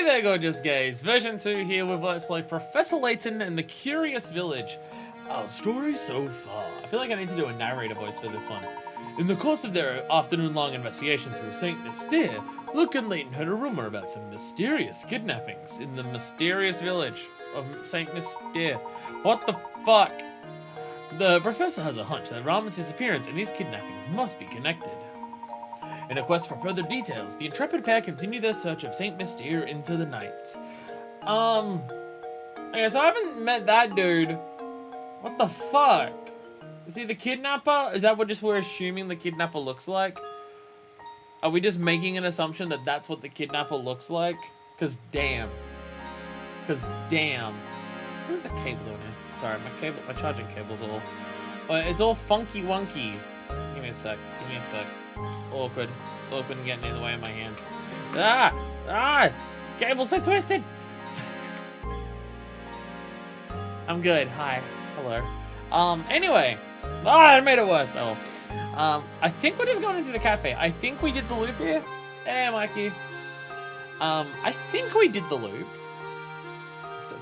there, gorgeous gays. Version 2 here with Let's Play Professor Layton and the Curious Village. Our story so far. I feel like I need to do a narrator voice for this one. In the course of their afternoon-long investigation through St. Mystere, Luke and Layton heard a rumor about some mysterious kidnappings in the mysterious village of St. Mystere. What the fuck? The professor has a hunch that Ramen's disappearance and these kidnappings must be connected. In a quest for further details, the intrepid pair continue their search of St. Mystere into the night. Okay, so I haven't met that dude. What the fuck? Is he the kidnapper? Is that what we're assuming the kidnapper looks like? Are we just making an assumption that that's what the kidnapper looks like? Cause damn. Where's the cable on here? Sorry, my charging cable's all... it's all funky wonky. Give me a sec. It's awkward. It's awkward and getting in the way of my hands. This cable's so twisted. I'm good. Hi. Hello. Anyway. I made it worse. I think we're just going into the cafe. I think we did the loop here. Hey, Mikey. I think we did the loop.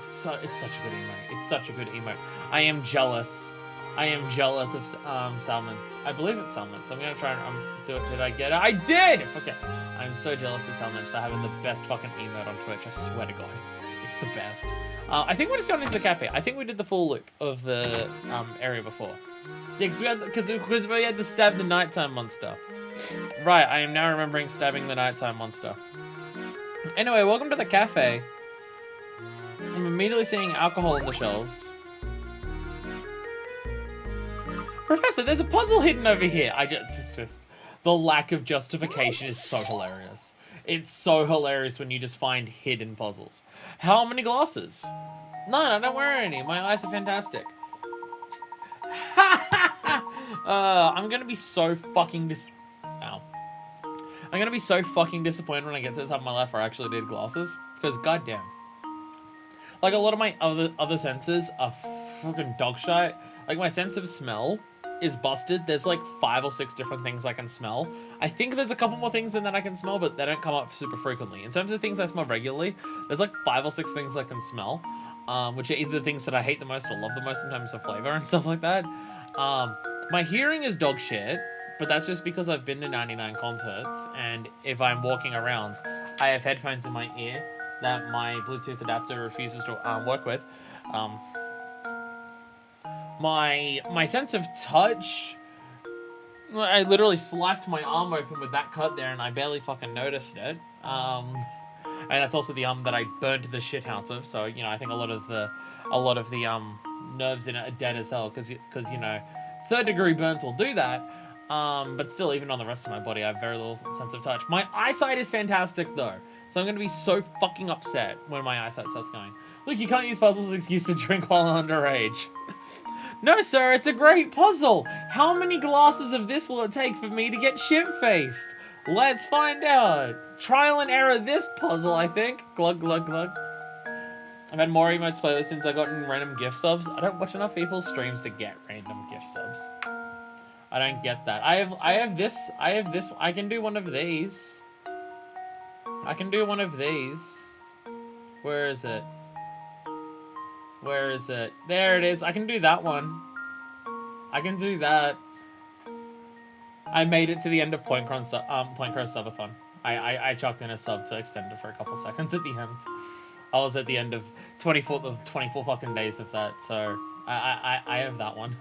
It's such a good emote. It's such a good emote. I am jealous of Salmon's. I believe it's Salmon's. I'm gonna try and do it. Did I get it? I did! Okay. I'm so jealous of Salmon's for having the best fucking emote on Twitch. I swear to God. It's the best. I think we're just going into the cafe. I think we did the full loop of the area before. Yeah, because we had to stab the nighttime monster. Right, I am now remembering stabbing the nighttime monster. Anyway, welcome to the cafe. I'm immediately seeing alcohol on the shelves. Professor, there's a puzzle hidden over here. It's just the lack of justification is so hilarious. It's so hilarious when you just find hidden puzzles. How many glasses? None, I don't wear any. My eyes are fantastic. I'm gonna be so fucking I'm gonna be so fucking disappointed when I get to the top of my life where I actually did glasses. Because goddamn. Like a lot of my other senses are freaking dog shit. Like my sense of smell is busted. There's like 5 or 6 different things I can smell. I think there's a couple more things than that I can smell, but they don't come up super frequently. In terms of things I smell regularly, there's like 5 or 6 things I can smell, which are either the things that I hate the most or love the most in terms of flavor and stuff like that. My hearing is dog shit, but that's just because I've been to 99 concerts, and if I'm walking around, I have headphones in my ear that my Bluetooth adapter refuses to work with. My sense of touch, I literally sliced my arm open with that cut there and I barely fucking noticed it. And that's also the arm that I burned the shit out of, so, you know, I think a lot of the nerves in it are dead as hell, because you know, 3rd degree burns will do that. But still, even on the rest of my body, I have very little sense of touch. My eyesight is fantastic, though. So I'm going to be so fucking upset when my eyesight starts going. Look, you can't use puzzles as an excuse to drink while underage. No, sir, it's a great puzzle. How many glasses of this will it take for me to get shit-faced? Let's find out. Trial and error this puzzle, I think. Glug, glug, glug. I've had more emotes playlists since I got in random gift subs. I don't watch enough people's streams to get random gift subs. I don't get that. I have this. I can do one of these. Where is it? There it is. I can do that one. I can do that. I made it to the end of Point Cross Subathon. I chucked in a sub to extend it for a couple seconds at the end. I was at the end of 24 fucking days of that, so I have that one.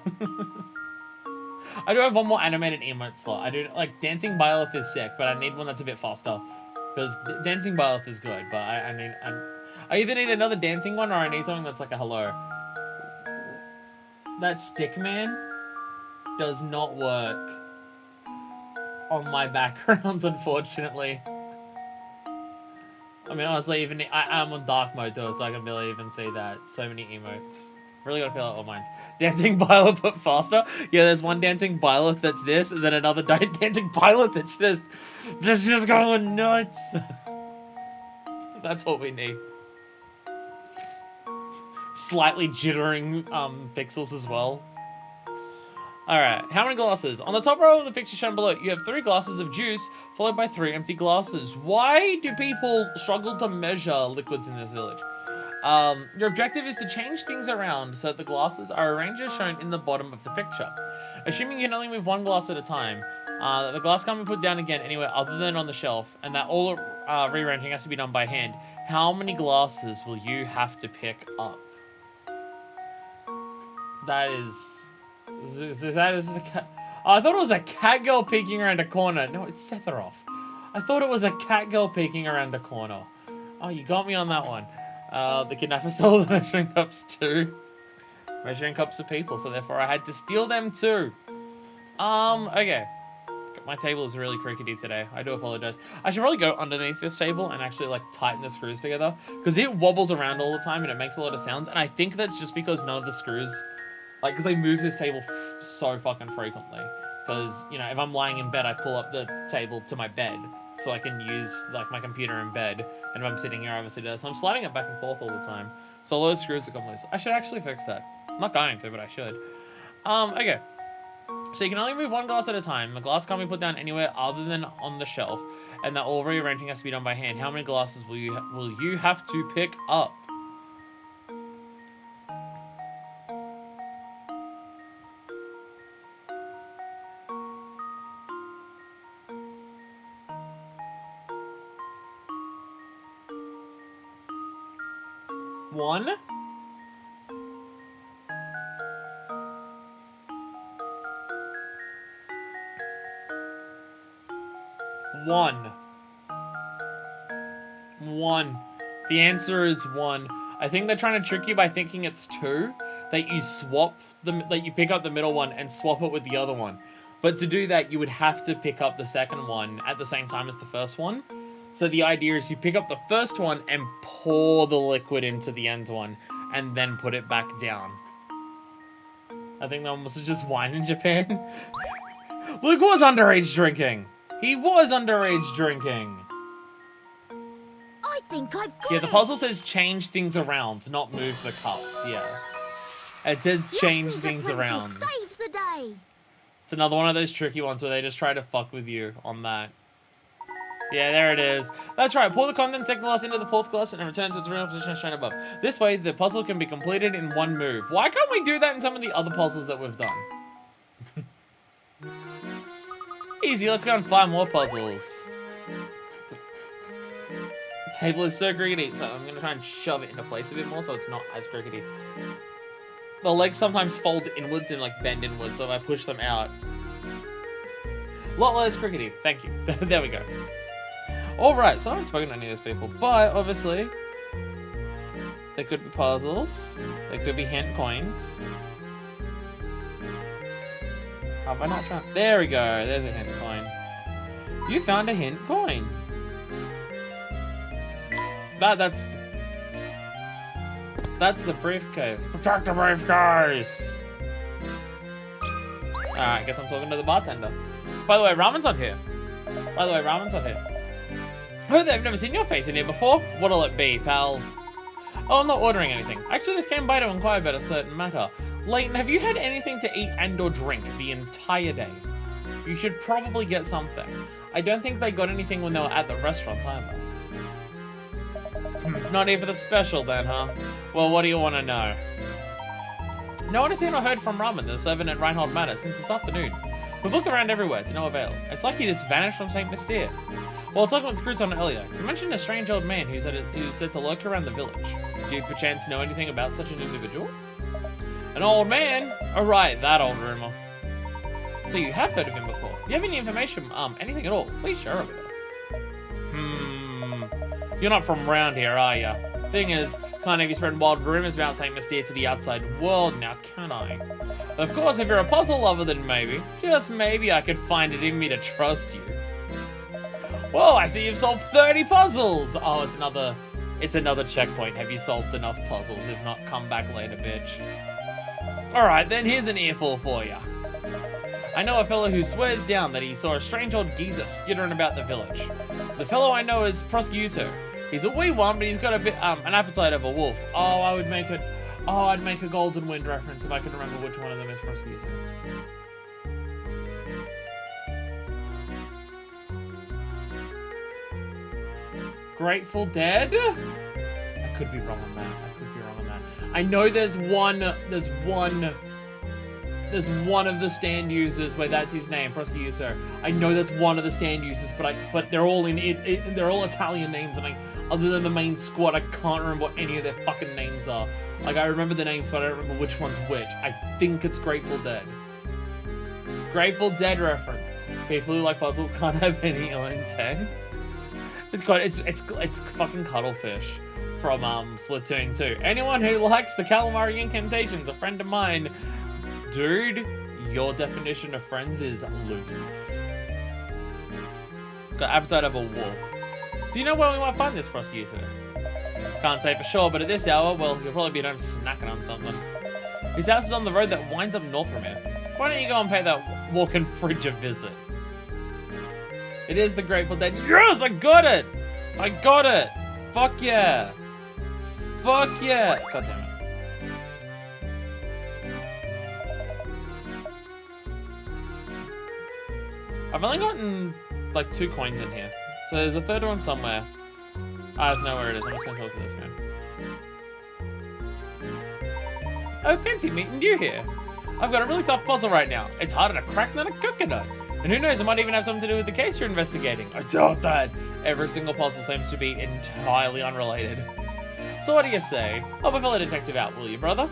I do have one more animated emote slot. I do, like, Dancing Byleth is sick, but I need one that's a bit faster. Because Dancing Byleth is good, but I either need another dancing one or I need something that's like a hello. That Stickman does not work on my backgrounds, unfortunately. I mean, honestly, even I'm on dark mode though, so I can barely even see that. So many emotes. Really gotta feel out all mines. Dancing Byleth but faster? Yeah, there's one Dancing Byleth that's this, and then another Dancing Byleth that's just going nuts. That's what we need. Slightly jittering pixels as well. Alright, how many glasses? On the top row of the picture shown below, you have 3 glasses of juice, followed by 3 empty glasses. Why do people struggle to measure liquids in this village? Your objective is to change things around so that the glasses are arranged as shown in the bottom of the picture. Assuming you can only move 1 glass at a time, the glass can't be put down again anywhere other than on the shelf, and that all rearranging has to be done by hand. How many glasses will you have to pick up? That is a cat. Oh, I thought it was a cat girl peeking around a corner. No, it's Sephiroth. I thought it was a cat girl peeking around a corner. Oh, you got me on that one. The kidnapper stole the measuring cups too. Measuring cups of people, so therefore I had to steal them too. Okay. My table is really crickety today. I do apologize. I should probably go underneath this table and actually like tighten the screws together, because it wobbles around all the time and it makes a lot of sounds, and I think that's just because none of the screws, like, because I move this table so fucking frequently. Because, you know, if I'm lying in bed, I pull up the table to my bed so I can use like my computer in bed, and if I'm sitting here, obviously does. So I'm sliding it back and forth all the time. So all those screws have come loose. I should actually fix that. I'm not going to, but I should. Okay. So you can only move 1 glass at a time. The glass can't be put down anywhere other than on the shelf, and that all rearranging has to be done by hand. How many glasses will you have to pick up? One? One. The answer is 1. I think they're trying to trick you by thinking it's 2. That you swap that you pick up the middle one and swap it with the other one. But to do that, you would have to pick up the second one at the same time as the first one. So the idea is you pick up the first one and pour the liquid into the end one, and then put it back down. I think that one was just wine in Japan. Luke was underage drinking. He was underage drinking. I think I've got Yeah, the puzzle says change things around, not move the cups, yeah. It says change things around. Saves the day. It's another one of those tricky ones where they just try to fuck with you on that. Yeah, there it is. That's right, pour the contents second glass into the 4th glass and return to its original position as shown above. This way, the puzzle can be completed in 1 move. Why can't we do that in some of the other puzzles that we've done? Easy, let's go and find more puzzles. The table is so crickety, so I'm going to try and shove it into place a bit more so it's not as crickety. The legs sometimes fold inwards and like bend inwards, so if I push them out. A lot less crickety, thank you. There we go. Alright, so I haven't spoken to any of those people, but obviously there could be puzzles, there could be hint coins. Have I not found? There we go. There's a hint coin. You found a hint coin. That's the briefcase. Protect the briefcase. Alright, I guess I'm talking to the bartender. By the way, Ramen's on here. Oh, they've never seen your face in here before. What'll it be, pal? Oh, I'm not ordering anything. Actually, just came by to inquire about a certain matter. Layton, have you had anything to eat and or drink the entire day? You should probably get something. I don't think they got anything when they were at the restaurant either. Not even for the special then, huh? Well, what do you want to know? No one has seen or heard from Ramen, the servant at Reinhold Manor, since this afternoon. We've looked around everywhere, to no avail. It's like he just vanished from St. Mystere. While talking with the crouton earlier, you mentioned a strange old man who's said to lurk around the village. Do you perchance know anything about such an individual? An old man? Oh right, that old rumor. So you have heard of him before. Do you have any information, anything at all? Please share it with us. You're not from around here, are ya? Thing is, can't have you spread wild rumors about St. Mystere to the outside world now, can I? Of course, if you're a puzzle lover, then maybe, just maybe I could find it in me to trust you. Whoa, I see you've solved 30 puzzles! Oh, it's another checkpoint. Have you solved enough puzzles? If not, come back later, bitch. Alright, then here's an earful for ya. I know a fellow who swears down that he saw a strange old geezer skittering about the village. The fellow I know is Prosciutto. He's a wee one, but he's got a bit, an appetite of a wolf. Oh, I'd make a Golden Wind reference if I could remember which one of them is Prosciutto. Grateful Dead? I could be wrong on that. I know there's one of the stand users where that's his name, Prosecutor. I know that's one of the stand users, but they're all they're all Italian names, and other than the main squad, I can't remember what any of their fucking names are. Like, I remember the names, but I don't remember which one's which. I think it's Grateful Dead. Grateful Dead reference. People who like puzzles can't have any ill intent. It's fucking Cuttlefish from Splatoon 2. Anyone who likes the calamari incantations, a friend of mine. Dude, your definition of friends is loose. Got appetite of a wolf. Do you know where we might find this prosecutor? Can't say for sure, but at this hour, well, he'll probably be at home snacking on something. His house is on the road that winds up north from here. Why don't you go and pay that walk-in fridge a visit? It is the Grateful Dead. Yes, I got it! I got it! Fuck yeah! Fuck yeah! God damn it. I've only gotten, like, 2 coins in here. So there's a third one somewhere. I just know where it is. I'm just gonna talk to this man. Oh, fancy meeting you here. I've got a really tough puzzle right now. It's harder to crack than a coconut. And who knows, it might even have something to do with the case you're investigating. I doubt that. Every single puzzle seems to be entirely unrelated. So what do you say? Help a fellow detective out, will you, brother?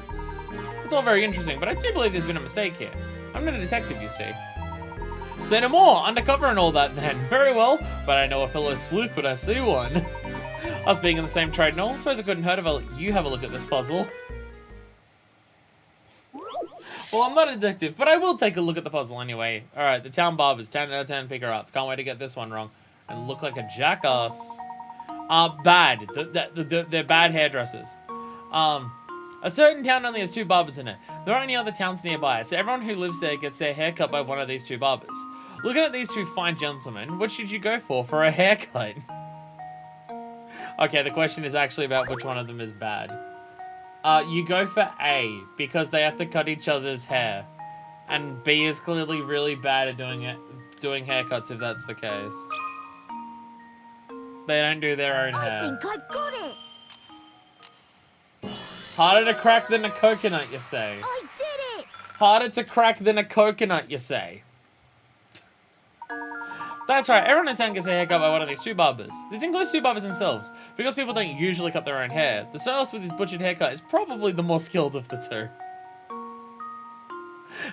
It's all very interesting, but I do believe there's been a mistake here. I'm not a detective, you see. Say no more, undercover and all that then. Very well, but I know a fellow sleuth when I see one. Us being in the same trade and all, I suppose I couldn't hurt if you have a look at this puzzle. Well, I'm not a detective, but I will take a look at the puzzle anyway. Alright, the town barbers, 10 out of 10 figure arts. Can't wait to get this one wrong. And look like a jackass. Bad. They're bad hairdressers. A certain town only has 2 barbers in it. There aren't any other towns nearby, so everyone who lives there gets their hair cut by one of these 2 barbers. Looking at these 2 fine gentlemen, what should you go for a haircut? Okay, the question is actually about which one of them is bad. You go for A, because they have to cut each other's hair. And B is clearly really bad at doing haircuts if that's the case. They don't do their own hair. I think I've got it. Harder to crack than a coconut, you say? I did it. Harder to crack than a coconut, you say? That's right, everyone in town gets a haircut by one of these 2 barbers. This includes 2 barbers themselves. Because people don't usually cut their own hair, the stylist with his butchered haircut is probably the more skilled of the 2.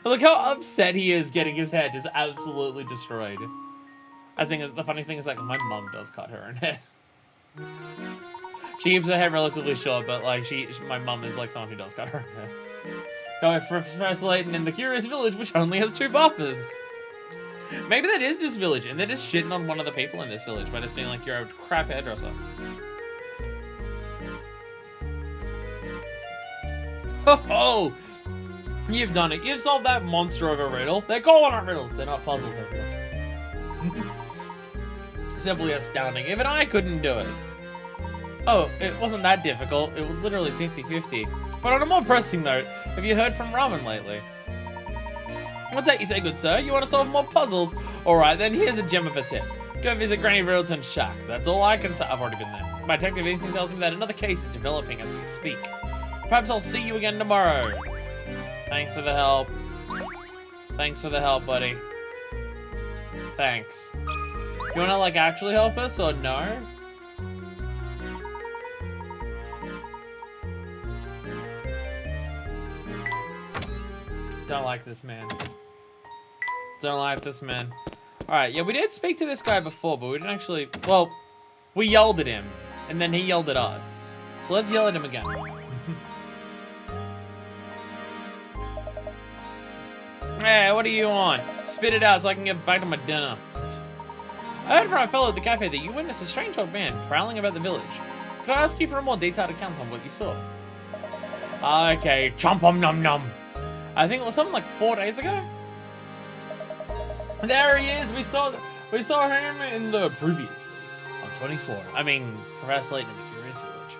Look how upset he is getting his hair just absolutely destroyed. The funny thing is, like, my mum does cut her own hair. She keeps her hair relatively short, but, like, my mum is, like, someone who does cut her own hair. Going for Professor Layton in the curious village, which only has 2 barbers. Maybe that is this village, and they're just shitting on one of the people in this village by just being like, you're a crap hairdresser. Oh, you've done it. You've solved that monster of a riddle. They're calling it riddles. They're not puzzles, they're riddles. Simply astounding. Even I couldn't do it. Oh, it wasn't that difficult. It was literally 50-50. But on a more pressing note, have you heard from Ramen lately? What's that you say, good sir? You want to solve more puzzles? Alright, then here's a gem of a tip. Go visit Granny Riddleton's shack. That's all I can say. I've already been there. My detective instinct tells me that another case is developing as we speak. Perhaps I'll see you again tomorrow. Thanks for the help. Thanks for the help, buddy. Thanks. You wanna, like, actually help us, or no? Don't like this man. Don't like this man. Alright, yeah, we did speak to this guy before, but we didn't actually... Well, we yelled at him, and then he yelled at us. So let's yell at him again. Hey, what do you want? Spit it out so I can get back to my dinner. I heard from a fellow at the cafe that you witnessed a strange old man prowling about the village. Could I ask you for a more detailed account on what you saw? Okay, chomp-om-nom-nom. I think it was something like 4 days ago. There he is. We saw him in the previously on 24. I mean, Professor Layton in the Curious Village.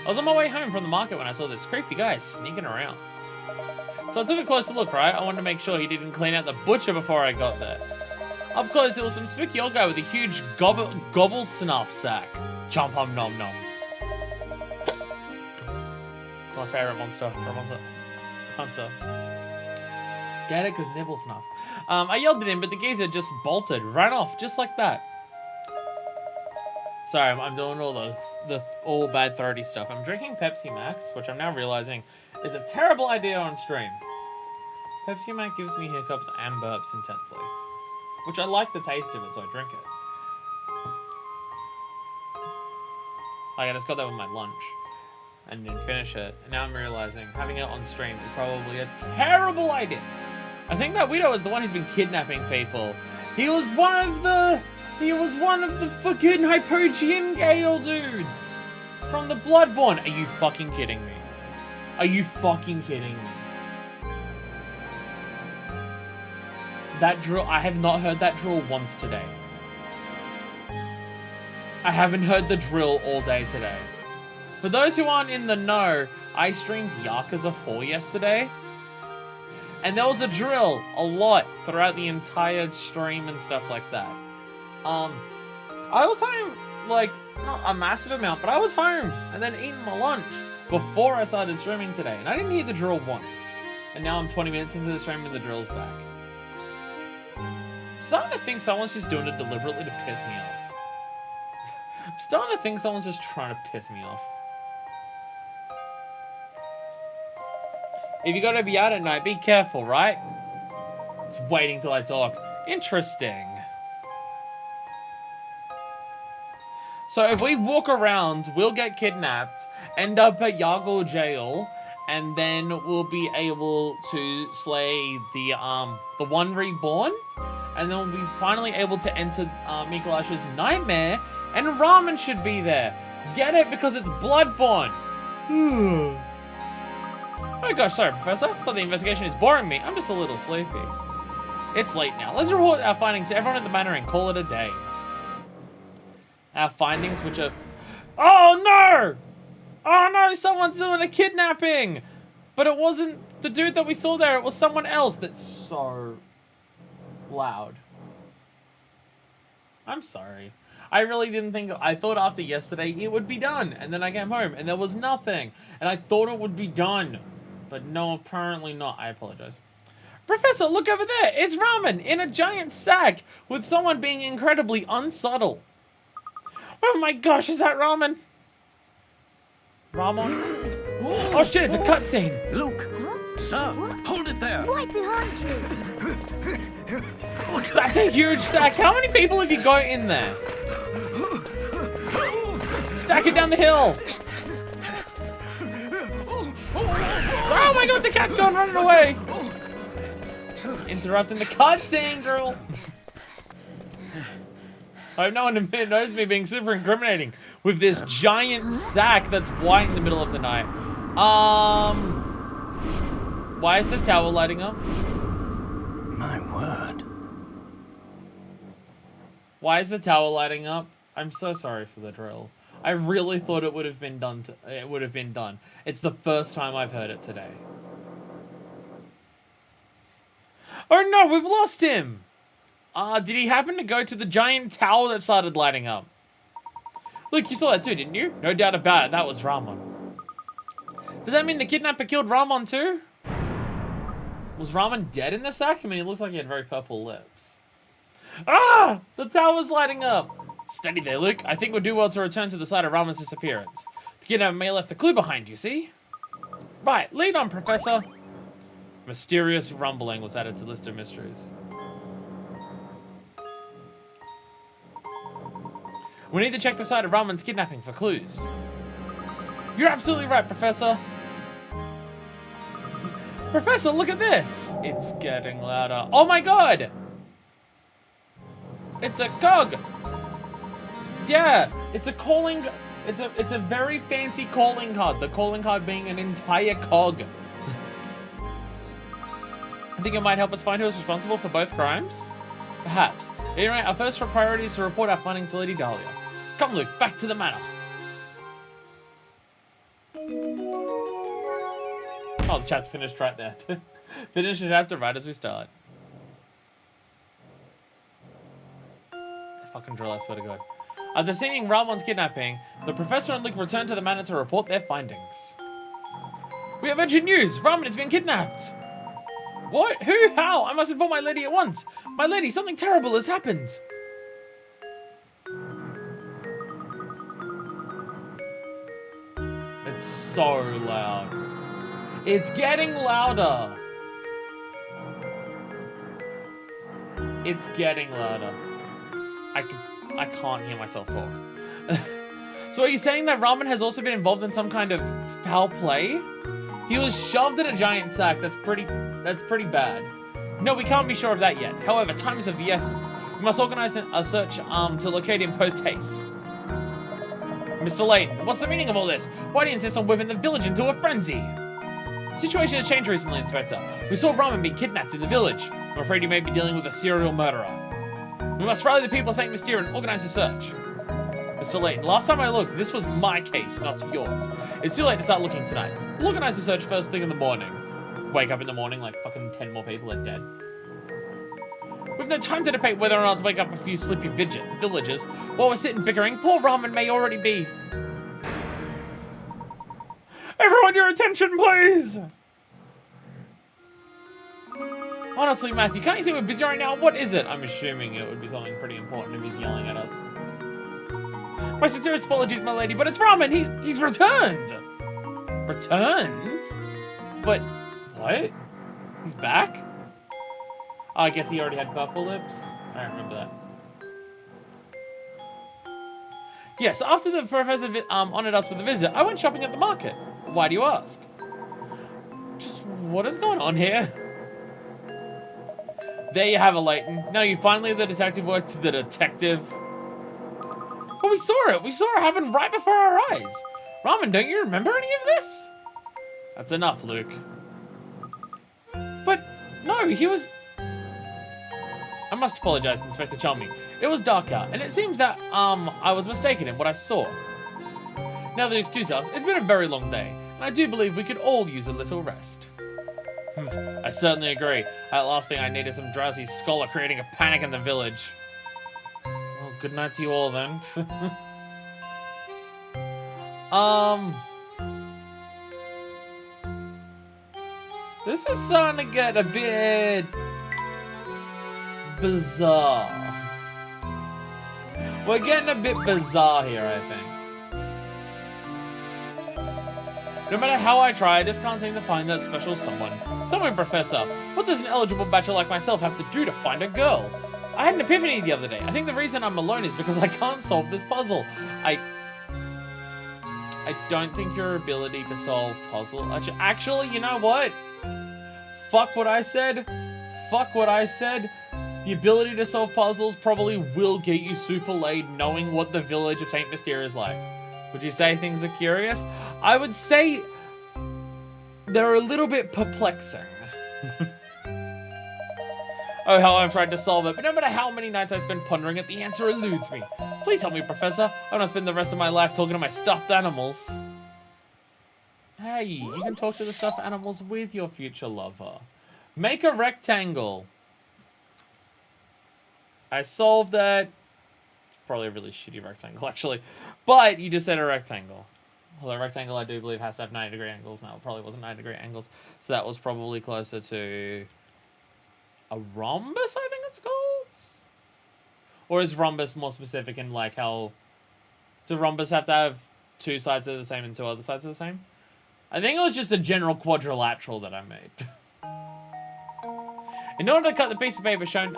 I was on my way home from the market when I saw this creepy guy sneaking around. So I took a closer look, right? I wanted to make sure he didn't clean out the butcher before I got there. Up close, it was some spooky old guy with a huge gobble snuff sack. Chomp nom nom. My favorite monster from Hunter. Get it? Because nibble snuff. I yelled at him, but the geezer just bolted, ran off, just like that. Sorry, I'm doing all the all bad throaty stuff. I'm drinking Pepsi Max, which I'm now realizing is a terrible idea on stream. Pepsi Max gives me hiccups and burps intensely, which I like the taste of it, so I drink it. Like, I just got that with my lunch and didn't finish it, and now I'm realizing having it on stream is probably a terrible idea. I think that Widow is the one who's been kidnapping people. He was one of the fucking Hypogean Gale dudes from the Bloodborne. Are you fucking kidding me? Are you fucking kidding me? That drill, I have not heard that drill once today. I haven't heard the drill all day today. For those who aren't in the know, I streamed Yakuza 4 yesterday. And there was a drill a lot throughout the entire stream and stuff like that. I was home, like, not a massive amount, but I was home and then eating my lunch before I started streaming today. And I didn't hear the drill once. And now I'm 20 minutes into the stream and the drill's back. I'm starting to think someone's just doing it deliberately to piss me off. I'm starting to think someone's just trying to piss me off. If you gotta be out at night, be careful, right? It's waiting till I talk. Interesting. So if we walk around, we'll get kidnapped, end up at Yargle jail, and then we'll be able to slay the one reborn, and then we'll be finally able to enter Mikolash's nightmare, and ramen should be there. Get it? Because it's Bloodborne. Oh gosh, sorry, Professor. So the investigation is boring me. I'm just a little sleepy. It's late now. Let's report our findings to everyone at the manor and call it a day. Our findings, which are... Oh no! Oh no, someone's doing a kidnapping! But it wasn't the dude that we saw there, it was someone else. That's so loud. I'm sorry. I really didn't think... I thought after yesterday it would be done. And then I came home and there was nothing. And I thought it would be done. But no, apparently not. I apologize. Professor, look over there. It's ramen in a giant sack with someone being incredibly unsubtle. Oh my gosh, is that ramen? Ramen? Oh shit, it's a cutscene. Luke, sir, hold it there. Right behind you. That's a huge sack. How many people have you got in there? Stack it down the hill. Oh my god, the cat's going running away. Interrupting the cutscene, drill. I hope no one noticed me being super incriminating with this giant sack that's white in the middle of the night. Why is the tower lighting up? My word. Why is the tower lighting up? I'm so sorry for the drill. I really thought it would have been done. It would have been done. It's the first time I've heard it today. Oh no, we've lost him. Did he happen to go to the giant tower that started lighting up? Look, you saw that too, didn't you? No doubt about it, that was Ramon. Does that mean the kidnapper killed Ramon too? Was Ramon dead in the sack? I mean, it looks like he had very purple lips. Ah! The tower's lighting up. Steady there, Luke. I think we'll do well to return to the site of Ramon's disappearance. The kidnapper may have left a clue behind, you see? Right, lead on, Professor. Mysterious rumbling was added to the list of mysteries. We need to check the site of Ramon's kidnapping for clues. You're absolutely right, Professor. Professor, look at this. It's getting louder. Oh my god! It's a cog. Yeah, it's a calling. It's a very fancy calling card. The calling card being an entire cog. I think it might help us find who is responsible for both crimes. Perhaps. Anyway, our first priority is to report our findings to Lady Dahlia. Come, Luke, back to the manor. Oh, the chapter finished right there. Finish the chapter right as we start. fucking drill, I swear to God. After seeing Ramon's kidnapping, the professor and Luke return to the manor to report their findings. We have urgent news! Ramon has been kidnapped! What? Who? How? I must inform my lady at once! My lady, something terrible has happened! It's so loud. It's getting louder! It's getting louder. I can't hear myself talk. So are you saying that Ramen has also been involved in some kind of foul play? He was shoved in a giant sack. That's pretty bad. No, we can't be sure of that yet. However, time is of the essence. We must organize a search to locate him post haste. Mr. Layton, what's the meaning of all this? Why do you insist on whipping the village into a frenzy? The situation has changed recently, Inspector. We saw Ramen be kidnapped in the village. I'm afraid you may be dealing with a serial murderer. We must rally the people of St. Mystere and organize a search. Mr. Layton, last time I looked, this was my case, not yours. It's too late to start looking tonight. We'll organize a search first thing in the morning. Wake up in the morning like fucking 10 more people are dead. We've no time to debate whether or not to wake up a few sleepy villagers. While we're sitting bickering, poor Ramen may already be... Everyone, your attention, please! Honestly, Matthew, can't you see we're busy right now? What is it? I'm assuming it would be something pretty important if he's yelling at us. My sincerest apologies, my lady, but it's Ramen! He's returned! Returned? But, what? He's back? Oh, I guess he already had purple lips? I don't remember that. Yes, after the professor honored us with a visit, I went shopping at the market. Why do you ask? Just, what is going on here? There you have it, Layton. Now you finally have the detective work to the detective. But we saw it. We saw it happen right before our eyes. Ramen, don't you remember any of this? That's enough, Luke. But, no, he was... I must apologize, Inspector Chalmey. It was dark out, and it seems that, I was mistaken in what I saw. Now that you excuse us, it's been a very long day, and I do believe we could all use a little rest. I certainly agree. That last thing I need is some drowsy scholar creating a panic in the village. Well, good night to you all, then. This is starting to get a bit... bizarre. We're getting a bit bizarre here, I think. No matter how I try, I just can't seem to find that special someone. Tell me, Professor, what does an eligible bachelor like myself have to do to find a girl? I had an epiphany the other day. I think the reason I'm alone is because I can't solve this puzzle. I don't think your ability to solve puzzles... Actually, you know what? Fuck what I said. Fuck what I said. The ability to solve puzzles probably will get you super laid knowing what the village of St. Mystere is like. Would you say things are curious? I would say they're a little bit perplexing. Oh, how I've tried to solve it, but no matter how many nights I spend pondering it, the answer eludes me. Please help me, Professor. I want to spend the rest of my life talking to my stuffed animals. Hey, you can talk to the stuffed animals with your future lover. Make a rectangle. I solved that. It's probably a really shitty rectangle, actually. But you just said a rectangle. Although a rectangle, I do believe, has to have 90-degree angles. No, it probably wasn't 90-degree angles. So that was probably closer to a rhombus, I think it's called? Or is rhombus more specific in, like, how... Does rhombus have to have two sides that are the same and two other sides are the same? I think it was just a general quadrilateral that I made. In order to cut the piece of paper shown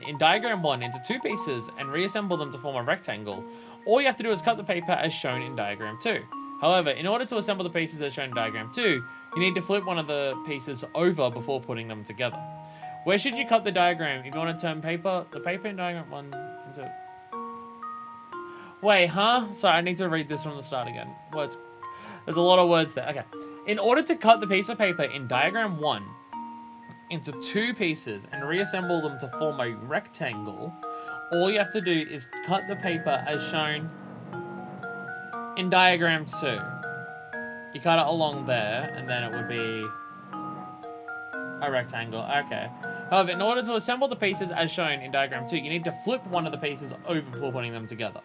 in diagram 1 into two pieces and reassemble them to form a rectangle, all you have to do is cut the paper as shown in diagram 2. However, in order to assemble the pieces as shown in diagram 2, you need to flip one of the pieces over before putting them together. Where should you cut the diagram if you want to turn the paper in diagram 1 into... Wait, huh? Sorry, I need to read this from the start again. Words. There's a lot of words there. Okay. In order to cut the piece of paper in diagram 1 into two pieces and reassemble them to form a rectangle, all you have to do is cut the paper as shown in diagram 2. You cut it along there, and then it would be a rectangle. Okay. However, in order to assemble the pieces as shown in diagram 2, you need to flip one of the pieces over before putting them together.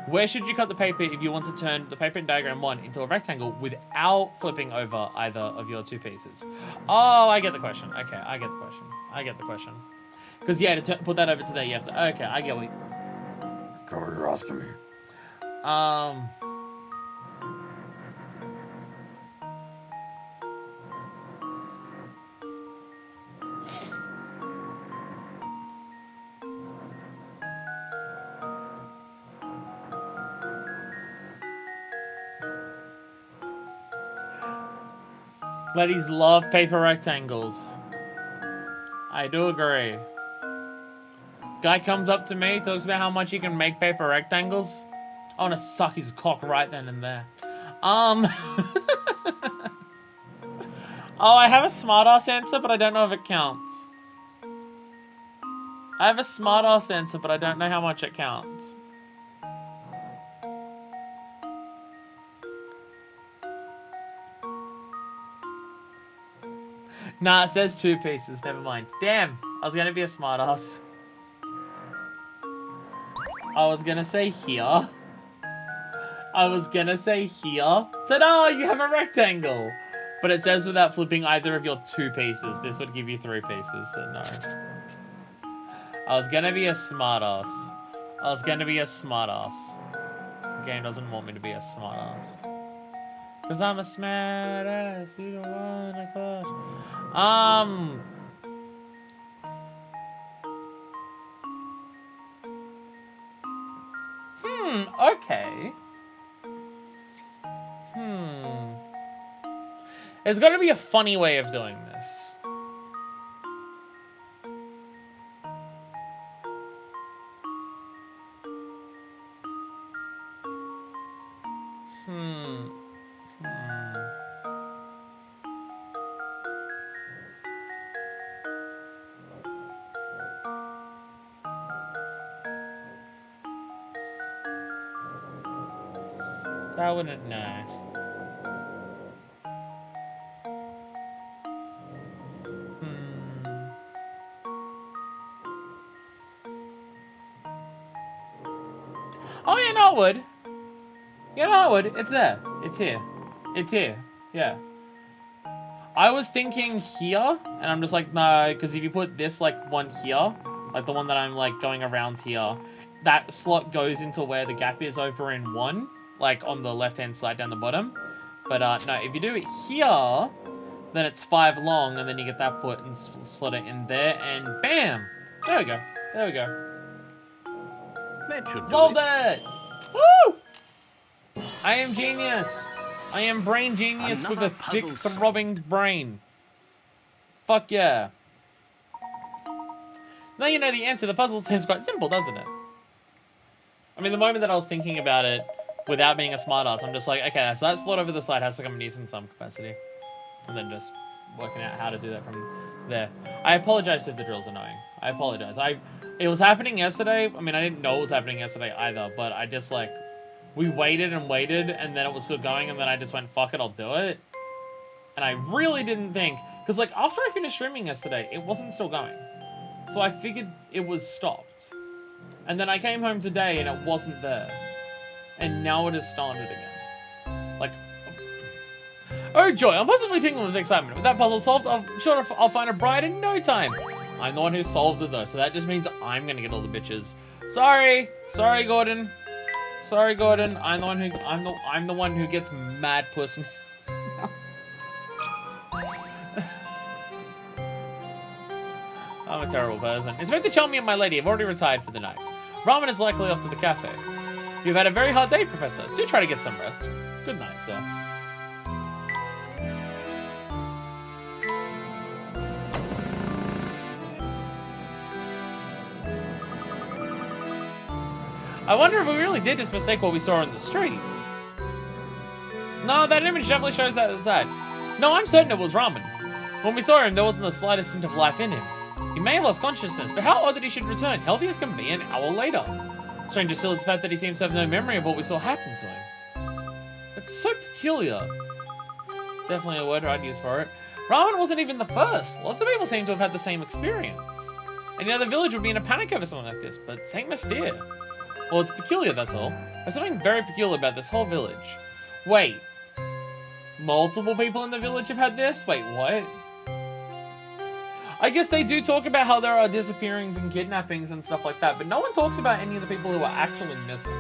Where should you cut the paper if you want to turn the paper in diagram 1 into a rectangle without flipping over either of your two pieces? Oh, I get the question. Okay, I get the question. I get the question. Because, yeah, to put that over to there, you have to... Okay, I get what you're asking me. Ladies love paper rectangles. I do agree. Guy comes up to me, talks about how much he can make paper rectangles. I want to suck his cock right then and there. Oh, I have a smartass answer, but I don't know if it counts. I have a smartass answer, but I don't know how much it counts. Nah, it says two pieces. Never mind. Damn, I was gonna be a smartass. I was gonna say here. I was gonna say here. Ta-da! You have a rectangle. But it says without flipping either of your two pieces. This would give you three pieces, so no. I was gonna be a smartass. I was gonna be a smartass. The game doesn't want me to be a smartass. Cause I'm a smartass. You don't wanna cause. Okay. There's gotta be a funny way of doing this. I wouldn't know. Oh, yeah, no, I would. Yeah, no, I would. It's there. It's here. It's here. Yeah. I was thinking here, and I'm just like, no, because if you put this, like, one here, like the one that I'm, like, going around here, that slot goes into where the gap is over in 1, like, on the left-hand side down the bottom. But, no, if you do it here, then it's 5 long, and then you get that put and slot it in there, and bam! There we go. There we go. That should do Solved it. it! Woo! I am genius. I am brain genius Another with a thick, puzzle throbbing brain. Fuck yeah. Now you know the answer. The puzzle seems quite simple, doesn't it? I mean, the moment that I was thinking about it, without being a smartass, I'm just like, okay, so that slot over the side has to come in some capacity. And then just working out how to do that from there. I apologize if the drill's annoying. I apologize. It was happening yesterday. I mean, I didn't know it was happening yesterday either, but I just, like, we waited and waited, and then it was still going, and then I just went, fuck it, I'll do it. And I really didn't think, because, like, after I finished streaming yesterday, it wasn't still going. So I figured it was stopped. And then I came home today, and it wasn't there. And now it has started again. Like, oh joy, I'm positively tingling with excitement. With that puzzle solved, I'm sure I'll find a bride in no time. I'm the one who solved it though, so that just means I'm gonna get all the bitches. Sorry, Gordon. Sorry, Gordon. I'm the one who gets mad pussy. I'm a terrible person. Inspector Chalmy and my lady have already retired for the night. Ramen is likely off to the cafe. You've had a very hard day, Professor. Do try to get some rest. Good night, sir. I wonder if we really did just mistake what we saw on the street. No, that image definitely shows that. No, I'm certain it was Ramen. When we saw him, there wasn't the slightest hint of life in him. He may have lost consciousness, but how odd that he should return, healthy as can be, an hour later. Stranger still is the fact that he seems to have no memory of what we saw happen to him. It's so peculiar. Definitely a word I'd use for it. Ramen wasn't even the first. Lots of people seem to have had the same experience. And the village would be in a panic over something like this, but Saint Mystere. Well, it's peculiar, that's all. There's something very peculiar about this whole village. Wait. Multiple people in the village have had this? Wait, what? I guess they do talk about how there are disappearings and kidnappings and stuff like that, but no one talks about any of the people who are actually missing.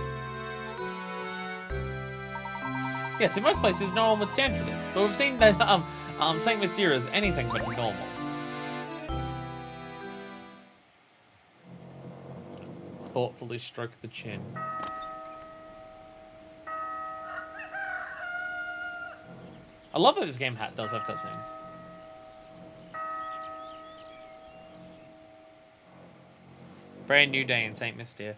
Yes, in most places, no one would stand for this, but we've seen that Saint Mystere is anything but normal. Thoughtfully stroke the chin. I love that this game does have cutscenes. Brand new day in Saint Mystere.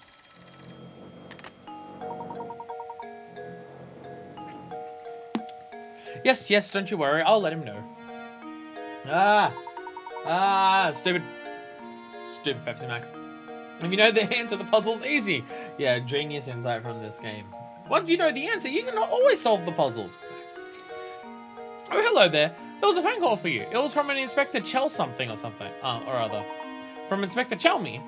Yes, yes, don't you worry. I'll let him know. Stupid. Stupid Pepsi Max. If you know the answer, the puzzle's easy. Yeah, genius insight from this game. Once you know the answer, you can always solve the puzzles. Oh, hello there. There was a phone call for you. It was from an Inspector Chell something or other. From Inspector Chelmy.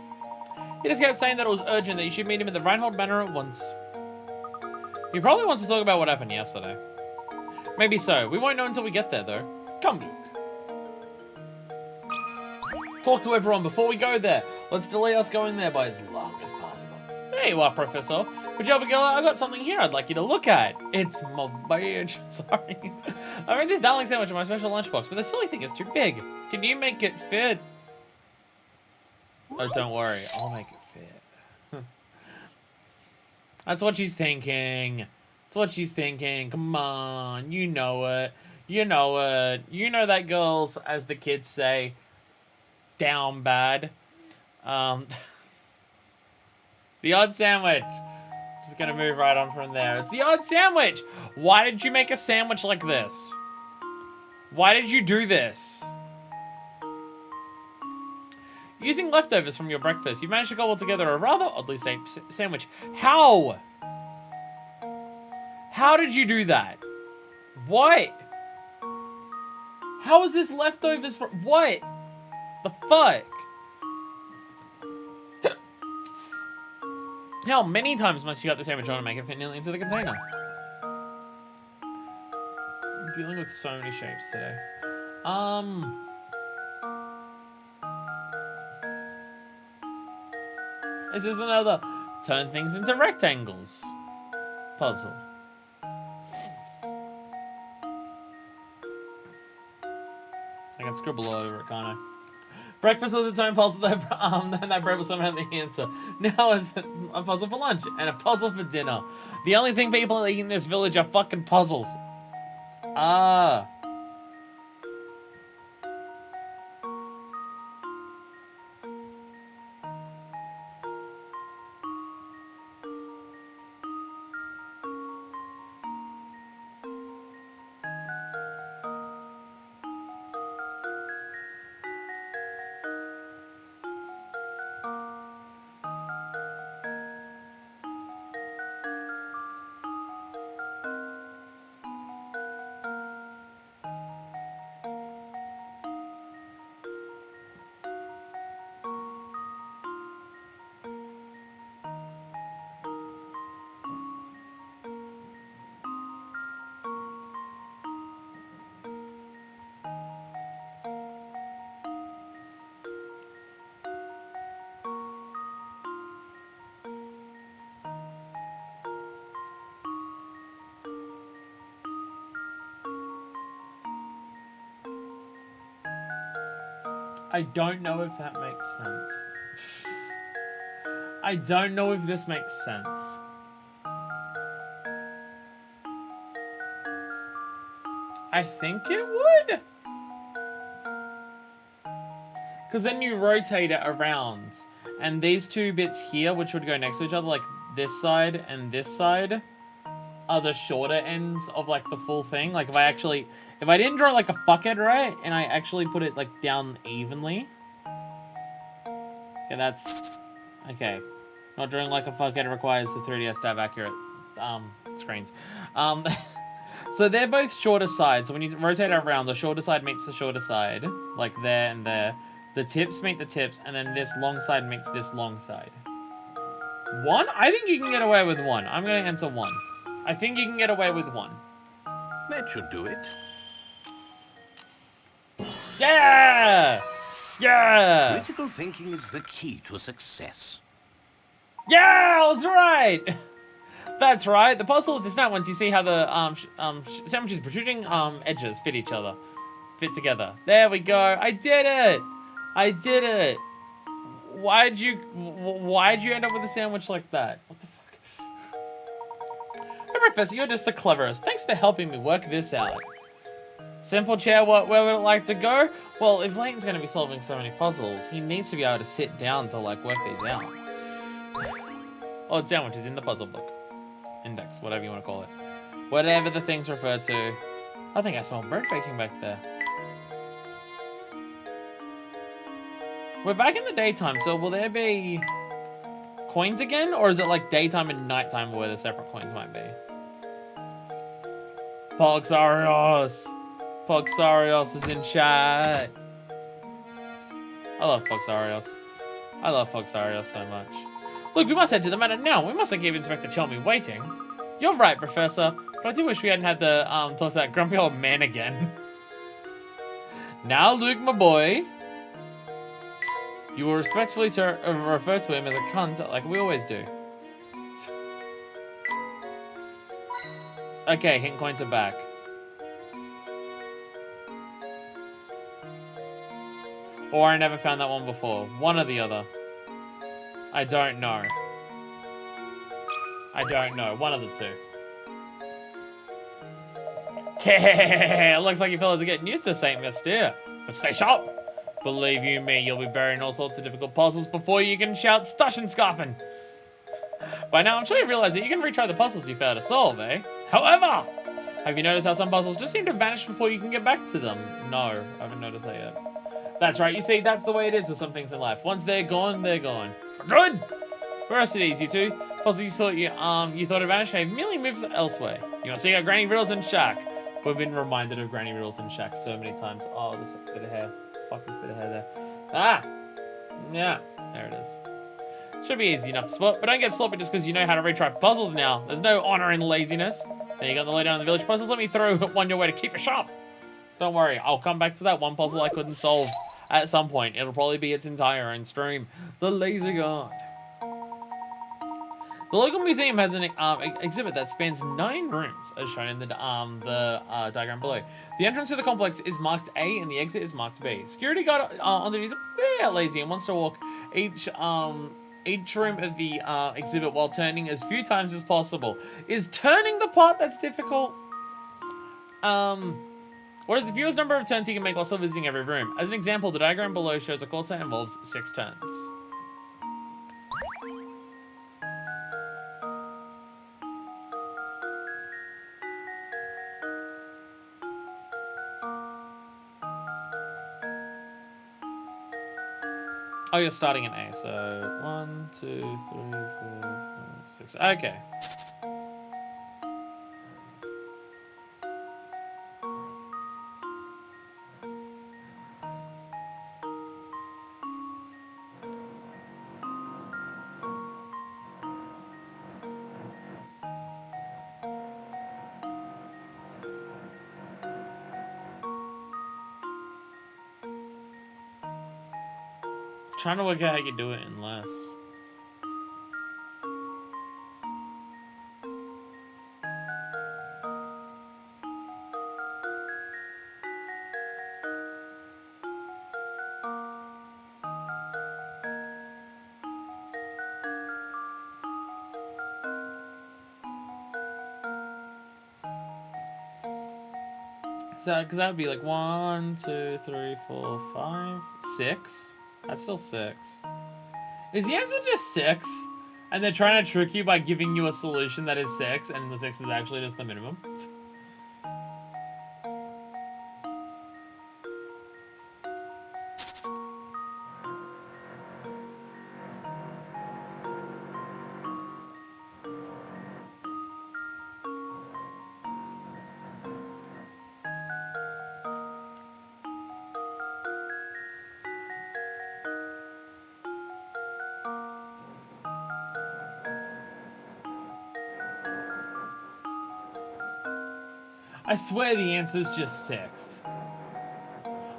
He just kept saying that it was urgent, that you should meet him at the Reinhold Manor at once. He probably wants to talk about what happened yesterday. Maybe so. We won't know until we get there, though. Come, Luke. Talk to everyone before we go there. Let's delay us going there by as long as possible. There you are, Professor. Would you help me go? I got something here I'd like you to look at. It's my badge. Sorry. I made this darling sandwich in my special lunchbox, but the silly thing is too big. Can you make it fit? Oh, don't worry. I'll make it fit. That's what she's thinking. That's what she's thinking. Come on. You know it. You know it. You know that girls, as the kids say, down bad. The odd sandwich. Just gonna move right on from there. It's the odd sandwich. Why did you make a sandwich like this? Why did you do this? Using leftovers from your breakfast, you managed to cobble together a rather oddly shaped sandwich. How? How did you do that? What? How is this leftovers from... What? The fuck? How many times must you got the sandwich on to make it fit neatly into the container? I'm dealing with so many shapes today. This is another turn things into rectangles puzzle. I can scribble all over it, can't I? Breakfast was its own puzzle, that bread was somehow the answer. Now it's a puzzle for lunch and a puzzle for dinner. The only thing people eat in this village are fucking puzzles. Ah. I don't know if that makes sense. I don't know if this makes sense. I think it would. Because then you rotate it around. And these two bits here, which would go next to each other, like this side and this side, are the shorter ends of like the full thing. Like if I didn't draw like a fuckhead, right, and I actually put it like down evenly. Okay, that's okay. Not drawing like a fuckhead requires the 3DS to have accurate screens. So they're both shorter sides. So when you rotate it around, the shorter side meets the shorter side, like there and there. The tips meet the tips, and then this long side meets this long side. 1? I think you can get away with 1. I'm going to answer 1. I think you can get away with 1. That should do it. Yeah! Yeah! Critical thinking is the key to success. Yeah, that's right! That's right. The puzzle is the snap ones. You see how the sandwiches protruding edges fit each other. Fit together. There we go. I did it! I did it! Why'd you end up with a sandwich like that? What the fuck? Hey, Professor, you're just the cleverest. Thanks for helping me work this out. Simple chair, where would it like to go? Well, if Layton's going to be solving so many puzzles, he needs to be able to sit down to, like, work these out. Oh, it's sandwiches in the puzzle book. Index, whatever you want to call it. Whatever the things refer to. I think I smell bread baking back there. We're back in the daytime, so will there be coins again? Or is it like daytime and nighttime where the separate coins might be? Poxarios! Poxarios is in chat. I love Poxarios. I love Poxarios so much. Look, we must head to the manor now. We mustn't keep Inspector Chelmy waiting. You're right, Professor. But I do wish we hadn't had to talk to that grumpy old man again. Now, Luke, my boy. You will respectfully refer to him as a cunt, like we always do. Okay, hint coins are back. Or I never found that one before. One or the other. I don't know. I don't know. One of the two. Looks like you fellas are getting used to St. Mystere. But stay sharp. Believe you me, you'll be burying all sorts of difficult puzzles before you can shout stush and scoffing. By now, I'm sure you realize that you can retry the puzzles you failed to solve, eh? However, have you noticed how some puzzles just seem to vanish before you can get back to them? No, I haven't noticed that yet. That's right, you see, that's the way it is with some things in life. Once they're gone, they're gone. For good! Vericities, you two. Puzzles you thought had vanished have merely moved elsewhere. You must seek out Granny Riddleton's shack. We've been reminded of Granny Riddleton's shack so many times. Oh, there's a bit of hair. Fuck, this bit of hair there. Ah! Yeah, there it is. Should be easy enough to spot, but don't get sloppy just because you know how to retry puzzles now. There's no honor in laziness. There you got the lowdown on the village puzzles. Let me throw one your way to keep it sharp. Don't worry, I'll come back to that one puzzle I couldn't solve at some point. It'll probably be its entire own stream. The Laser Guard. The local museum has an exhibit that spans 9 rooms, as shown in the diagram below. The entrance to the complex is marked A, and the exit is marked B. Security guard on duty is a bit lazy and wants to walk each room of the exhibit while turning as few times as possible. Is turning the part that's difficult? What is the fewest number of turns you can make while still visiting every room? As an example, the diagram below shows a course that involves 6 turns. Oh, you're starting in A, so 1, 2, 3, 4, 5, 6. Okay. Trying to work out how you do it in less. So, because that would be like 1, 2, 3, 4, 5, 6. That's still 6. Is the answer just 6? And they're trying to trick you by giving you a solution that is 6, and the 6 is actually just the minimum? I swear the answer is just 6.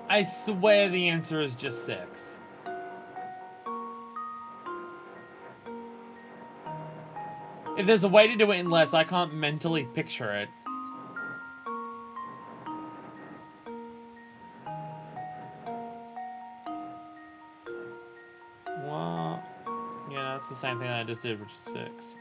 I swear the answer is just 6. If there's a way to do it in less, I can't mentally picture it. What? Yeah, that's the same thing I just did, which is 6.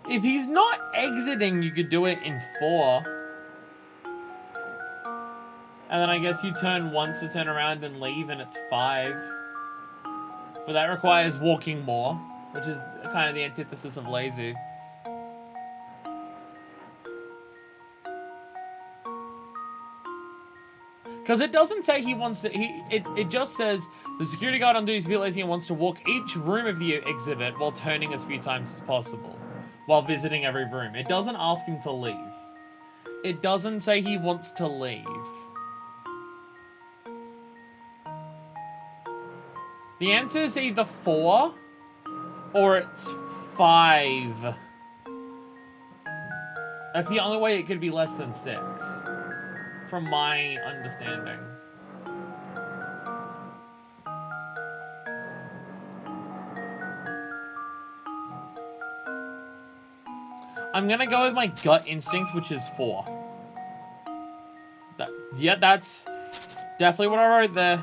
If he's not exiting, you could do it in 4. And then I guess you turn once to turn around and leave, and it's 5. But that requires walking more, which is kind of the antithesis of lazy. Because it doesn't say he wants to... It just says, the security guard on duty is a bit lazy and wants to walk each room of the exhibit while turning as few times as possible, while visiting every room. It doesn't ask him to leave. It doesn't say he wants to leave. The answer is either 4 or it's 5. That's the only way it could be less than 6, from my understanding. I'm gonna go with my gut instinct, which is 4. Yeah, that's definitely what I wrote there.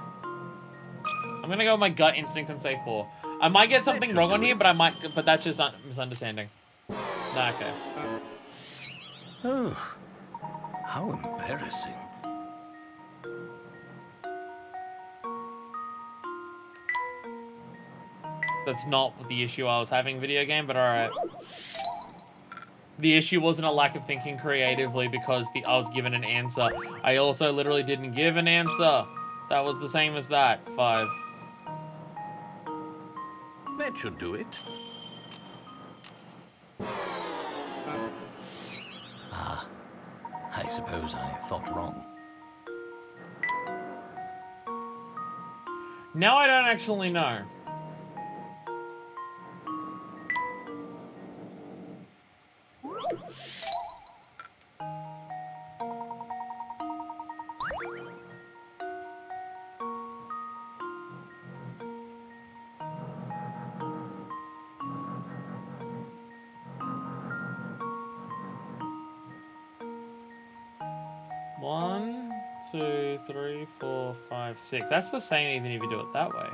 I'm gonna go with my gut instinct and say 4. I might get something wrong on here, but that's just misunderstanding. Nah, okay. Oh, how embarrassing. That's not the issue I was having, video game, but alright. The issue wasn't a lack of thinking creatively because I was given an answer. I also literally didn't give an answer. That was the same as that. 5. That should do it. Ah, I suppose I thought wrong. Now I don't actually know. One, 2, 3, 4, 5, 6. That's the same even if you do it that way.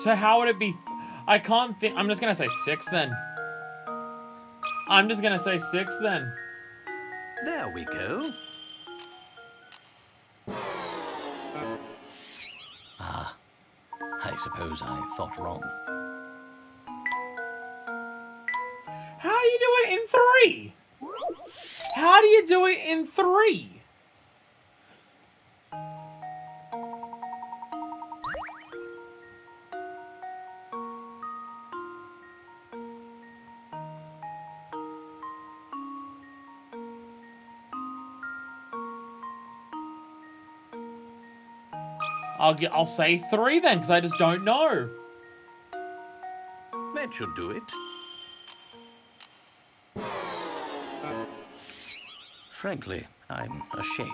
So how would it be? I can't think. I'm just gonna say 6 then. I'm just gonna say 6 then. There we go. Ah, I suppose I thought wrong. How do you do it in 3? How do you do it in 3? I'll say 3 then, because I just don't know. That should do it. Frankly, I'm ashamed.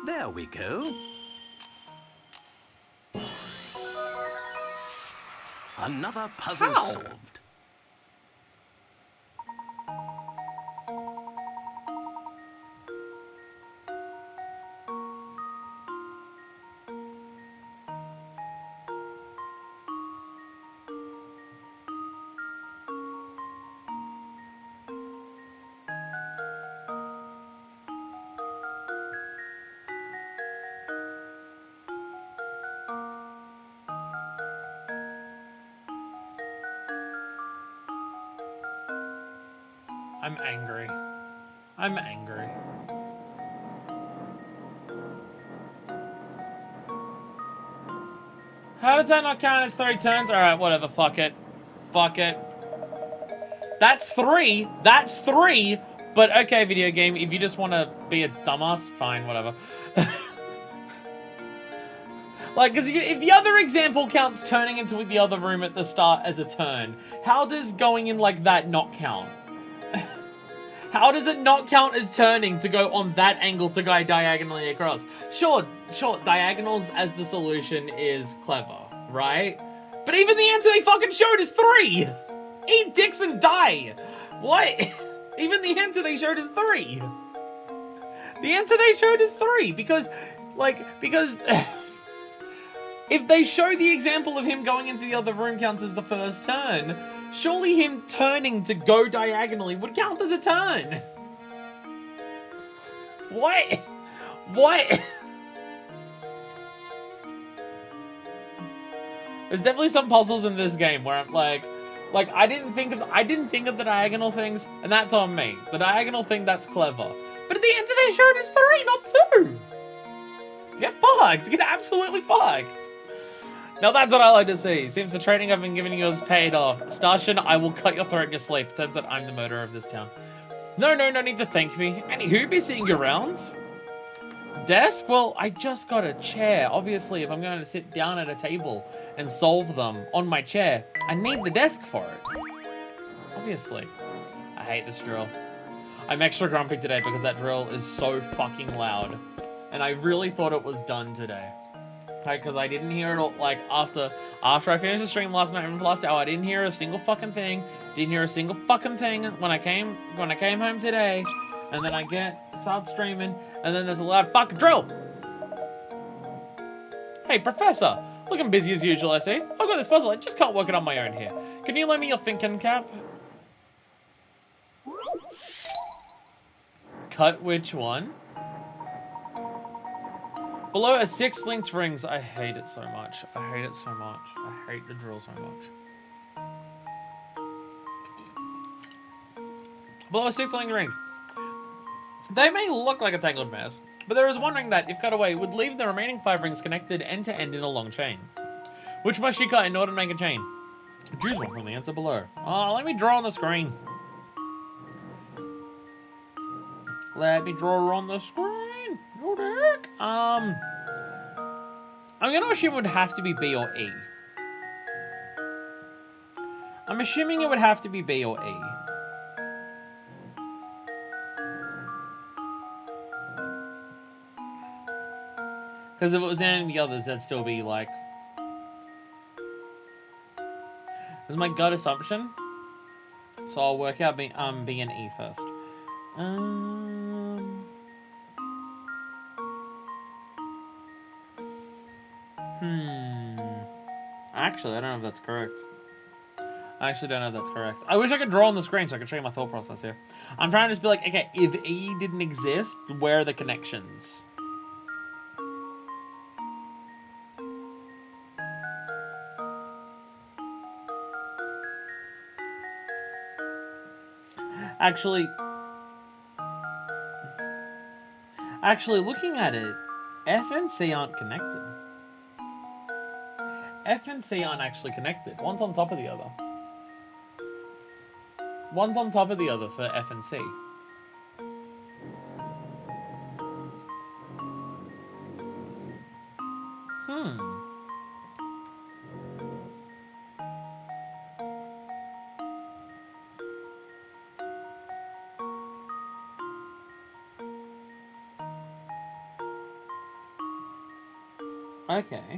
There we go. Another puzzle How? solved. I'm angry. I'm angry. How does that not count as 3 turns? Alright, whatever, fuck it. Fuck it. That's 3! That's 3! But okay, video game, if you just want to be a dumbass, fine, whatever. Like, because if the other example counts turning into the other room at the start as a turn, how does going in like that not count? How does it not count as turning to go on that angle to go diagonally across? Sure, diagonals as the solution is clever, right? But even the answer they fucking showed is 3! Eat dicks and die! What? Even the answer they showed is 3! The answer they showed is 3, because... if they show the example of him going into the other room counts as the first turn, surely him turning to go diagonally would count as a turn. What? What? There's definitely some puzzles in this game where I'm like I didn't think of the diagonal things, and that's on me. The diagonal thing, that's clever. But the answer they showed is 3, not 2. Get fucked. Get absolutely fucked. Now that's what I like to see. Seems the training I've been giving you has paid off. Starshin, I will cut your throat in your sleep. Turns out I'm the murderer of this town. No need to thank me. Anywho, be seeing you around. Desk? Well, I just got a chair. Obviously, if I'm going to sit down at a table and solve them on my chair, I need the desk for it. Obviously. I hate this drill. I'm extra grumpy today because that drill is so fucking loud. And I really thought it was done today. Because I didn't hear it all, like, after I finished the stream last night and the last hour, I didn't hear a single fucking thing. Didn't hear a single fucking thing when I came home today. And then I start streaming, and then there's a loud fucking drill. Hey, Professor. Looking busy as usual, I see. I've got this puzzle, I just can't work it on my own here. Can you lend me your thinking cap? Cut which one? Below are 6 linked rings. I hate it so much. I hate it so much. I hate the drill so much. Below are 6 linked rings. They may look like a tangled mess, but there is one ring that, if cut away, would leave the remaining 5 rings connected end to end in a long chain. Which must you cut in order to make a chain? Choose one from the answer below. Oh, let me draw on the screen. Let me draw on the screen. Oh, dick. I'm gonna assume it would have to be B or E. I'm assuming it would have to be B or E. Because if it was any of the others, that'd still be like... This is my gut assumption. So I'll work out B and E first. Actually, I don't know if that's correct. I actually don't know if that's correct. I wish I could draw on the screen so I could show you my thought process here. I'm trying to just be like, okay, if E didn't exist, where are the connections? Actually, looking at it, F and C aren't connected. F and C aren't actually connected. One's on top of the other. One's on top of the other for F and C. Okay.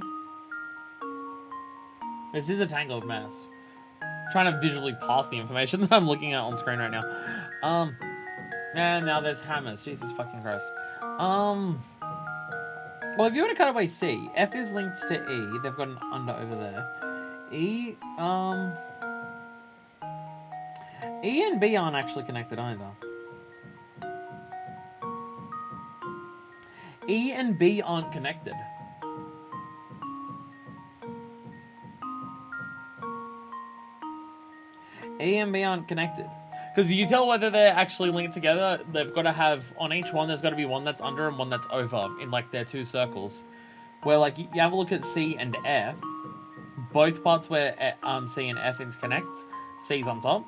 This is a tangled mess. I'm trying to visually pass the information that I'm looking at on screen right now. And now there's hammers. Jesus fucking Christ. Well, if you were to cut away C, F is linked to E. They've got an under over there. E and B aren't actually connected either. E and B aren't connected. A and B aren't connected. Because you tell whether they're actually linked together, they've got to have, on each one, there's got to be one that's under and one that's over in, like, their 2 circles. Where, like, you have a look at C and F, both parts where C and F interconnect, C's on top.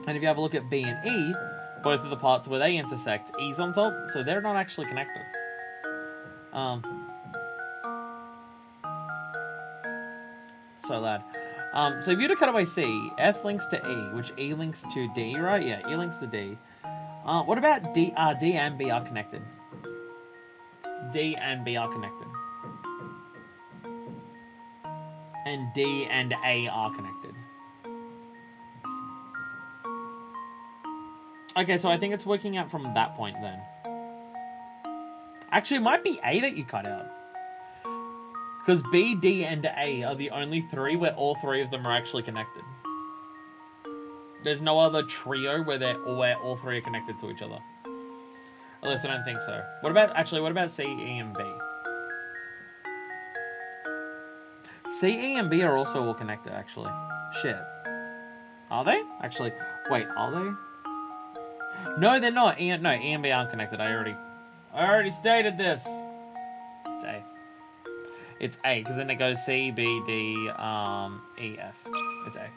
And if you have a look at B and E, both of the parts where they intersect, E's on top, so they're not actually connected. So loud. So if you were to cut away C, F links to E, which E links to D, right? Yeah, E links to D. What about D? D and B are connected. D and B are connected. And D and A are connected. Okay, so I think it's working out from that point then. Actually, it might be A that you cut out. Because B, D, and A are the only three where all three of them are actually connected. There's no other trio where all three are connected to each other. At least I don't think so. What about C, E, and B? C, E, and B are also all connected, actually. Shit. Are they? Actually, wait, are they? No, they're not. E and B aren't connected. I already stated this. It's A. It's A, because then it goes C, B, D, E, F. It's A.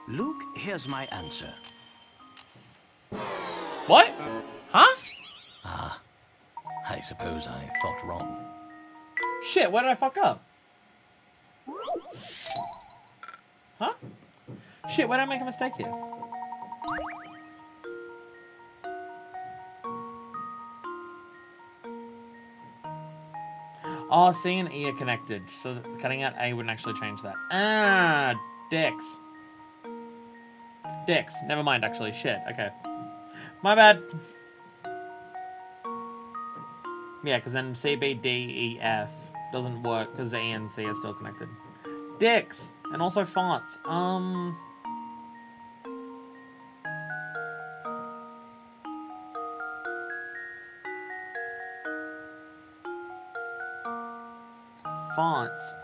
Luke, here's my answer. What? Huh? Ah, I suppose I thought wrong. Shit, where did I fuck up? Huh? Shit, where did I make a mistake here? Oh, C and E are connected, so cutting out A wouldn't actually change that. Ah, dicks. Dicks. Never mind, actually. Shit, okay. My bad. Yeah, because then C, B, D, E, F doesn't work because A and C are still connected. Dicks! And also fonts. Fonts.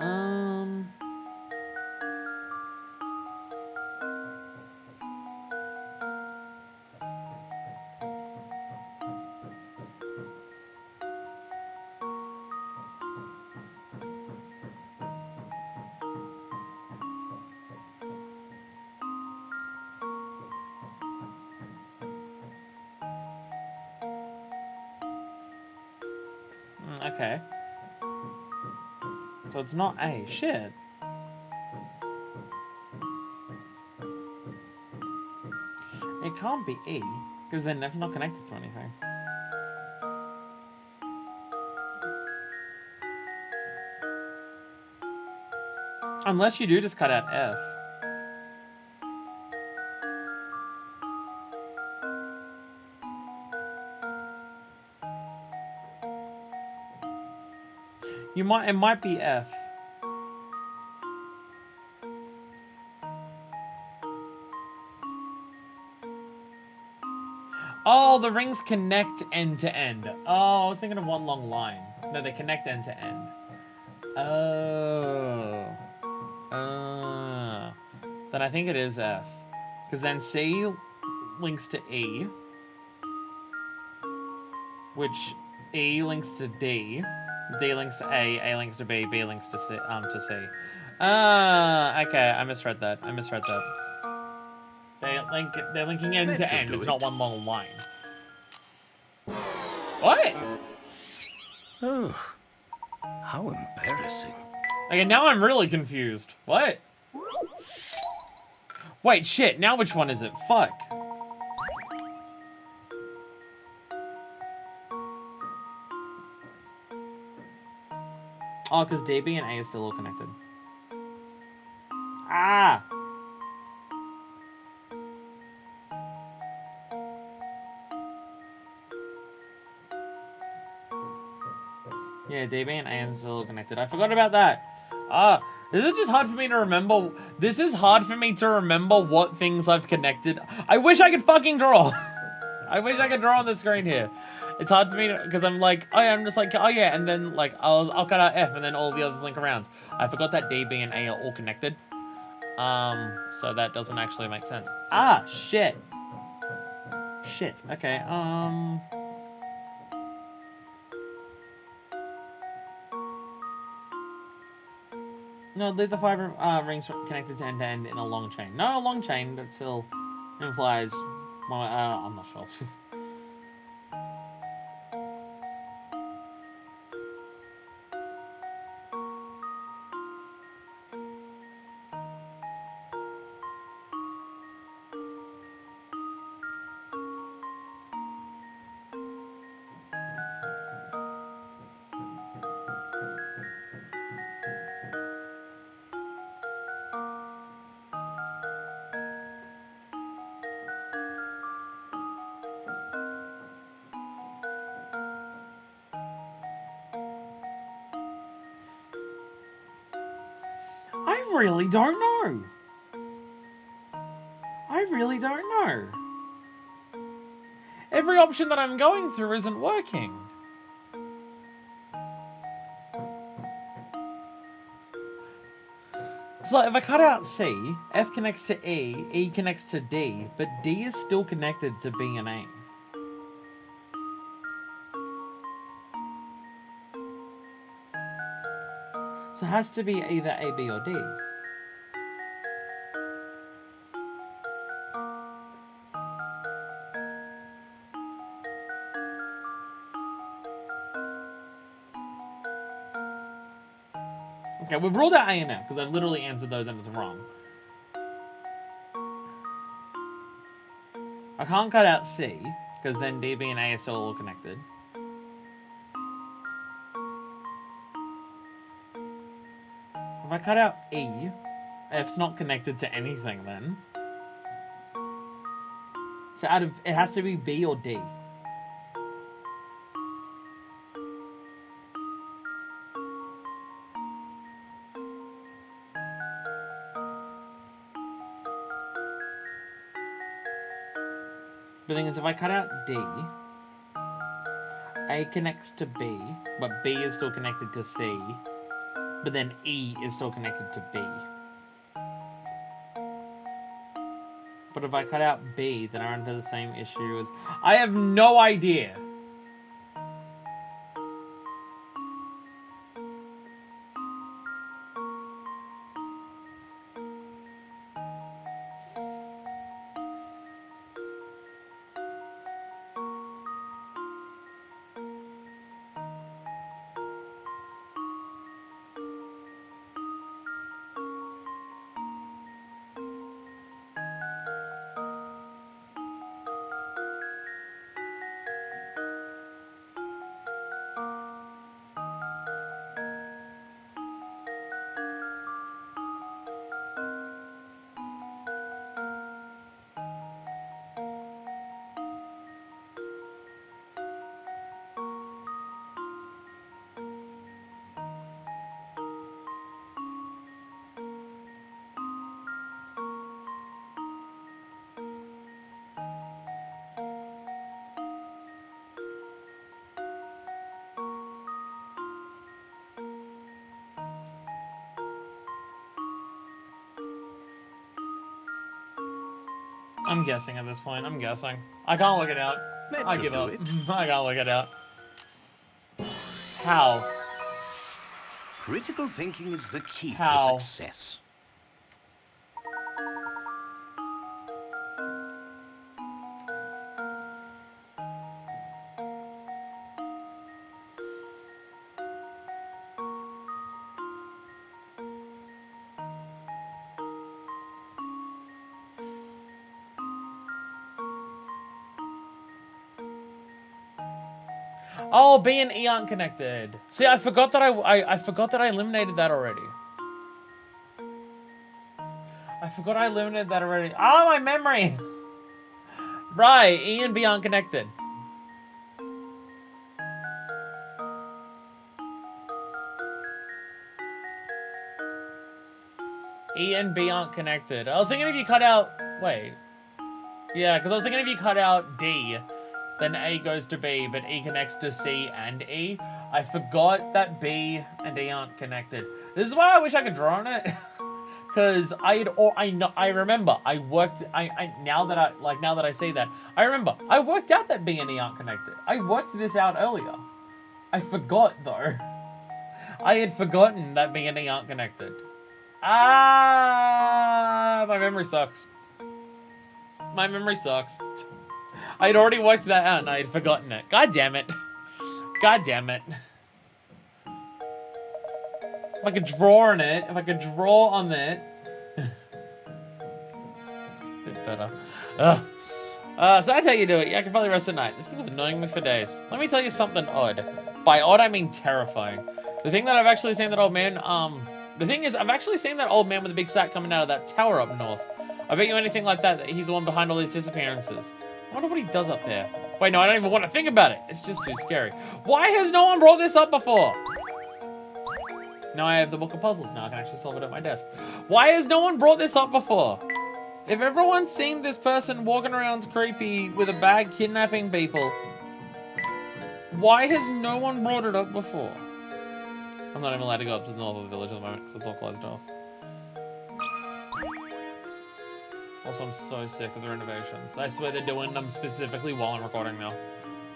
Okay. So it's not A. Shit. It can't be E, because then F's not connected to anything. Unless you do just cut out F. It might be F. Oh, the rings connect end to end. Oh, I was thinking of one long line. No, they connect end to end. Oh. Then I think it is F. Because then C links to E. Which E links to D. D links to A links to B links to C. Okay, I misread that. They're linking end to end. It's not one long line. What? Oh, how embarrassing. Okay, now I'm really confused. What? Wait, shit, now which one is it? Fuck. Oh, because D, B, and A is still all connected. Ah! Yeah, D, B, and A are still all connected. I forgot about that. This is just hard for me to remember. This is hard for me to remember what things I've connected. I wish I could fucking draw. I wish I could draw on the screen here. It's hard for me to, because I'm like, oh yeah, I'm just like, oh yeah, and then like, I'll cut out F and then all the others link around. I forgot that D, B, and A are all connected. So that doesn't actually make sense. Ah, shit. Shit, okay, No, leave the 5 rings connected to end in a long chain. No, a long chain that still implies. Well, I'm not sure. I really don't know. I really don't know. Every option that I'm going through isn't working. So if I cut out C, F connects to E, E connects to D, but D is still connected to B and A. So it has to be either A, B, or D. Okay, we've ruled out A and F because I've literally answered those and it's wrong. I can't cut out C because then D, B, and A are still all connected. If I cut out E, F's not connected to anything then. So out of it has to be B or D. The thing is, if I cut out D, A connects to B, but B is still connected to C, but then E is still connected to B. But if I cut out B, then I run into the same issue with... I have no idea. I'm guessing at this point. I'm guessing. I can't work it out. That I should give do up. it. I can't work it out. How? Critical thinking is the key How? to success. Oh, B and E aren't connected. See, I forgot that I forgot that I eliminated that already. I forgot I eliminated that already. Oh, my memory! Right, E and B aren't connected. E and B aren't connected. I was thinking if you cut out... Wait. Yeah, because I was thinking if you cut out D, then A goes to B, but E connects to C and E. I forgot that B and E aren't connected. This is why I wish I could draw on it. Because I remember I worked now that I say that, I remember I worked out that B and E aren't connected. I worked this out earlier. I forgot though. I had forgotten that B and E aren't connected. My memory sucks. My memory sucks. I'd already worked that out and I'd forgotten it. God damn it. God damn it. If I could draw on it, if I could draw on it. Bit better. Ugh. So that's how you do it. Yeah, I can probably rest at night. This thing was annoying me for days. Let me tell you something odd. By odd, I mean terrifying. The thing that I've actually seen that old man, the thing is, I've actually seen that old man with a big sack coming out of that tower up north. I bet you anything like that, he's the one behind all these disappearances. I wonder what he does up there. Wait, no, I don't even want to think about it. It's just too scary. Why has no one brought this up before? Now I have the book of puzzles. Now I can actually solve it at my desk. Why has no one brought this up before? If everyone's seen this person walking around creepy with a bag kidnapping people, why has no one brought it up before? I'm not even allowed to go up to the north of the village at the moment because it's all closed off. Also, I'm so sick of the renovations. I swear they're doing them specifically while I'm recording now.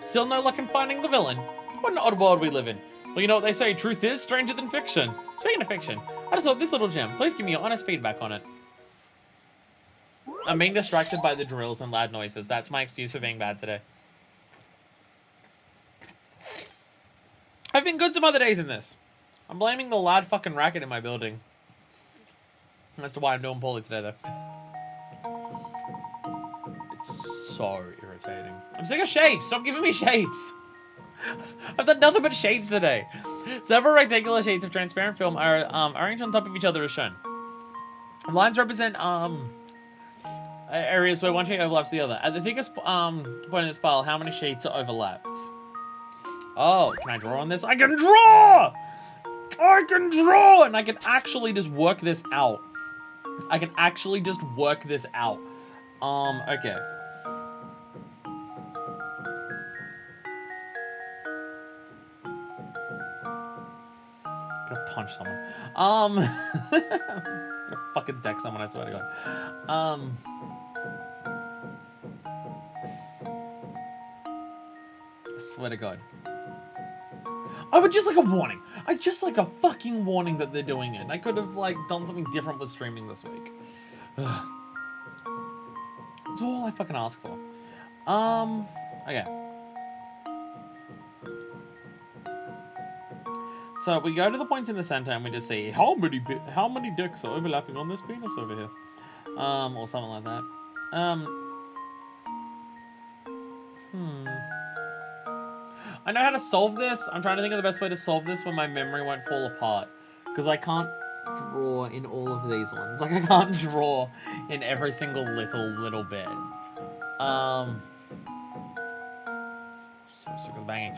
Still no luck in finding the villain. What an odd world we live in. Well, you know what they say, truth is stranger than fiction. Speaking of fiction, I just thought this little gem. Please give me your honest feedback on it. I'm being distracted by the drills and loud noises. That's my excuse for being bad today. I've been good some other days in this. I'm blaming the loud fucking racket in my building. As to why I'm doing poorly today, though. It's so irritating. I'm sick of shapes. Stop giving me shapes. I've done nothing but shapes today. Several rectangular sheets of transparent film are arranged on top of each other as shown. Lines represent areas where one sheet overlaps the other. At the thickest point in this pile, how many sheets are overlapped? Oh, can I draw on this? I can draw! I can draw! And I can actually just work this out. I can actually just work this out. Okay. I'm gonna punch someone. I'm gonna fucking deck someone, I swear to God. I swear to God. I would just like a warning. I just like a fucking warning that they're doing it. I could have like done something different with streaming this week. Ugh. That's all I fucking ask for. Okay. So we go to the points in the center and we just see how many decks are overlapping on this penis over here, or something like that. I know how to solve this. I'm trying to think of the best way to solve this when my memory won't fall apart. Because I can't draw in all of these ones. Like, I can't draw in every single little bit. So sick of banging.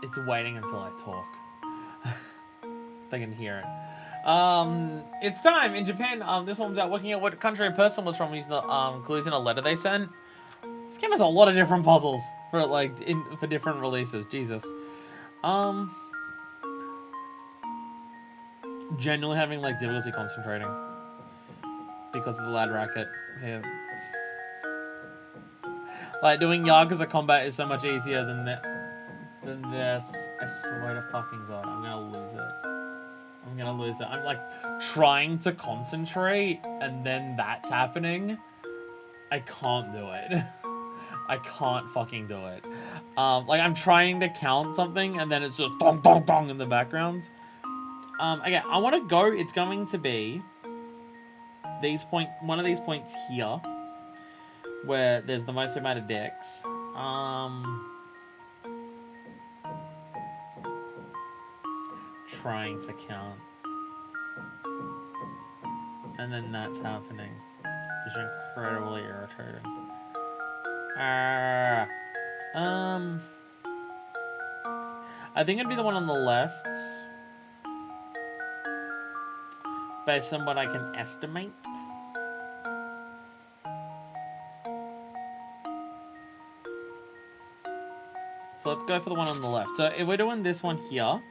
It's waiting until I talk. They can hear it. It's time in Japan. This one was out working out what country a person was from using the clues in a letter they sent. This game has a lot of different puzzles for like for different releases. Jesus. Genuinely having like difficulty concentrating because of the loud racket here. Like doing Yakuza combat is so much easier than this. I swear to fucking God, I'm gonna lose it. I'm gonna lose it. I'm like trying to concentrate and then that's happening. I can't do it. I can't fucking do it. Like I'm trying to count something and then it's just dong dong dong in the background. Okay, I want to go. It's going to be one of these points here where there's the most amount of decks. Trying to count. And then that's happening. It's incredibly irritating. I think it'd be the one on the left. Based on what I can estimate. So let's go for the one on the left. So if we're doing this one here,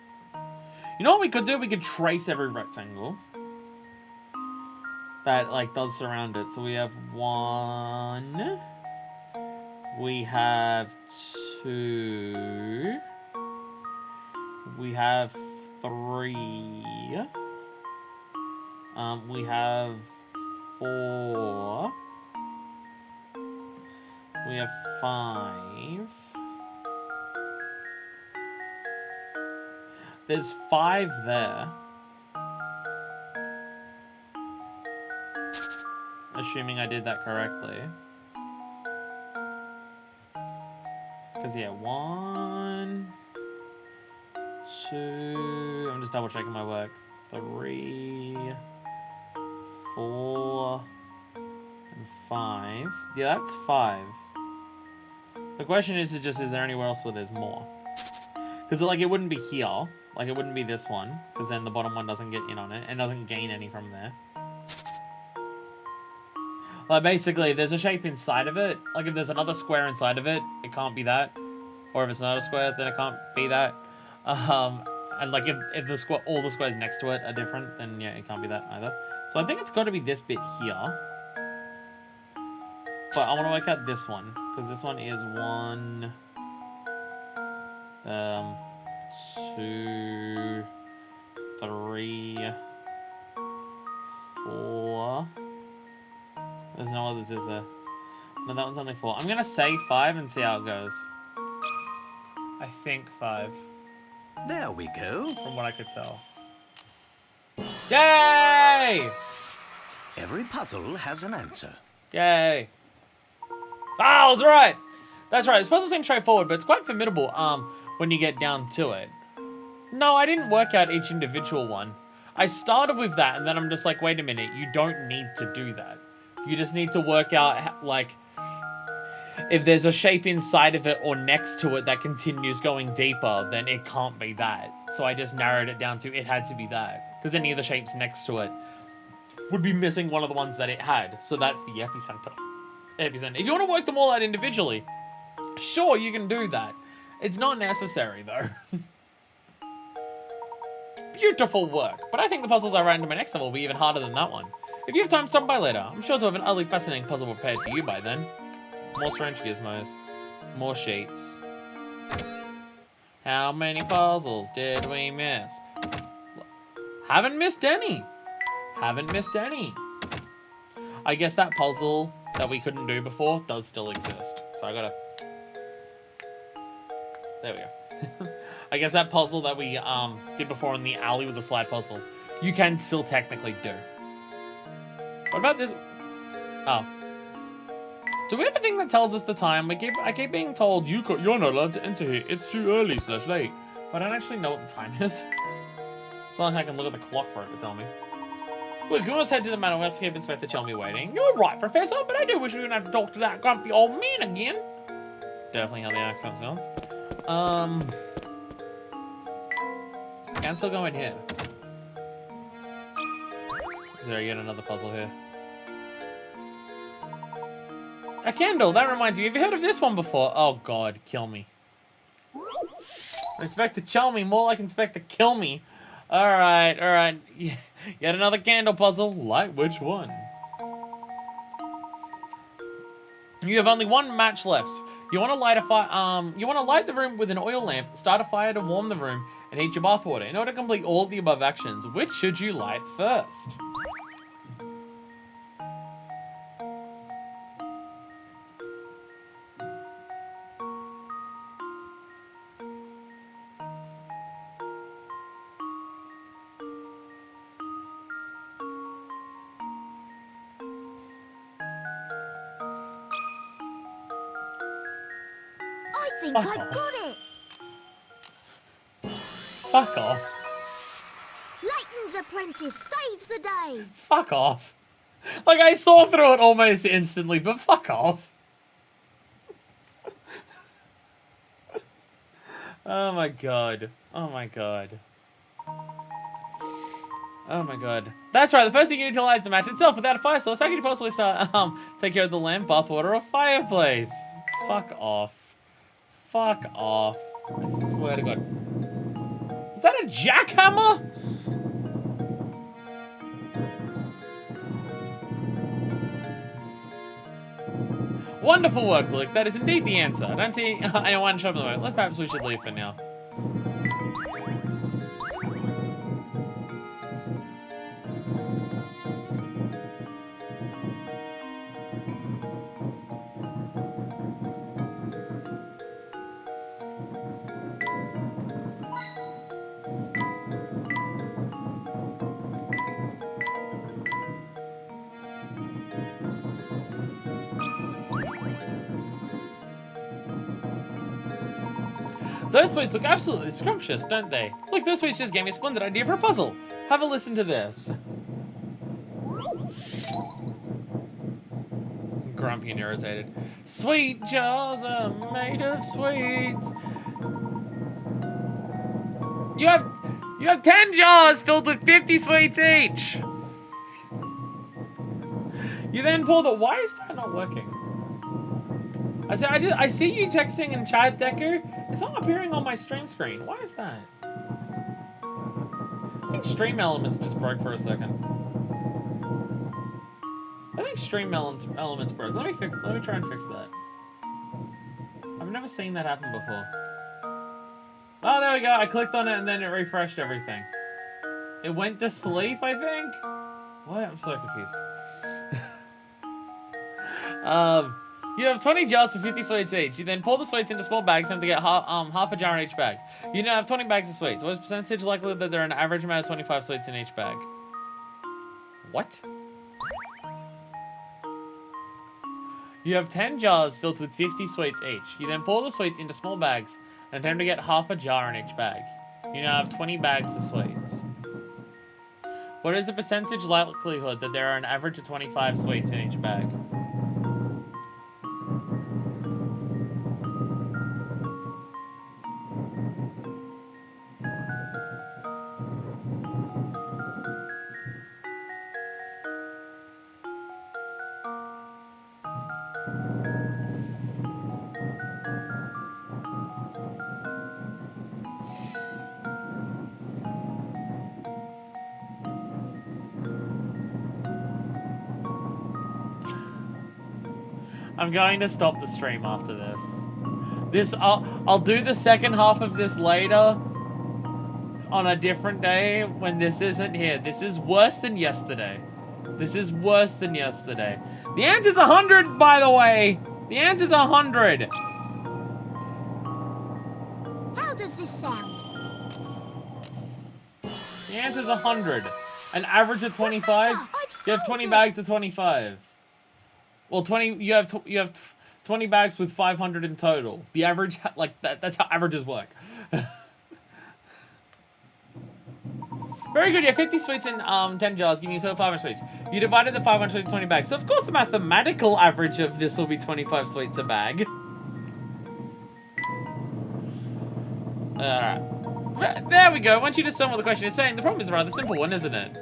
you know what we could do? We could trace every rectangle. that like does surround it. So we have 1. We have 2. We have 3. We have 4. We have 5. There's 5 there. Assuming I did that correctly. Because, yeah, 1, 2... I'm just double checking my work. 3, 4, and 5. Yeah, that's 5. The question is there anywhere else where there's more? Because, like, it wouldn't be here. Like, it wouldn't be this one. Because then the bottom one doesn't get in on it. And doesn't gain any from there. Like, basically, there's a shape inside of it. Like, if there's another square inside of it, it can't be that. Or if it's not a square, then it can't be that. And, like, if the all the squares next to it are different, then, yeah, it can't be that either. So I think it's got to be this bit here. But I want to work out this one. Because this one is 1... 2... 3... 4... There's no others, is there? No, that one's only 4. I'm gonna say 5 and see how it goes. I think 5. There we go. From what I could tell. Yay! Every puzzle has an answer. Yay! Ah, I was right! That's right, it's supposed to seem straightforward, but it's quite formidable when you get down to it. No, I didn't work out each individual one. I started with that, and then I'm just like, wait a minute, you don't need to do that. You just need to work out, like, if there's a shape inside of it or next to it that continues going deeper, then it can't be that. So I just narrowed it down to it had to be that. Because any of the shapes next to it would be missing one of the ones that it had. So that's the epicenter. If you want to work them all out individually, sure, you can do that. It's not necessary, though. Beautiful work. But I think the puzzles I write into my next level will be even harder than that one. If you have time, stop by later. I'm sure to have an utterly fascinating puzzle prepared for you by then. More strange gizmos. More sheets. How many puzzles did we miss? Haven't missed any. Haven't missed any. I guess that puzzle that we couldn't do before does still exist. So I gotta... There we go. I guess that puzzle that we did before in the alley with the slide puzzle, you can still technically do. What about this? Oh. Do we have a thing that tells us the time? I keep being told you're not allowed to enter here. It's too early / late. But I don't actually know what the time is. It's not like I can look at the clock for it to tell me. Look, we must head to the manor house to keep Inspector Chelmy waiting. You're right, Professor, but I do wish we wouldn't have to talk to that grumpy old man again. Definitely how the accent sounds. Can still go in here. Is there yet another puzzle here? A candle, that reminds me. Have you heard of this one before? Oh god, kill me. Inspector Chelmy, more like Inspector Kill Me. Alright. Yet another candle puzzle. Light which one? You have only one match left. You want to light a fire. You want to light the room with an oil lamp, start a fire to warm the room, and heat your bath water. In order to complete all of the above actions, which should you light first? I think Fuck I off. got it. Fuck off. Layton's apprentice saves the day. Fuck off. Like, I saw through it almost instantly, but fuck off. Oh my god. Oh my god. Oh my god. That's right, the first thing you need to light is the match itself. Without a fire source, how can you possibly start, take care of the lamp, bath water, or fireplace? Fuck off. Fuck off. I swear to god. Is that a jackhammer? Wonderful work, Luke. That is indeed the answer. I don't see anyone shop at the moment. Perhaps we should leave for now. Those sweets look absolutely scrumptious, don't they? Look, those sweets just gave me a splendid idea for a puzzle. Have a listen to this. Grumpy and irritated. Sweet jars are made of sweets. You have 10 jars filled with 50 sweets each. You then pour the. Why is that not working? I see you texting in chat, Deku. It's not appearing on my stream screen. Why is that? I think Stream Elements just broke for a second. I think Stream Elements broke. Let me try and fix that. I've never seen that happen before. Oh, there we go. I clicked on it and then it refreshed everything. It went to sleep, I think? What? I'm so confused. You have 20 jars for 50 sweets each. You then pour the sweets into small bags and to get half a jar in each bag. You now have 20 bags of sweets. What is percentage likely that there are an average amount of 25 sweets in each bag? What? You have 10 jars filled with 50 sweets each. You then pour the sweets into small bags and attempt to get half a jar in each bag. You now have 20 bags of sweets. What is the percentage likelihood that there are an average of 25 sweets in each bag? I'm going to stop the stream after this. I'll do the second half of this later on a different day when this isn't here. This is worse than yesterday. This is worse than yesterday. The answer's 100, by the way. The answer's 100. How does this sound? The answer's 100. An average of 25. Professor, You have 20 bags of 25. Well, 20. You have 20 bags with 500 in total. The average, like that's how averages work. Very good. You have 50 sweets in 10 jars, giving you so 500 sweets. You divided the 500 into 20 bags, so of course the mathematical average of this will be 25 sweets a bag. Alright. There we go. Once you discern what the question is saying, the problem is a rather simple one, isn't it?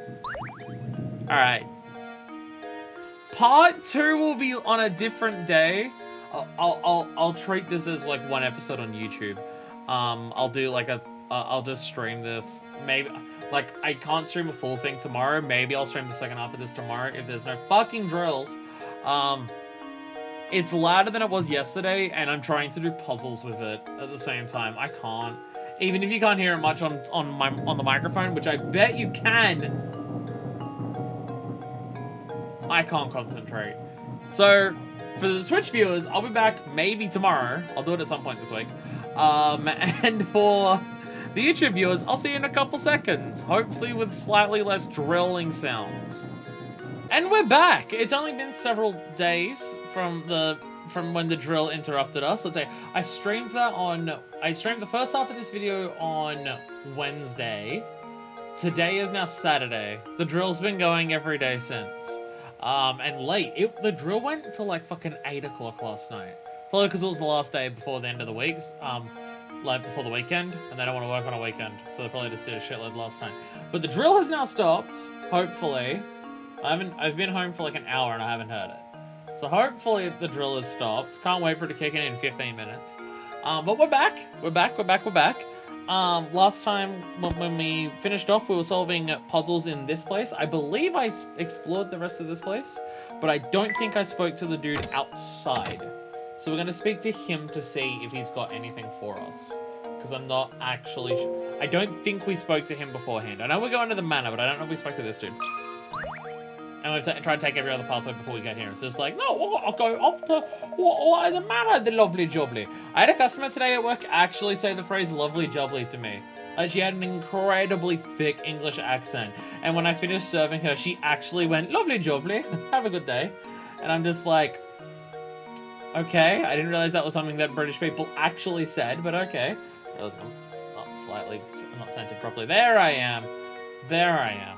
Alright. Part 2 will be on a different day. I'll treat this as like one episode on YouTube. I'll do like I'll just stream this. Maybe, like, I can't stream a full thing tomorrow. Maybe I'll stream the second half of this tomorrow if there's no fucking drills. It's louder than it was yesterday, and I'm trying to do puzzles with it at the same time. I can't. Even if you can't hear it much on the microphone, which I bet you can, I can't concentrate. So, for the Switch viewers, I'll be back maybe tomorrow. I'll do it at some point this week. And for the YouTube viewers, I'll see you in a couple seconds. Hopefully with slightly less drilling sounds. And we're back. It's only been several days from when the drill interrupted us. Let's say I streamed the first half of this video on Wednesday. Today is now Saturday. The drill's been going every day since. And the drill went to like fucking 8 o'clock last night. Probably because it was the last day before the end of the week, like before the weekend, and they don't want to work on a weekend, so they probably just did a shitload last night. But the drill has now stopped, hopefully. I've been home for like an hour and I haven't heard it. So hopefully the drill has stopped. Can't wait for it to kick in 15 minutes. But we're back. We're back. Last time when we finished off, we were solving puzzles in this place. I believe I explored the rest of this place, but I don't think I spoke to the dude outside. So we're gonna speak to him to see if he's got anything for us. Because I'm not actually I don't think we spoke to him beforehand. I know we're going to the manor, but I don't know if we spoke to this dude. And we've tried to take every other pathway before we get here. So it's like, no, I'll go up to the manor, the lovely jubbly. I had a customer today at work actually say the phrase lovely jubbly to me. She had an incredibly thick English accent. And when I finished serving her, she actually went, lovely jubbly, have a good day. And I'm just like, okay, I didn't realize that was something that British people actually said, but okay. I was not centered properly. There I am. There I am.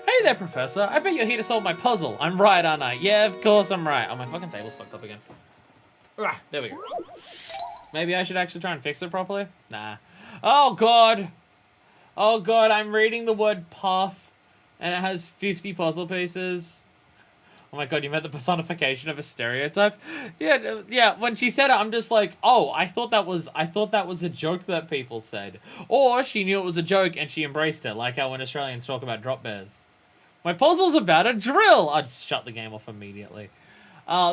Hey there, Professor. I bet you're here to solve my puzzle. I'm right, aren't I? Yeah, of course I'm right. Oh, my fucking table's fucked up again. There we go. Maybe I should actually try and fix it properly? Nah. Oh, God. Oh, God, I'm reading the word path, and it has 50 puzzle pieces. Oh my God, you meant the personification of a stereotype? Yeah, when she said it, I'm just like, oh, I thought that was a joke that people said. Or she knew it was a joke and she embraced it, like how when Australians talk about drop bears. My puzzle's about a drill! I just shut the game off immediately.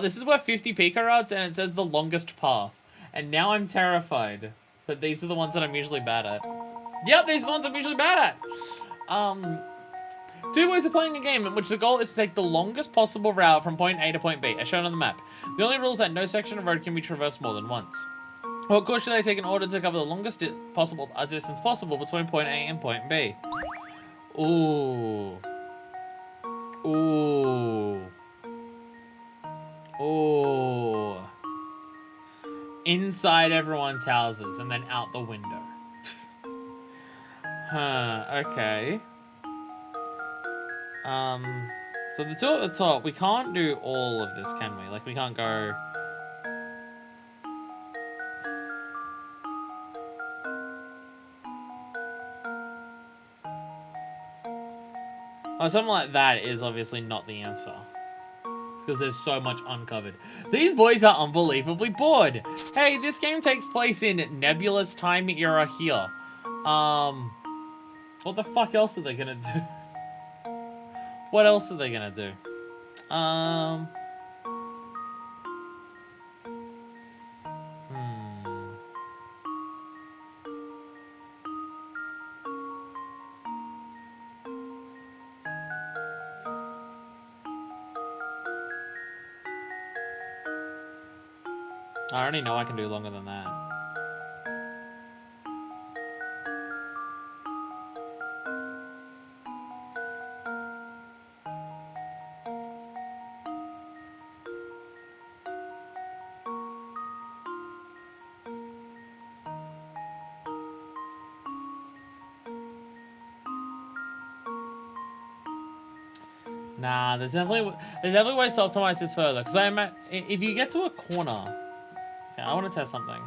This is where 50 Pika are, and it says the longest path. And now I'm terrified that these are the ones that I'm usually bad at. Yep, these are the ones I'm usually bad at! Two boys are playing a game in which the goal is to take the longest possible route from point A to point B, as shown on the map. The only rule is that no section of road can be traversed more than once. What course should they take in order to cover the longest distance possible between point A and point B? Ooh. Ooh. Ooh. Inside everyone's houses and then out the window. Okay. So the two at the top, we can't do all of this, can we? Like, we can't go... Oh, something like that is obviously not the answer. Because there's so much uncovered. These boys are unbelievably bored. Hey, this game takes place in Nebula's time era here. What the fuck else are they gonna do? What else are they gonna do? I already know I can do longer than that. Nah, there's definitely ways to optimize this further. Because if you get to a corner, okay, I want to test something.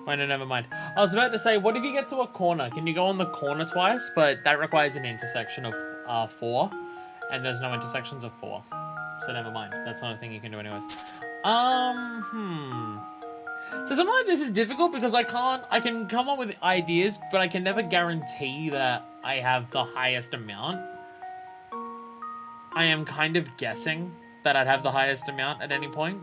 Wait, no, never mind. I was about to say, what if you get to a corner? Can you go on the corner twice? But that requires an intersection of 4, and there's no intersections of 4. So never mind. That's not a thing you can do anyways. So something like this is difficult because I can come up with ideas, but I can never guarantee that I have the highest amount. I am kind of guessing that I'd have the highest amount at any point.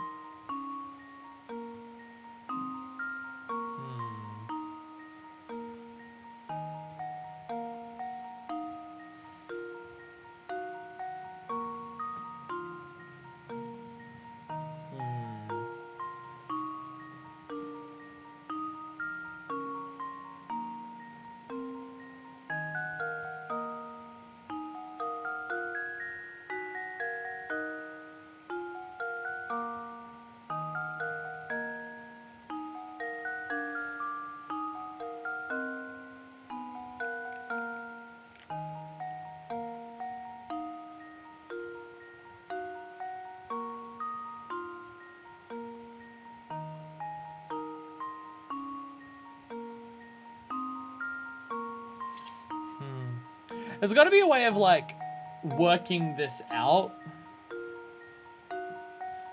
There's got to be a way of, like, working this out.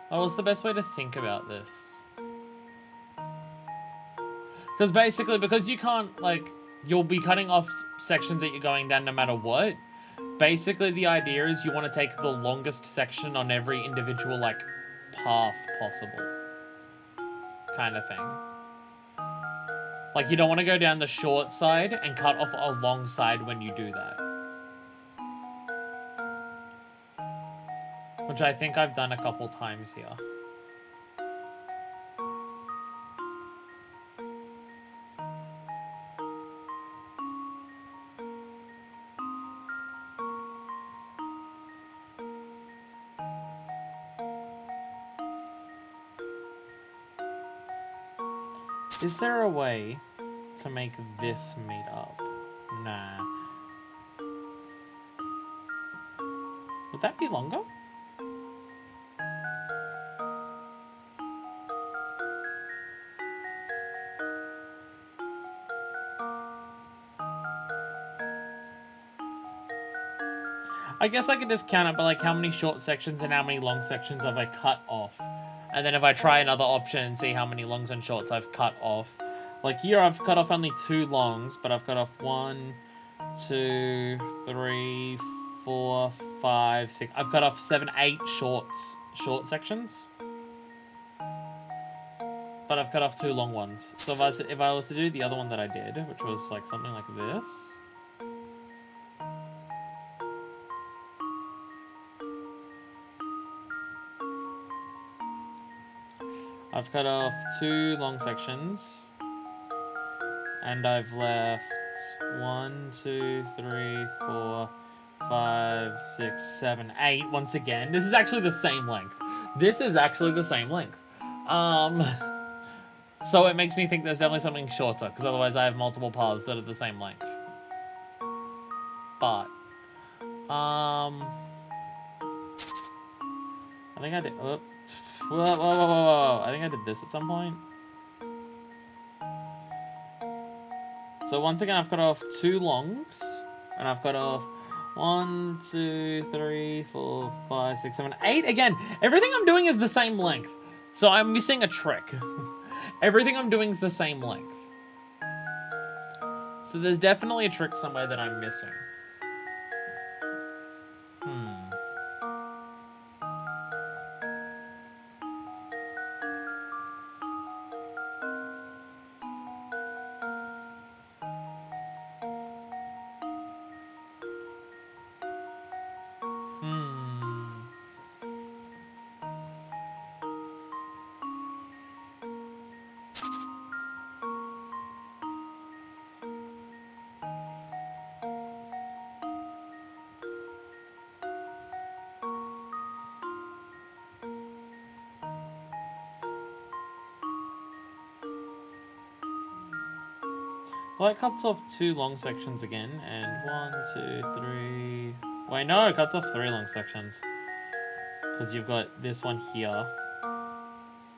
What's the best way to think about this? Because basically, because you can't, like, you'll be cutting off sections that you're going down no matter what. Basically, the idea is you want to take the longest section on every individual, like, path possible. Kind of thing. Like, you don't want to go down the short side and cut off a long side when you do that. Which I think I've done a couple times here. Is there a way to make this meet up? Nah. Would that be longer? I guess I could just count it by like how many short sections and how many long sections have I cut off. And then if I try another option and see how many longs and shorts I've cut off. Like here I've cut off only 2 longs, but I've cut off 1, 2, 3, 4, 5, 6. I've cut off 7, 8 short sections. But I've cut off 2 long ones. So if I was to do the other one that I did, which was like something like this. I've cut off 2 long sections, and I've left 1, 2, 3, 4, 5, 6, 7, 8. Once again, this is actually the same length. This is actually the same length. So it makes me think there's definitely something shorter, because otherwise I have multiple paths that are the same length. But, I think I did. Oh. Whoa. I think I did this at some point. So once again, I've cut off 2 longs. And I've cut off 1, 2, 3, 4, 5, 6, 7, 8. Again, everything I'm doing is the same length. So I'm missing a trick. Everything I'm doing is the same length. So there's definitely a trick somewhere that I'm missing. Well, it cuts off 2 long sections again, and 1, 2, 3... Wait, no, it cuts off 3 long sections. Because you've got this one here,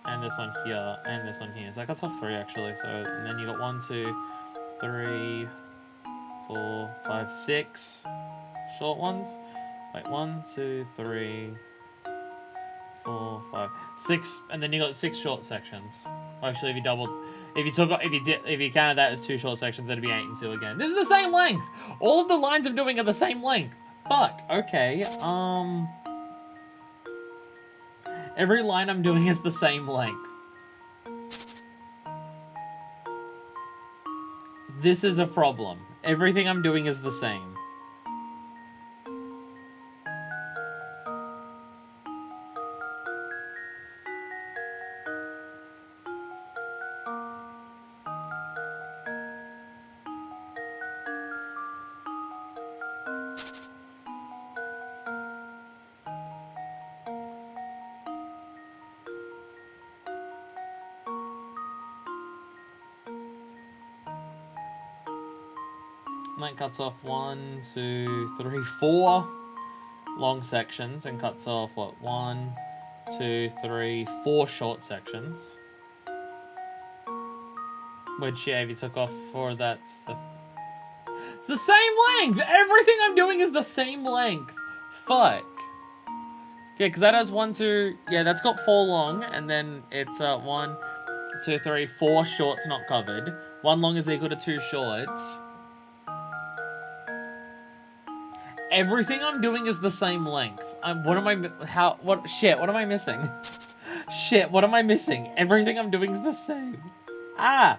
and this one here, and this one here. So that cuts off 3, actually. So, and then you got 1, 2, 3, 4, 5, 6 short ones. Wait, 1, 2, 3, 4, 5, 6, and then you got 6 short sections. Actually, if you counted that as 2 short sections, it'd be 8 and 2 again. This is the same length. All of the lines I'm doing are the same length. Fuck. Okay. Every line I'm doing is the same length. This is a problem. Everything I'm doing is the same. That cuts off 1, 2, 3, 4 long sections and cuts off, what, 1, 2, 3, 4 short sections. Which, yeah, if you took off 4, it's the same length! Everything I'm doing is the same length! Fuck. Yeah, because that has 1, 2... Yeah, that's got 4 long, and then it's 1, 2, 3, 4 shorts not covered. 1 long is equal to 2 shorts. Everything I'm doing is the same length. What am I... How... What... Shit, what am I missing? Shit, what am I missing? Everything I'm doing is the same. Ah!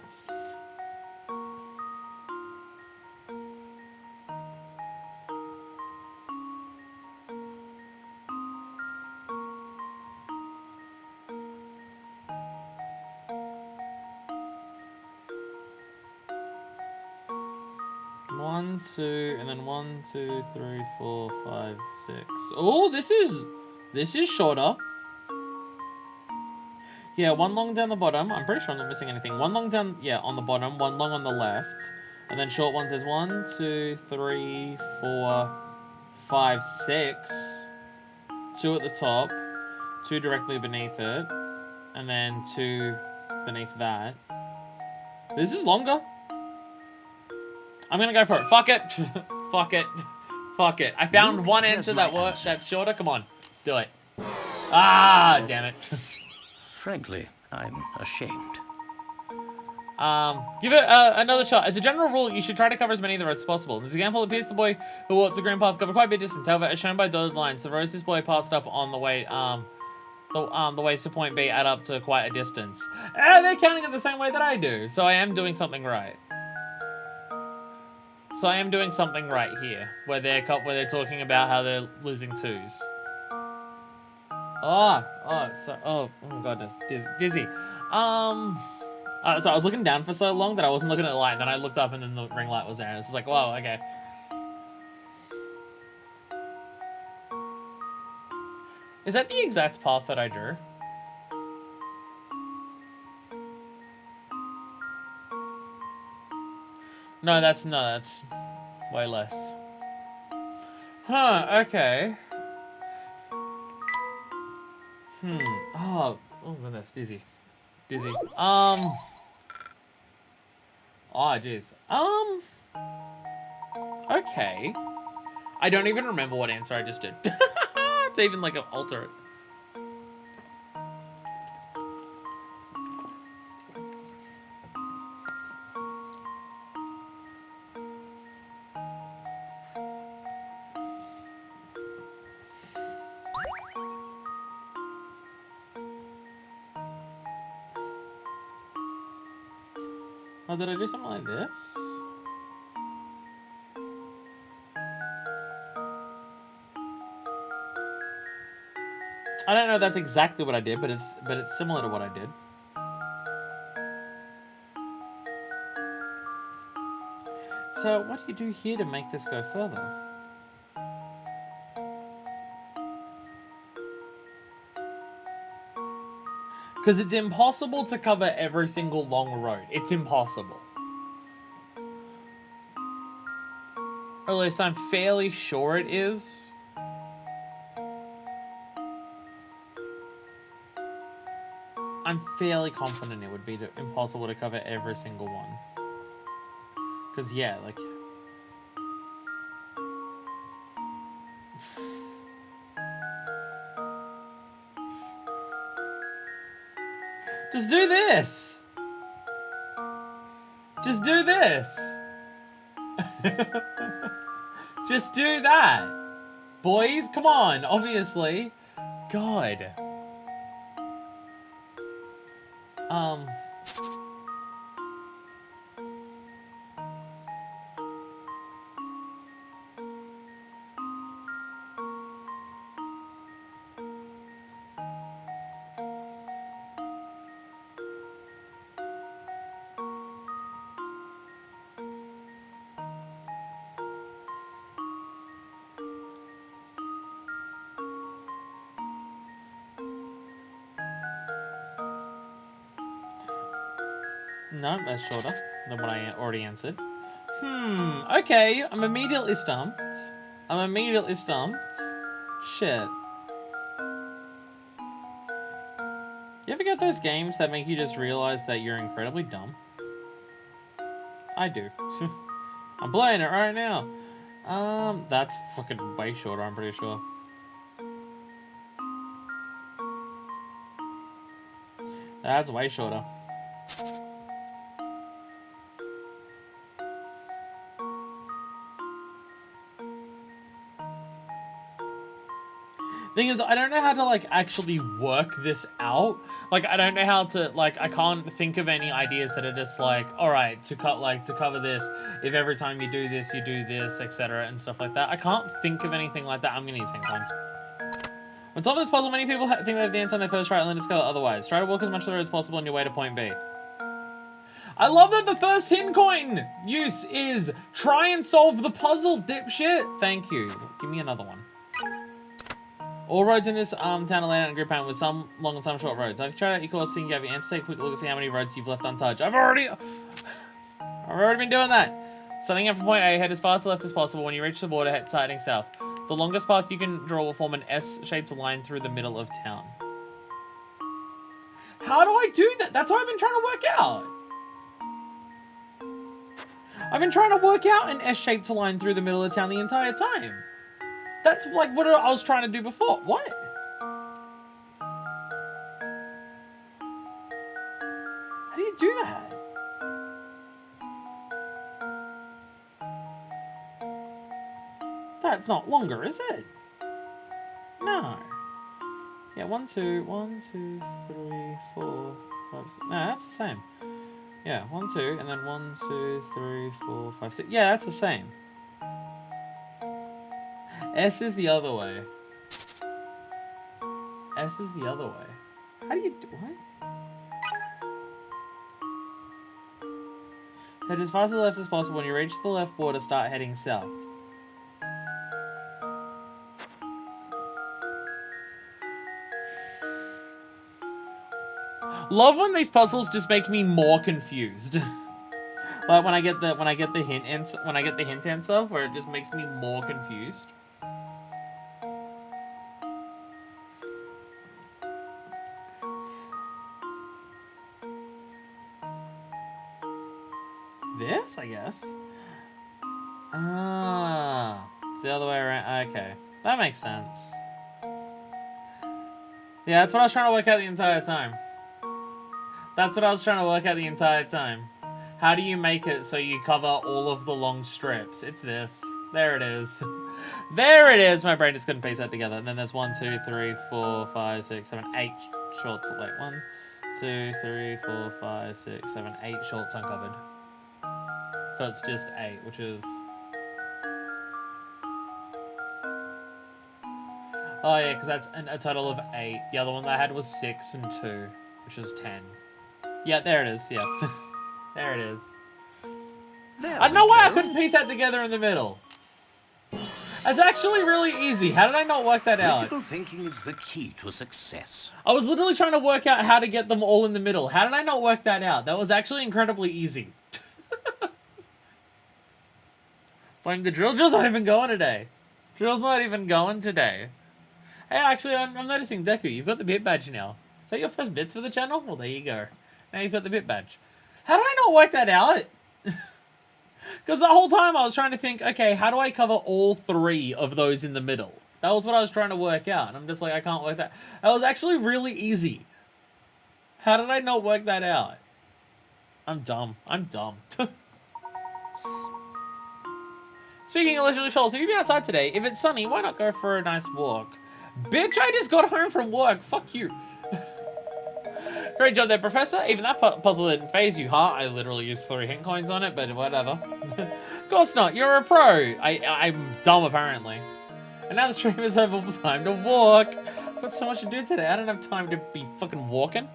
One, two, and then 1, 2, 3, 4, 5, 6. Oh, this is shorter. Yeah, 1 long down the bottom. I'm pretty sure I'm not missing anything. 1 long down, yeah, on the bottom, 1 long on the left. And then short one says 1, 2, 3, 4, 5, 6. 2 at the top. 2 directly beneath it. And then 2 beneath that. This is longer. I'm gonna go for it. Fuck it. Fuck it. Fuck it. I found one answer that works. That's shorter. Come on. Do it. Ah, damn it. Frankly, I'm ashamed. Give it another shot. As a general rule, you should try to cover as many of the roads as possible. In this example, it appears the boy who walked the green path covered quite a bit of distance. However, as shown by dotted lines, the roads this boy passed up on the way, the ways to point B add up to quite a distance. They're counting it the same way that I do, so I am doing something right. So I am doing something right here, where they're talking about how they're losing 2s. Oh my goodness, dizzy. So I was looking down for so long that I wasn't looking at the light, and then I looked up and then the ring light was there, and it's just like, whoa, okay. Is that the exact path that I drew? No, that's way less. Huh, okay. Oh goodness, dizzy. Oh, jeez. Okay. I don't even remember what answer I just did. To even, like, alter it. Oh, did I do something like this? I don't know if that's exactly what I did, but it's similar to what I did. So what do you do here to make this go further? Because it's impossible to cover every single long road. It's impossible. Or at least I'm fairly sure it is. I'm fairly confident it would be impossible to cover every single one. Because, yeah, like... Just do this! Just do this! Just do that! Boys, come on, obviously. God. No, that's shorter than what I already answered. Okay, I'm immediately stumped. Shit. You ever get those games that make you just realize that you're incredibly dumb? I do. I'm playing it right now. That's fucking way shorter, I'm pretty sure. That's way shorter. Thing is, I don't know how to, like, actually work this out. Like, I don't know how to, like, I can't think of any ideas that are just like, alright, to cover this, if every time you do this, etc., and stuff like that. I can't think of anything like that. I'm gonna use hint coins. When solving this puzzle, many people think they have the answer on their first try and then discover otherwise. Try to walk as much of the road as possible on your way to point B. I love that the first hint coin use is try and solve the puzzle, dipshit. Thank you. Give me another one. All roads in this town are laid out in grid pattern with some long and some short roads. I've tried out your course thinking you have your answer. Take a quick look and see how many roads you've left untouched. I've already been doing that. Starting out from point A, head as far to the left as possible. When you reach the border, head heading south. The longest path you can draw will form an S-shaped line through the middle of town. How do I do that? That's what I've been trying to work out. I've been trying to work out an S-shaped line through the middle of town the entire time. That's like what I was trying to do before. What? How do you do that? That's not longer, is it? No. Yeah, 1, 2, 1, 2, 3, 4, 5, 6. No, that's the same. Yeah, 1, 2, and then 1, 2, 3, 4, 5, 6. Yeah, that's the same. S is the other way. S is the other way. How do you do what? Head as far to the left as possible. When you reach the left border, start heading south. Love when these puzzles just make me more confused. Like when I get the hint answer where it just makes me more confused. This, I guess. Ah, it's the other way around. Okay, that makes sense. Yeah, that's what I was trying to work out the entire time. How do you make it so you cover all of the long strips? It's this. There it is. There it is. My brain just couldn't piece that together. And then there's 1, 2, 3, 4, 5, 6, 7, 8 shorts. Wait, 1, 2, 3, 4, 5, 6, 7, 8 shorts uncovered. So it's just 8, which is... Oh yeah, because that's a total of 8. The other one that I had was 6 and 2, which is 10. Yeah, there it is, yeah. There it is. I don't know why I couldn't piece that together in the middle. That's actually really easy. How did I not work that out? Critical thinking is the key to success. I was literally trying to work out how to get them all in the middle. How did I not work that out? That was actually incredibly easy. Fine, the drill's not even going today. Drill's not even going today. Hey, actually, I'm noticing, Deku, you've got the bit badge now. Is that your first bits for the channel? Well, there you go. Now you've got the bit badge. How do I not work that out? Because the whole time I was trying to think, okay, how do I cover all 3 of those in the middle? That was what I was trying to work out. And I'm just like, I can't work that. That was actually really easy. How did I not work that out? I'm dumb. I'm dumb. Speaking of leisurely strolls, have you been outside today? If it's sunny, why not go for a nice walk? Bitch, I just got home from work. Fuck you. Great job there, Professor. Even that puzzle didn't phase you, huh? I literally used 3 hint coins on it, but whatever. Of course not. You're a pro. I'm dumb, apparently. And now the stream is over. Time to walk. I've got so much to do today. I don't have time to be fucking walking.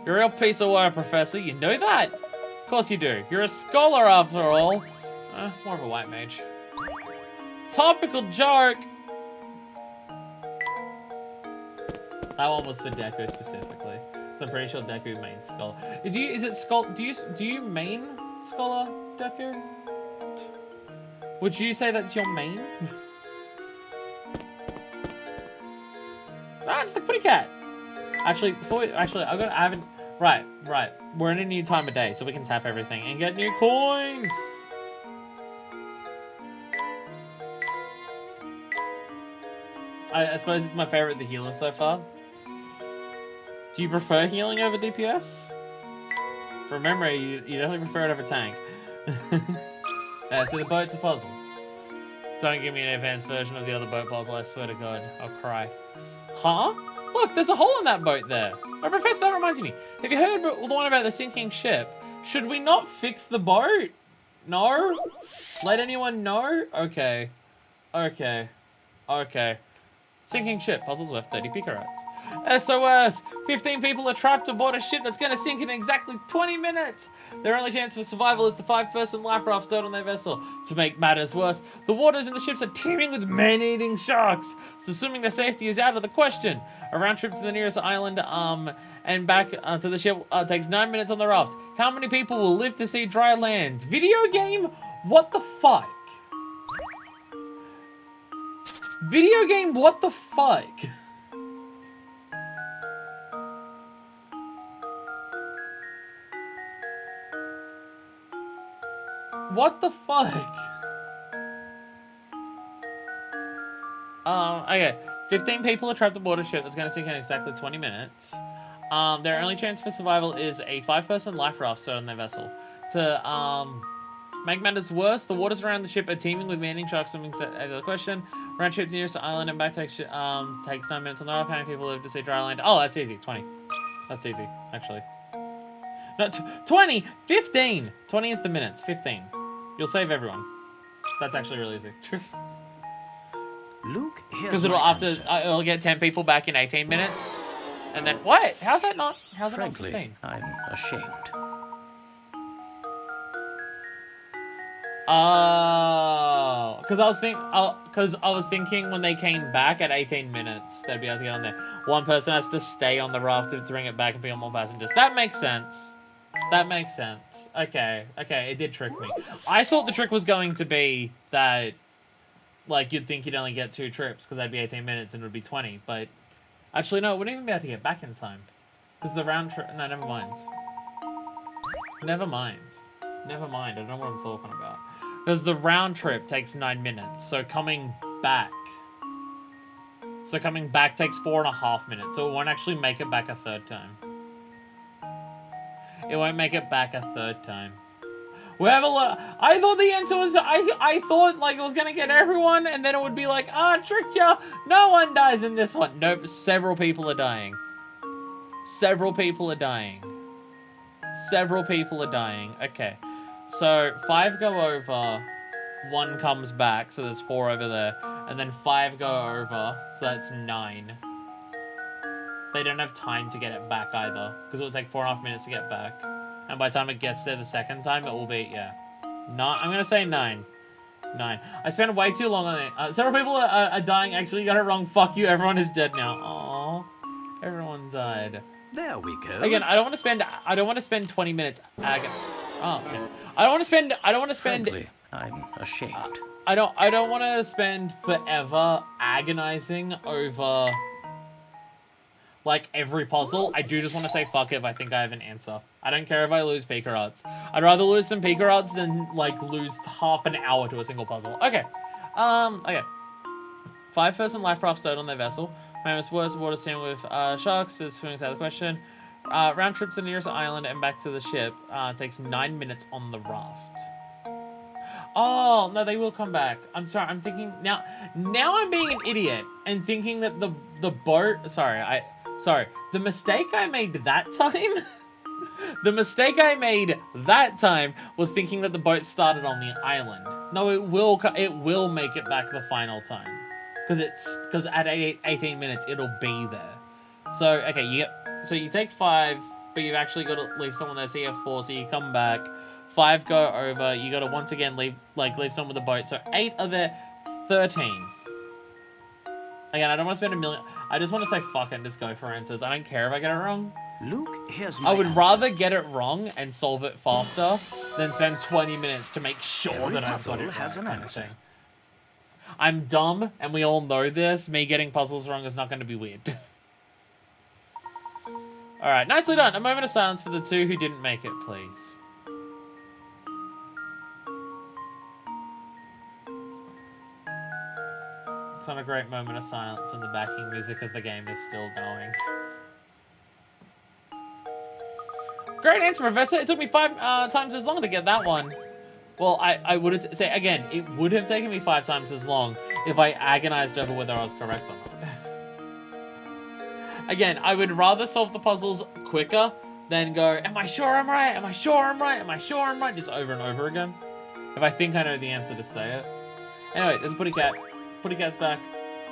You're a real piece of work, Professor. You know that? Of course you do. You're a scholar, after all. More of a white mage. Topical joke. That one was for Deku specifically. So I'm pretty sure Deku mains Scholar. Do you main Scholar, Deku? Would you say that's your main? That's the pretty cat. Actually, right. We're in a new time of day, so we can tap everything and get new coins. I suppose it's my favorite, the healer so far. Do you prefer healing over DPS? From memory, you definitely prefer it over tank. So the boat's a puzzle. Don't give me an advanced version of the other boat puzzle, I swear to God. I'll cry. Huh? Look, there's a hole in that boat there. Oh, Professor, that reminds me. Have you heard the one about the sinking ship? Should we not fix the boat? No? Let anyone know? Okay. Okay. Okay. Sinking ship. Puzzles worth 30 picarats. SOS! 15 people are trapped aboard a ship that's going to sink in exactly 20 minutes! Their only chance for survival is the 5-person life raft stowed on their vessel. To make matters worse, the waters in the ships are teeming with man-eating sharks, so assuming their safety is out of the question. A round trip to the nearest island and back to the ship takes 9 minutes on the raft. How many people will live to see dry land? Video game? What the fuck? Video game? What the fuck? What the fuck? Okay. 15 people are trapped aboard a ship that's going to sink in exactly 20 minutes. Their only chance for survival is a 5-person life raft stowed on their vessel. To, make matters worse, the waters around the ship are teeming with man-eating sharks swimming out of the question. Round trip to nearest island and back takes 9 minutes on the raft. How many people live to see dry land? Oh, that's easy. 20. That's easy, actually. No, 20! 15! 20 is the minutes. 15. You'll save everyone. That's actually really easy. Luke, Because it'll get 10 people back in 18 minutes. And then, what? How's that not 15? I'm ashamed. Oh, because I was thinking when they came back at 18 minutes, they'd be able to get on there. One person has to stay on the raft to bring it back and pick up more passengers. That makes sense. That makes sense. Okay, it did trick me. I thought the trick was going to be that, like, you'd think you'd only get 2 trips because that'd be 18 minutes and it would be 20, but actually, no, it wouldn't even be able to get back in time. Because the round trip, no, never mind. Never mind, I don't know what I'm talking about. Because the round trip takes 9 minutes, so coming back takes 4.5 minutes, so it won't actually make it back a third time. It won't make it back a third time. We have a lot. I thought the answer was, I thought like it was gonna get everyone, and then it would be like, tricked ya. No one dies in this one. Nope, several people are dying. Several people are dying. Okay. So 5 go over, 1 comes back, so there's 4 over there, and then 5 go over, so that's 9. They don't have time to get it back either, because it will take 4.5 minutes to get back. And by the time it gets there the second time, it will be, yeah. I'm going to say 9. 9. I spent way too long on it. Several people are dying. Actually, you got it wrong. Fuck you. Everyone is dead now. Aww. Everyone died. There we go. Again, I don't want to spend 20 minutes okay. I don't want to spend Frankly, I'm ashamed. I don't want to spend forever agonizing over like every puzzle. I do just want to say fuck it if I think I have an answer. I don't care if I lose Pika odds. I'd rather lose some Pika odds than like lose half an hour to a single puzzle. Okay. Okay. 5-person life raft stowed on their vessel. Mammoth's worst water team with sharks is swimming out of the question. Round trip to the nearest island and back to the ship takes 9 minutes on the raft. Oh, no, they will come back. I'm sorry, I'm thinking now I'm being an idiot and thinking that the boat, the mistake I made that time, the mistake I made that time was thinking that the boat started on the island. No, it will make it back the final time. Because at 18 minutes, it'll be there. So, okay, you take 5, but you've actually got to leave someone there, so you have 4, so you come back. 5 go over, you got to once again leave someone with the boat, so 8 are there, 13. Again, I don't want to spend a million, I just want to say fuck and just go for answers. I don't care if I get it wrong. Luke, here's my I would answer. rather get it wrong and solve it faster than spend 20 minutes to make sure that I've got it right, has an kind of answer. thing. I'm dumb, and we all know this. Me getting puzzles wrong is not going to be weird. Alright, nicely done. A moment of silence for the 2 who didn't make it, please. It's not a great moment of silence when the backing music of the game is still going. Great answer, Professor. It took me 5 times as long to get that one. Well, I would say, again, it would have taken me 5 times as long if I agonized over whether I was correct or not. Again, I would rather solve the puzzles quicker than go, am I sure I'm right? Am I sure I'm right? Am I sure I'm right? Just over and over again. If I think I know the answer, just say it. Anyway, there's a putty cat. Putty cat's back.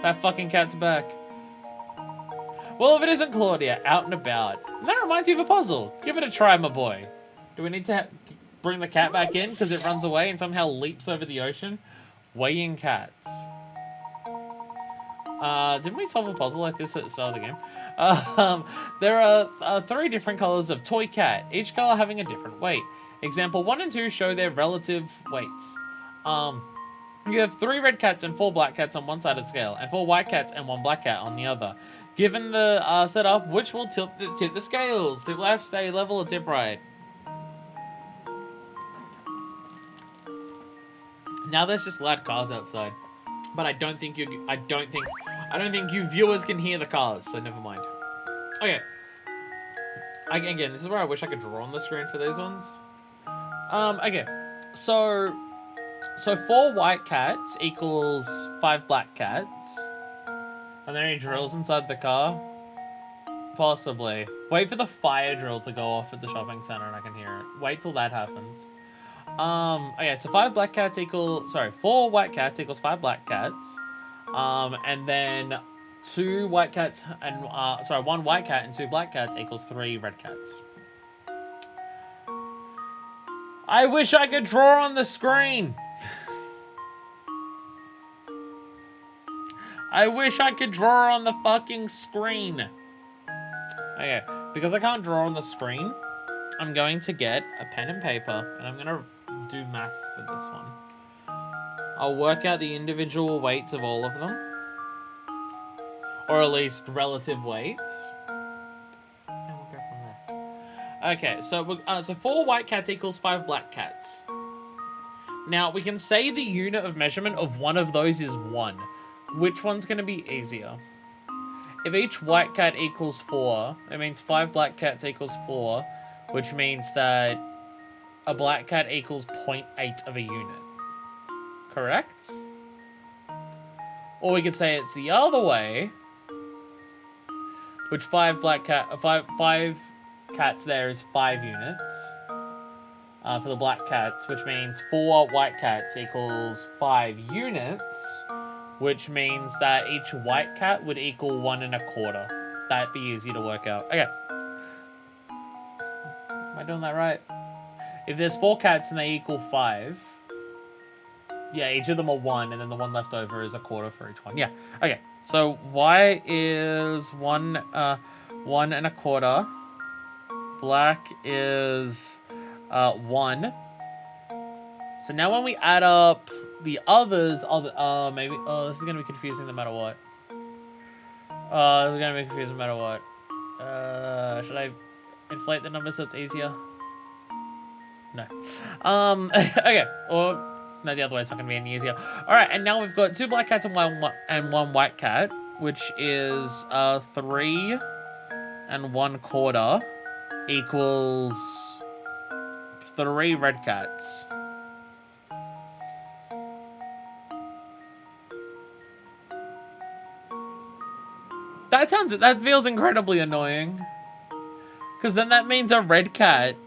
That fucking cat's back. Well, if it isn't Claudia, out and about. And that reminds me of a puzzle. Give it a try, my boy. Do we need to bring the cat back in because it runs away and somehow leaps over the ocean? Weighing cats. Didn't we solve a puzzle like this at the start of the game? There are 3 different colors of toy cat, each color having a different weight. Example 1 and 2 show their relative weights. You have 3 red cats and 4 black cats on one side of the scale, and 4 white cats and 1 black cat on the other. Given the setup, which will tip the scales? Tip left, stay level, or tip right? Now there's just loud cars outside, but I don't think you viewers can hear the cars, so never mind. Okay. Again, this is where I wish I could draw on the screen for these ones. Okay. So 4 white cats equals 5 black cats. Are there any drills inside the car? Possibly. Wait for the fire drill to go off at the shopping center and I can hear it. Wait till that happens. Okay, so 4 white cats equals 5 black cats. And then 2 white cats and 1 white cat and 2 black cats equals 3 red cats. I wish I could draw on the screen. I wish I could draw on the fucking screen. Okay, because I can't draw on the screen, I'm going to get a pen and paper and I'm gonna do maths for this one. I'll work out the individual weights of all of them. Or at least relative weights. And we'll go from there. Okay, so 4 white cats equals 5 black cats. Now, we can say the unit of measurement of one of those is 1. Which one's going to be easier? If each white cat equals 4, it means 5 black cats equals 4, which means that a black cat equals 0.8 of a unit. Correct? Or we could say it's the other way, which 5 cats there is 5 units for the black cats, which means 4 white cats equals 5 units, which means that each white cat would equal 1 1/4. That'd be easy to work out. Okay. Am I doing that right? If there's 4 cats and they equal 5, yeah, each of them are 1, and then the one left over is 1/4 for each one. Yeah. Okay. So y is 1 1/4. Black is 1. So now when we add up the others, maybe. Oh, this is gonna be confusing no matter what. This is gonna be confusing no matter what. Should I inflate the number so it's easier? No. Okay. Or no, the other way is not gonna be any easier. All right, and now we've got 2 black cats and one white cat, which is 3 1/4 equals 3 red cats. That feels incredibly annoying. Because then that means a red cat.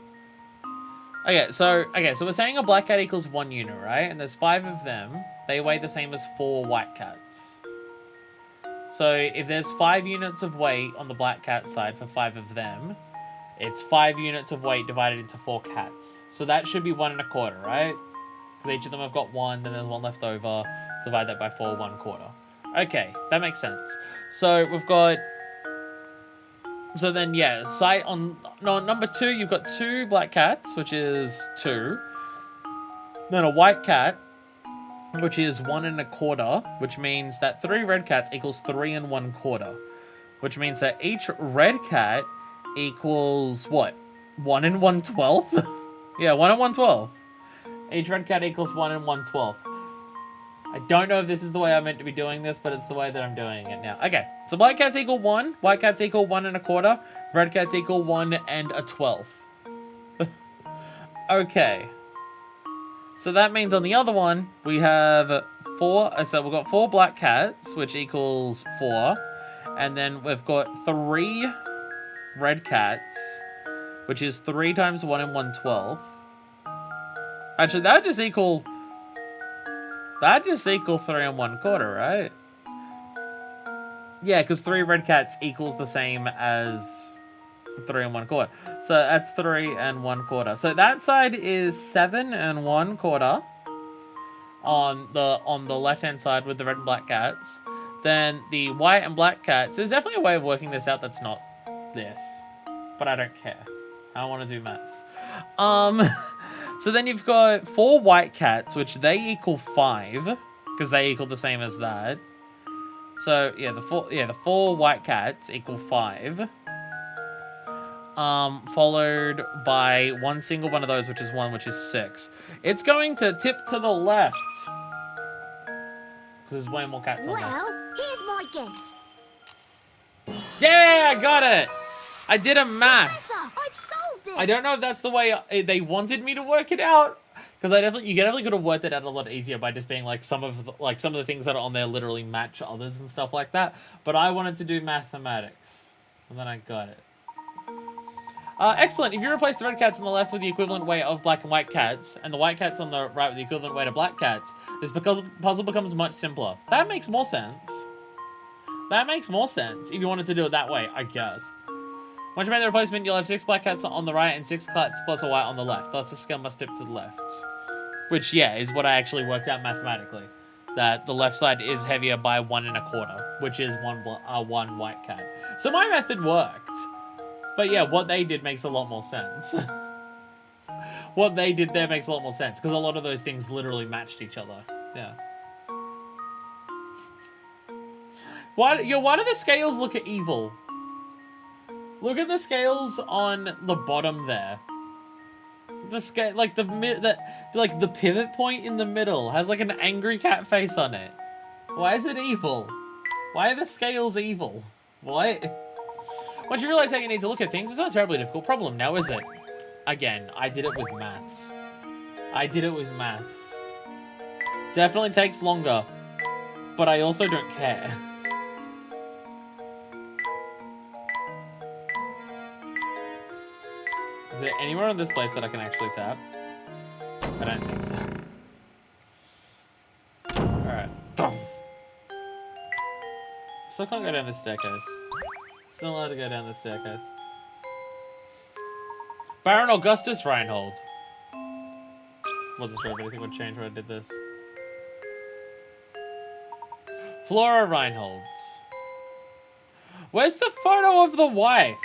Okay, so we're saying a black cat equals 1 unit, right? And there's 5 of them. They weigh the same as 4 white cats. So if there's 5 units of weight on the black cat side for 5 of them, it's 5 units of weight divided into 4 cats. So that should be 1 1/4, right? Because each of them have got 1, then there's 1 left over. Divide that by 4, 1/4. Okay, that makes sense. So we've got... So then, yeah, number 2, you've got 2 black cats, which is 2. Then a white cat, which is 1 1/4, which means that 3 red cats equals 3 1/4. Which means that each red cat equals, what? 1 1/12? Yeah, 1 1/12. Each red cat equals 1 1/12. I don't know if this is the way I meant to be doing this, but it's the way that I'm doing it now. Okay, so black cats equal 1, white cats equal 1 1/4, red cats equal 1 1/12. Okay. So that means on the other one, we have 4, so we've got 4 black cats, which equals 4. And then we've got 3 red cats, which is 3 times 1 1/12. Actually, that'd just equal 3 1/4, right? Yeah, because 3 red cats equals the same as 3 1/4. So that's 3 1/4. So that side is 7 1/4 on the left-hand side with the red and black cats. Then the white and black cats. There's definitely a way of working this out that's not this, but I don't care. I don't want to do maths. So then you've got 4 white cats, which they equal 5 because they equal the same as that. So yeah, the 4 white cats equal 5. Followed by 1 single one of those, which is 1, which is 6. It's going to tip to the left because there's way more cats on there. Well, here's my guess. Yeah, I got it. I did a maths. Professor, I've solved it. I don't know if that's the way they wanted me to work it out, because you definitely could have worked it out a lot easier by just being like some of the things that are on there literally match others and stuff like that. But I wanted to do mathematics, and then I got it. Excellent. If you replace the red cats on the left with the equivalent weight of black and white cats, and the white cats on the right with the equivalent weight of black cats, this puzzle becomes much simpler. That makes more sense. That makes more sense if you wanted to do it that way, I guess. Once you make the replacement, you'll have 6 black cats on the right and 6 cats plus a white on the left. Thus, the scale must tip to the left. Which, yeah, is what I actually worked out mathematically. That the left side is heavier by 1 1/4, which is one white cat. So my method worked. But yeah, what they did makes a lot more sense. What they did there makes a lot more sense, because a lot of those things literally matched each other. Yeah. Why do the scales look evil? Look at the scales on the bottom there. The scale, like the pivot point in the middle has like an angry cat face on it. Why is it evil? Why are the scales evil? What? Once you realize how you need to look at things, it's not a terribly difficult problem now, is it? Again, I did it with maths. Definitely takes longer, but I also don't care. Is there anywhere in this place that I can actually tap? I don't think so. Alright. Boom. Still can't go down this staircase. Still allowed to go down this staircase. Baron Augustus Reinhold. Wasn't sure if anything would change when I did this. Flora Reinhold. Where's the photo of the wife?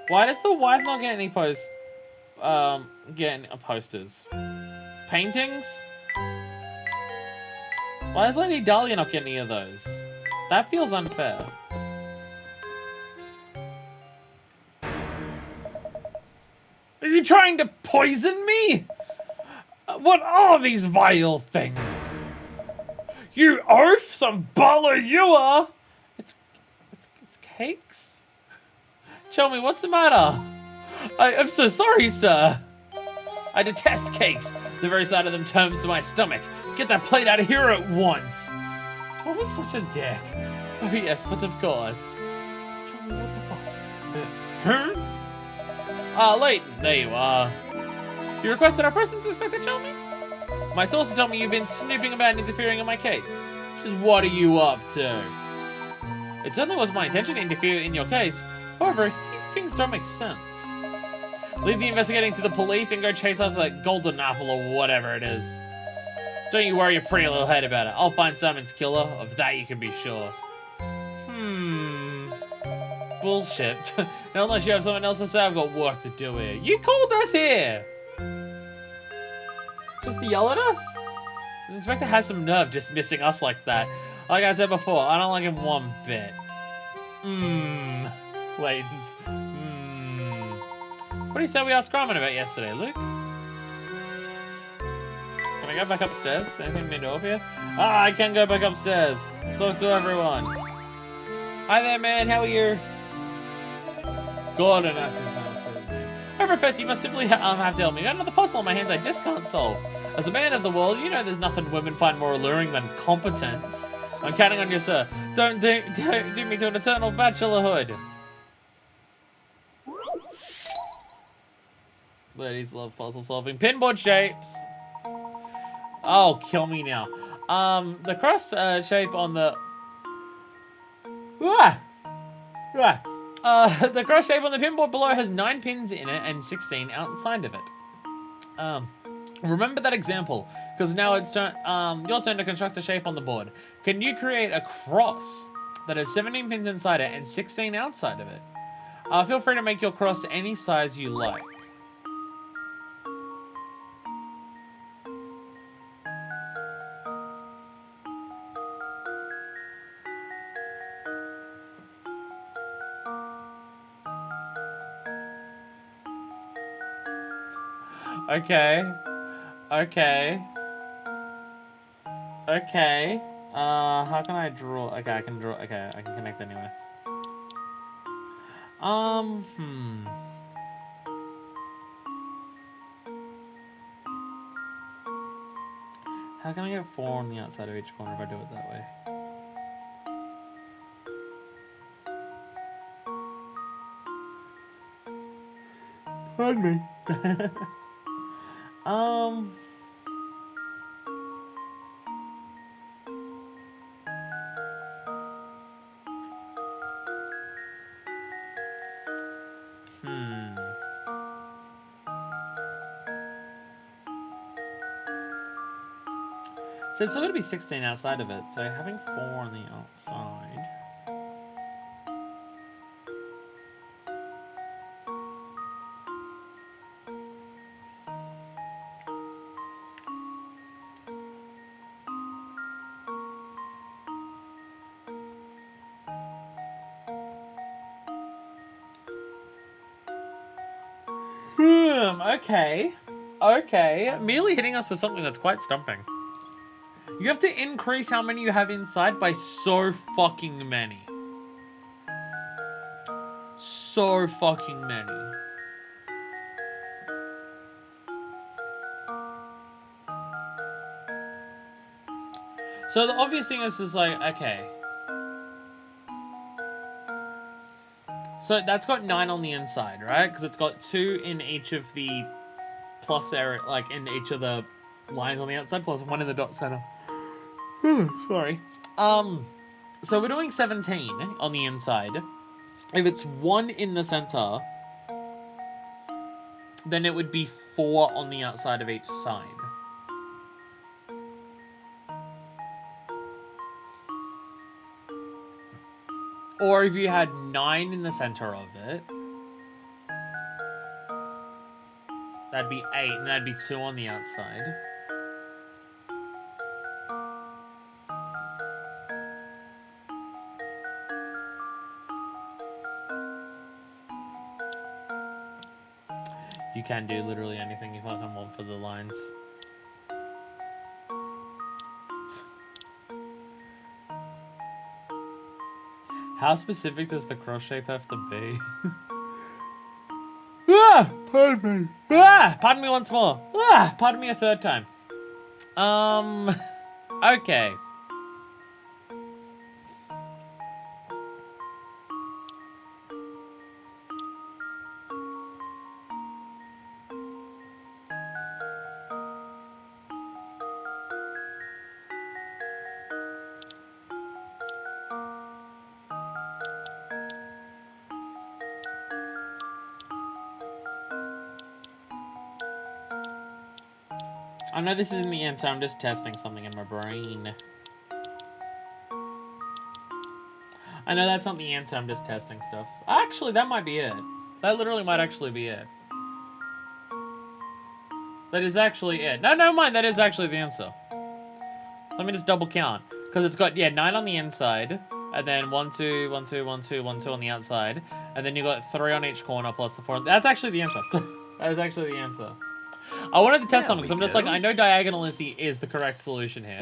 Why does the wife not get any posters? Paintings? Why is Lady Dahlia not getting any of those? That feels unfair. Are you trying to poison me? What are these vile things? You oaf! Some baller you are! It's cakes? Tell me, what's the matter? I'm so sorry, sir. I detest cakes. The very sight of them turns to my stomach. Get that plate out of here at once. Tom is such a dick. Oh yes, but of course. Tell me, what the fuck? Huh? Layton, there you are. You requested our presence, Inspector Chelmy? My sources tell me you've been snooping about and interfering in my case. Just what are you up to? It certainly wasn't my intention to interfere in your case. However, a few things don't make sense. Leave the investigating to the police and go chase after that golden apple or whatever it is. Don't you worry your pretty little head about it. I'll find Simon's killer. Of that you can be sure. Bullshit. Now unless you have someone else to say, I've got work to do here. You called us here! Just to yell at us? The inspector has some nerve just missing us like that. Like I said before, I don't like him one bit. Layton's. What do you say we asked Grumman about yesterday, Luke? I go back upstairs? Anything mean to help you? Ah, I can go back upstairs. Talk to everyone. Hi there, man. How are you? Gordon, that's his name. Oh, Professor, you must simply have to help me. I got another puzzle on my hands I just can't solve. As a man of the world, you know there's nothing women find more alluring than competence. I'm counting on you, sir. Don't do me to an eternal bachelorhood. Ladies love puzzle solving. Pinboard shapes. Oh, kill me now. The cross shape on the... the cross shape on the pinboard below has 9 pins in it and 16 outside of it. Remember that example, because now it's your turn to construct a shape on the board. Can you create a cross that has 17 pins inside it and 16 outside of it? Feel free to make your cross any size you like. Okay. How can I draw? Okay, I can draw. Okay, I can connect anyway. How can I get 4 on the outside of each corner if I do it that way? Pardon me. So it's still going to be 16 outside of it, so having 4 on the outside. Okay. Merely hitting us with something that's quite stumping. You have to increase how many you have inside by so fucking many. So fucking many. So the obvious thing is like, okay. So that's got 9 on the inside, right? Because it's got 2 in each of the plus area, like in each of the lines on the outside, plus 1 in the dot center. Sorry. So we're doing 17 on the inside. If it's 1 in the center, then it would be 4 on the outside of each side. Or if you had 9 in the center of it, that'd be 8, and that'd be 2 on the outside. You can do literally anything you fucking want for the lines. How specific does the cross shape have to be? Pardon me. Pardon me once more. Pardon me a third time. Okay. I know this isn't the answer, I'm just testing something in my brain. I know that's not the answer, I'm just testing stuff. Actually, that might be it. That literally might actually be it. That is actually it. No, never mind, that is actually the answer. Let me just double count. Because it's got, 9 on the inside. And then 1, 2, 1, 2, 1, 2, 1, 2 on the outside. And then you got 3 on each corner plus the 4. That's actually the answer. That is actually the answer. I wanted to test There something because I'm we just like, go. I know diagonal is the correct solution here.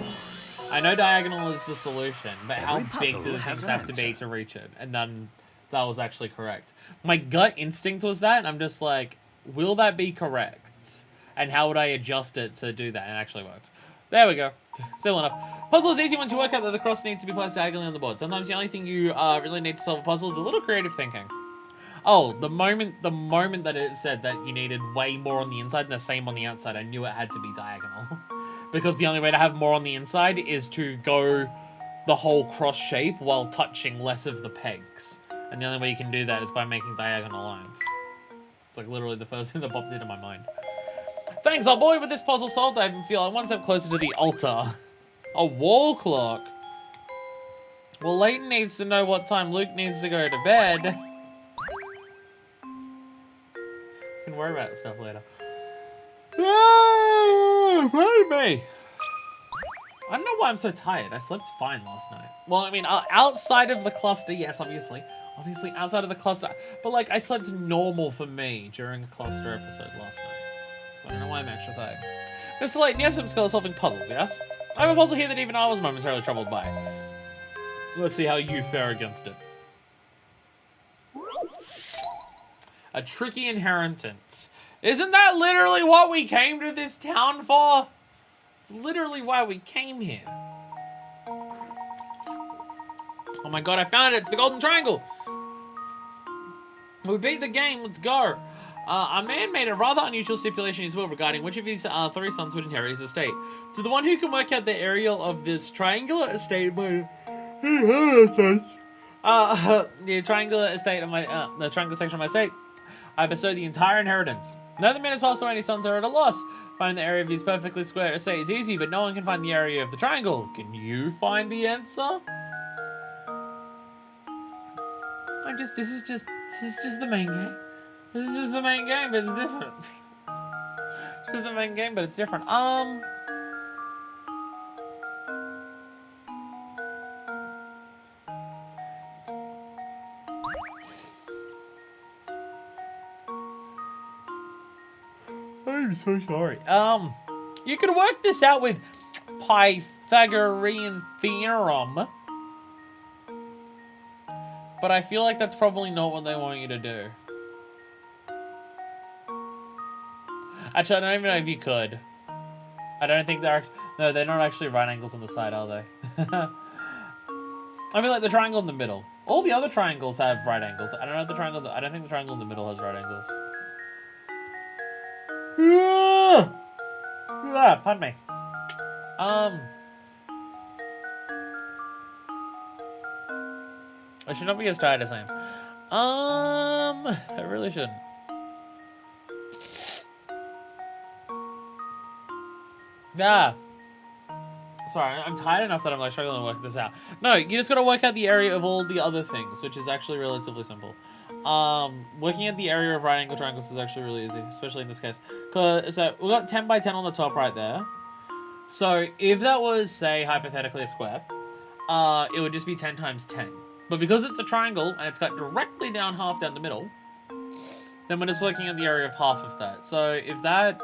I know diagonal is the solution, but how Every big puzzle do the has things an have to be answer. to reach it? And then that was actually correct. My gut instinct was that, and I'm just like, will that be correct? And how would I adjust it to do that? And it actually worked. There we go. Simple enough. Puzzle is easy once you work out that the cross needs to be placed diagonally on the board. Sometimes the only thing you really need to solve a puzzle is a little creative thinking. Oh, the moment that it said that you needed way more on the inside and the same on the outside, I knew it had to be diagonal. Because the only way to have more on the inside is to go the whole cross shape while touching less of the pegs. And the only way you can do that is by making diagonal lines. It's like literally the first thing that popped into my mind. Thanks, old boy. With this puzzle solved, I feel I'm one step closer to the altar. A wall clock. Well, Layton needs to know what time Luke needs to go to bed. Can worry about stuff later. Pardon me. I don't know why I'm so tired. I slept fine last night. Well, I mean, outside of the cluster, yes, obviously. Obviously, outside of the cluster. But, like, I slept normal for me during a cluster episode last night. So I don't know why I'm extra tired. Mr. Layton, you have some skill solving puzzles, yes? I have a puzzle here that even I was momentarily troubled by. Let's see how you fare against it. A tricky inheritance. Isn't that literally what we came to this town for? It's literally why we came here. Oh my god, I found it. It's the Golden Triangle. We beat the game. Let's go. A man made a rather unusual stipulation in his will regarding which of his three sons would inherit his estate. To the one who can work out the area of this triangular estate by... the triangular estate of my... the triangular section of my estate, I bestow the entire inheritance. Now the man has passed away and his sons are at a loss. Finding the area of his perfectly square estate is easy, but no one can find the area of the triangle. Can you find the answer? This is just the main game. This is just the main game, but it's different. This is the main game, but it's different. I'm so sorry. You could work this out with Pythagorean theorem. But I feel like that's probably not what they want you to do. Actually, I don't even know if you could. I don't think they're... No, they're not actually right angles on the side, are they? I mean, like the triangle in the middle. All the other triangles have right angles. I don't know if the triangle... I don't think the triangle in the middle has right angles. Pardon me. I should not be as tired as I am. I really shouldn't. Yeah. Sorry, I'm tired enough that I'm like struggling to work this out. No, you just gotta work out the area of all the other things, which is actually relatively simple. Working at the area of right angle triangles is actually really easy, especially in this case. So we've got 10 by 10 on the top right there. So if that was, say, hypothetically a square, it would just be 10 times 10. But because it's a triangle and it's got directly down half down the middle, then we're just working at the area of half of that. So if that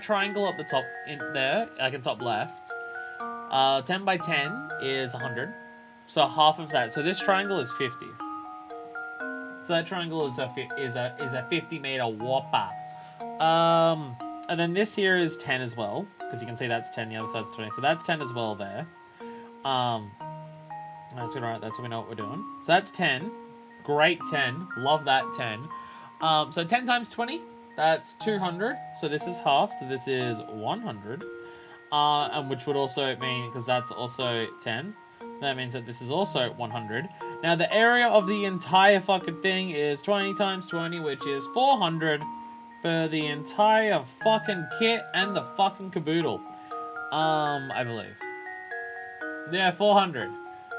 triangle up the top in there, like in top left, 10 by 10 is 100. So half of that. So this triangle is 50. So that triangle is a 50 meter whopper. And then this here is 10 as well, because you can see that's 10, the other side's 20. So that's 10 as well there. That's good, right? That's so we know what we're doing. So that's 10. Great 10. Love that 10. So 10 times 20, that's 200. So this is half. So this is 100. And which would also mean, because that's also 10, that means that this is also 100. Now the area of the entire fucking thing is 20 times 20, which is 400 for the entire fucking kit and the fucking caboodle. I believe. Yeah, 400.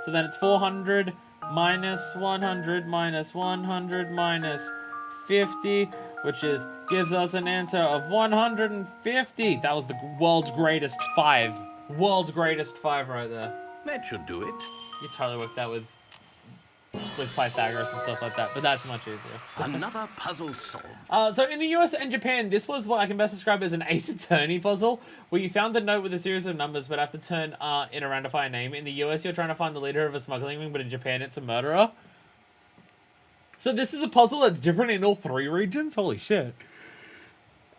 So then it's 400 minus 100 minus 100 minus 50, which gives us an answer of 150. That was the world's greatest 5. World's greatest 5 right there. That should do it. You totally worked that with with Pythagoras and stuff like that, but that's much easier. Another puzzle solved. So in the US and Japan, this was what I can best describe as an Ace Attorney puzzle, where you found a note with a series of numbers, but have to turn it around to find a name. In the US, you're trying to find the leader of a smuggling ring, but in Japan, it's a murderer. So this is a puzzle that's different in all 3 regions? Holy shit.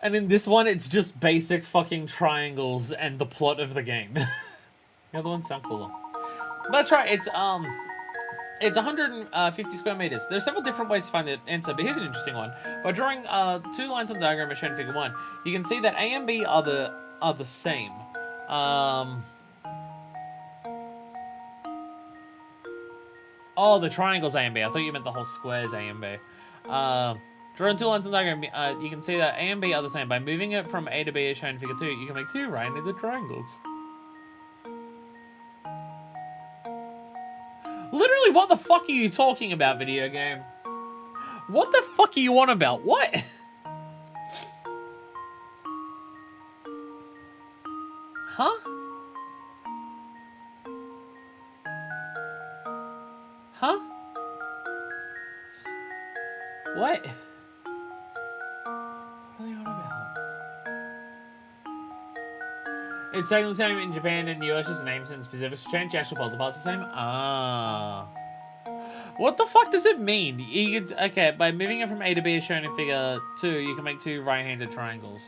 And in this one, it's just basic fucking triangles and the plot of the game. The other ones sound cooler. That's right, it's 150 square meters. There's several different ways to find the answer, but here's an interesting one. By drawing 2 lines on the diagram as shown in figure 1, you can see that A and B are the same. Oh, the triangle's A and B. I thought you meant the whole square's A and B. Drawing 2 lines on the diagram, you can see that A and B are the same. By moving it from A to B as shown in figure 2, you can make 2 right-handed triangles. Literally, what the fuck are you talking about, video game? What the fuck are you on about? What? Huh? Huh? What? What are you on about? It's exactly the same in Japan and the US, just the names and specifics change. The actual puzzle part's the same. Ah. What the fuck does it mean? You can, okay, by moving it from A to B as shown in figure 2, you can make 2 right-handed triangles.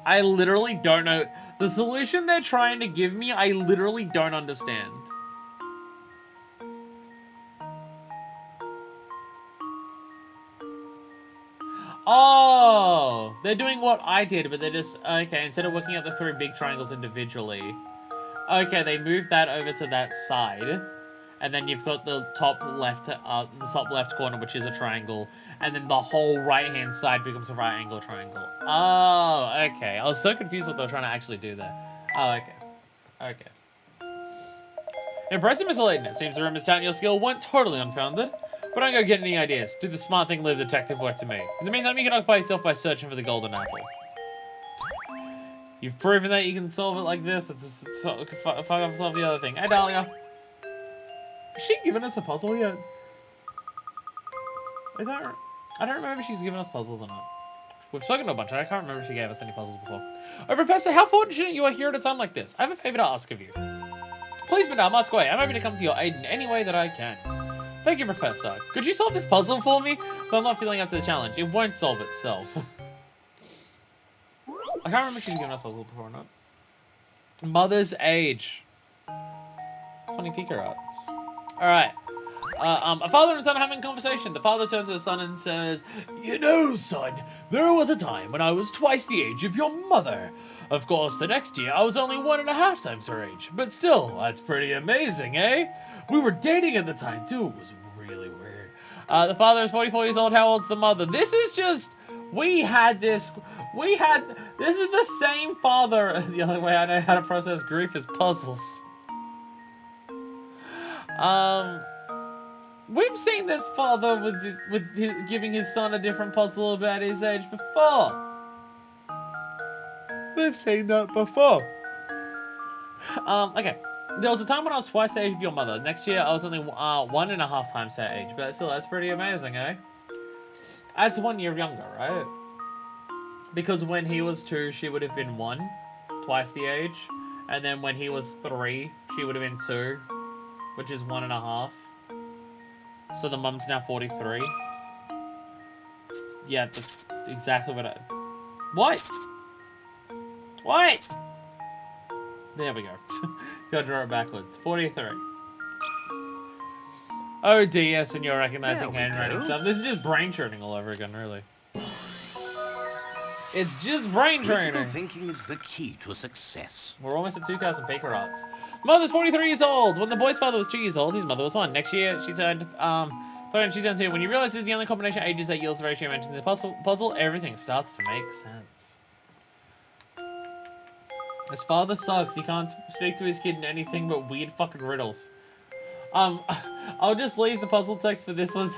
I literally don't know. The solution they're trying to give me, I literally don't understand. Oh, they're doing what I did, but they're just, okay, instead of working out the 3 big triangles individually, okay, they moved that over to that side, and then you've got the top left corner, which is a triangle, and then the whole right-hand side becomes a right-angle triangle. Oh, okay. I was so confused what they were trying to actually do there. Oh, okay. Okay. Impressive, Mr. Layton. It seems the rumors touting your skill weren't totally unfounded. But don't go get any ideas. Do the smart thing, leave detective work to me. In the meantime, you can occupy yourself by searching for the golden apple. You've proven that you can solve it like this. It's just fuck off, solve the other thing. Hey, Dahlia. Has she given us a puzzle yet? I don't remember if she's given us puzzles or not. We've spoken to a bunch, and I can't remember if she gave us any puzzles before. Oh, Professor, how fortunate you are here at a time like this. I have a favor to ask of you. Please, madame, ask away. I'm happy to come to your aid in any way that I can. Thank you, Professor. Could you solve this puzzle for me? But I'm not feeling up to the challenge. It won't solve itself. I can't remember if she's given us puzzles before or not. Mother's age. 20 Pika Arts. Alright. A father and son are having a conversation. The father turns to the son and says, "You know, son, there was a time when I was twice the age of your mother. Of course, the next year I was only 1.5 times her age. But still, that's pretty amazing, eh? We were dating at the time, too. It was really weird." The father is 44 years old. How old's the mother? This is just... This is the same father. The only way I know how to process grief is puzzles. We've seen this father with giving his son a different puzzle about his age before. We've seen that before. Okay. There was a time when I was twice the age of your mother. Next year, I was only 1.5 times her age. But still, that's pretty amazing, eh? That's 1 year younger, right? Because when he was 2, she would have been 1. Twice the age. And then when he was 3, she would have been 2. Which is 1.5. So the mum's now 43. Yeah, that's exactly what I... What? What? There we go. Gotta draw it backwards. 43. Oh dear, and you're recognizing handwriting stuff. This is just brain training all over again, really. It's just brain training. Critical thinking is the key to success. We're almost at 2,000 Baker Arts. Mother's 43 years old. When the boy's father was 2 years old, his mother was 1. Next year, she turned 2. When you realize this is the only combination of ages that yields the ratio mentioned in the puzzle, everything starts to make sense. His father sucks. He can't speak to his kid in anything but weird fucking riddles. I'll just leave the puzzle text for this was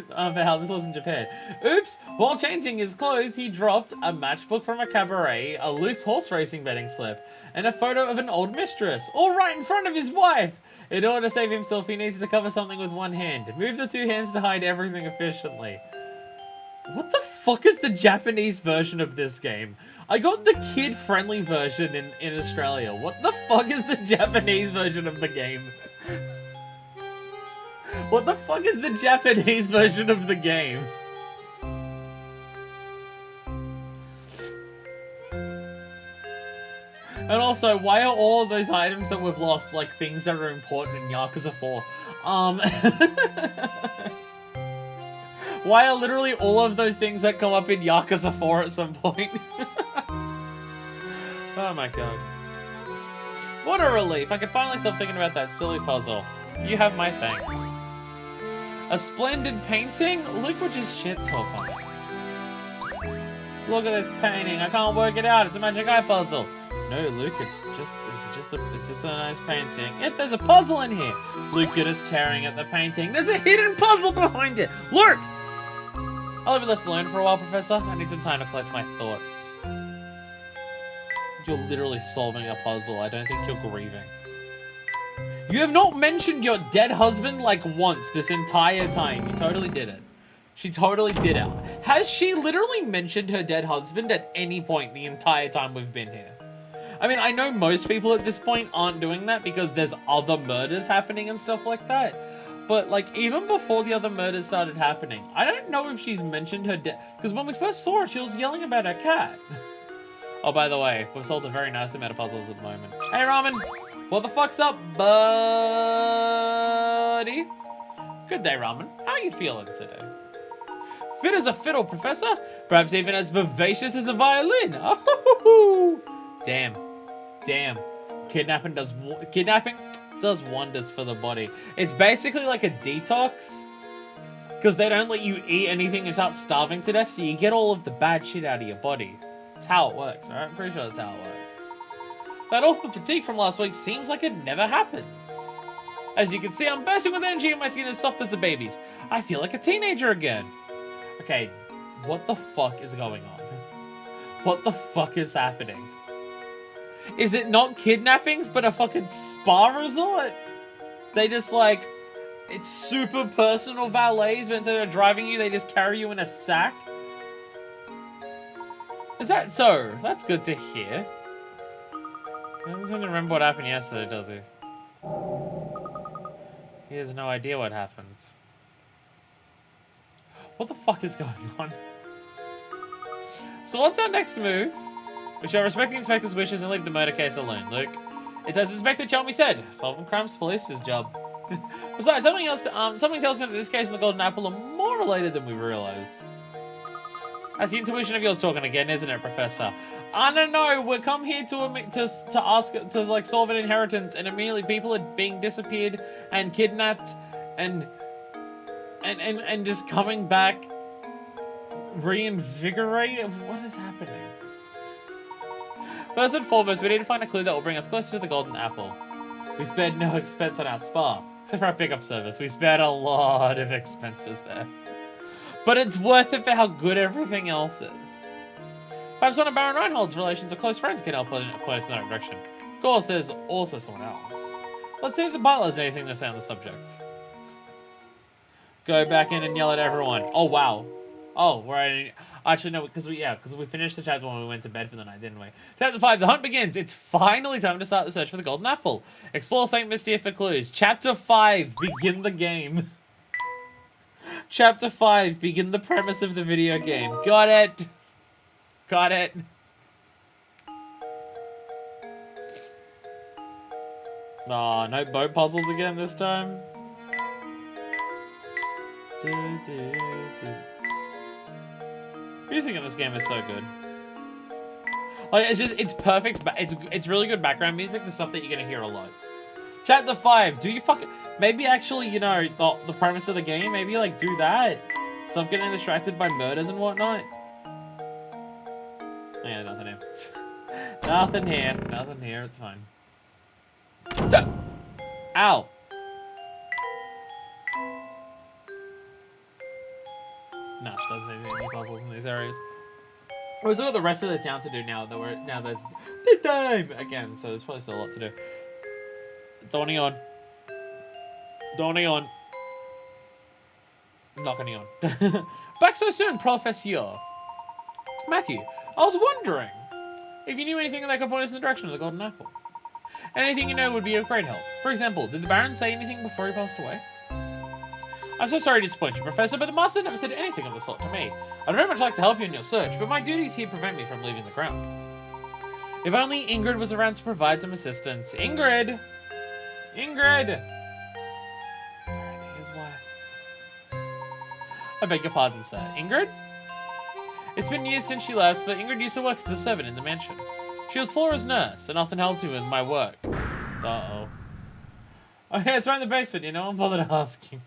for how this was in Japan. Oops! While changing his clothes, he dropped a matchbook from a cabaret, a loose horse racing betting slip, and a photo of an old mistress, all right in front of his wife! In order to save himself, he needs to cover something with one hand. Move the two hands to hide everything efficiently. What the fuck is the Japanese version of this game? I got the kid-friendly version in Australia. What the fuck is the Japanese version of the game? What the fuck is the Japanese version of the game? And also, why are all of those items that we've lost like things that are important in Yakuza 4? Why are literally all of those things that come up in Yakuza 4 at some point? Oh my god. What a relief. I can finally stop thinking about that silly puzzle. You have my thanks. A splendid painting? Luke would just shit talk on it. Look at this painting. I can't work it out. It's a magic eye puzzle. No, Luke, it's just a nice painting. Yep, there's a puzzle in here. Luke is tearing at the painting. There's a hidden puzzle behind it. Luke! I'll be left alone for a while, Professor. I need some time to collect my thoughts. You're literally solving a puzzle. I don't think you're grieving. You have not mentioned your dead husband like once this entire time. You totally did it. She totally did it. Has she literally mentioned her dead husband at any point the entire time we've been here? I mean, I know most people at this point aren't doing that because there's other murders happening and stuff like that. But, like, even before the other murders started happening, I don't know if she's mentioned her death. Because when we first saw her, she was yelling about her cat. Oh, by the way, we've solved a very nice amount of puzzles at the moment. Hey, Ramen! What the fuck's up, buddy? Good day, Ramen. How are you feeling today? Fit as a fiddle, Professor. Perhaps even as vivacious as a violin. Oh, damn. Damn. Kidnapping does wonders for the body. It's basically like a detox. Because they don't let you eat anything and start starving to death, so you get all of the bad shit out of your body. That's how it works, alright? I'm pretty sure that's how it works. That awful fatigue from last week seems like it never happens. As you can see, I'm bursting with energy and my skin is soft as a baby's. I feel like a teenager again. Okay, what the fuck is going on? What the fuck is happening? Is it not kidnappings, but a fucking spa resort? They just like, it's super personal valets, but instead of driving you, they just carry you in a sack? Is that so? That's good to hear. He doesn't seem to remember what happened yesterday, does he? He has no idea what happens. What the fuck is going on? So what's our next move? We shall respect the inspector's wishes and leave the murder case alone, Luke. It's as Inspector Chelmy said, solving crimes police's job. Besides, something tells me that this case and the Golden Apple are more related than we realize. That's the intuition of yours talking again, isn't it, Professor? I don't know. We come here to ask to like solve an inheritance, and immediately people are being disappeared and kidnapped, and just coming back reinvigorated. What is happening? First and foremost, we need to find a clue that will bring us closer to the Golden Apple. We spared no expense on our spa, except for our pickup service. We spared a lot of expenses there. But it's worth it for how good everything else is. Perhaps one of Baron Reinhold's relations or close friends can help point us in that direction. Of course, there's also someone else. Let's see if the butler has anything to say on the subject. Go back in and yell at everyone. Oh, wow. Oh, we're at... Actually, no, because we finished the chapter when we went to bed for the night, didn't we? Chapter 5, the hunt begins. It's finally time to start the search for the Golden Apple. Explore St. Mystia for clues. Chapter 5, begin the game. Chapter 5, begin the premise of the video game. Got it. Got it. Aw, no boat puzzles again this time. Music in this game is so good. Like, it's perfect, but it's really good background music for stuff that you're gonna hear a lot. Chapter 5, do you fucking... Maybe actually, you know, the premise of the game, maybe, like, do that. Stop getting distracted by murders and whatnot. Oh, yeah, nothing here. Nothing here. Nothing here, it's fine. Ow! No, doesn't seem to be any puzzles in these areas. We've still got the rest of the town to do now that there's the time again, so there's probably still a lot to do. Dawning on. Knocking on. Back so soon, Professor. Matthew, I was wondering if you knew anything that could point us in the direction of the Golden Apple. Anything you know would be of great help. For example, did the Baron say anything before he passed away? I'm so sorry to disappoint you, Professor, but the Master never said anything of the sort to me. I'd very much like to help you in your search, but my duties here prevent me from leaving the grounds. If only Ingrid was around to provide some assistance. Ingrid! Ingrid! His wife. I beg your pardon, sir. Ingrid? It's been years since she left, but Ingrid used to work as a servant in the mansion. She was Flora's nurse, and often helped me with my work. Uh-oh. Oh yeah, it's right in the basement, no one bothered asking.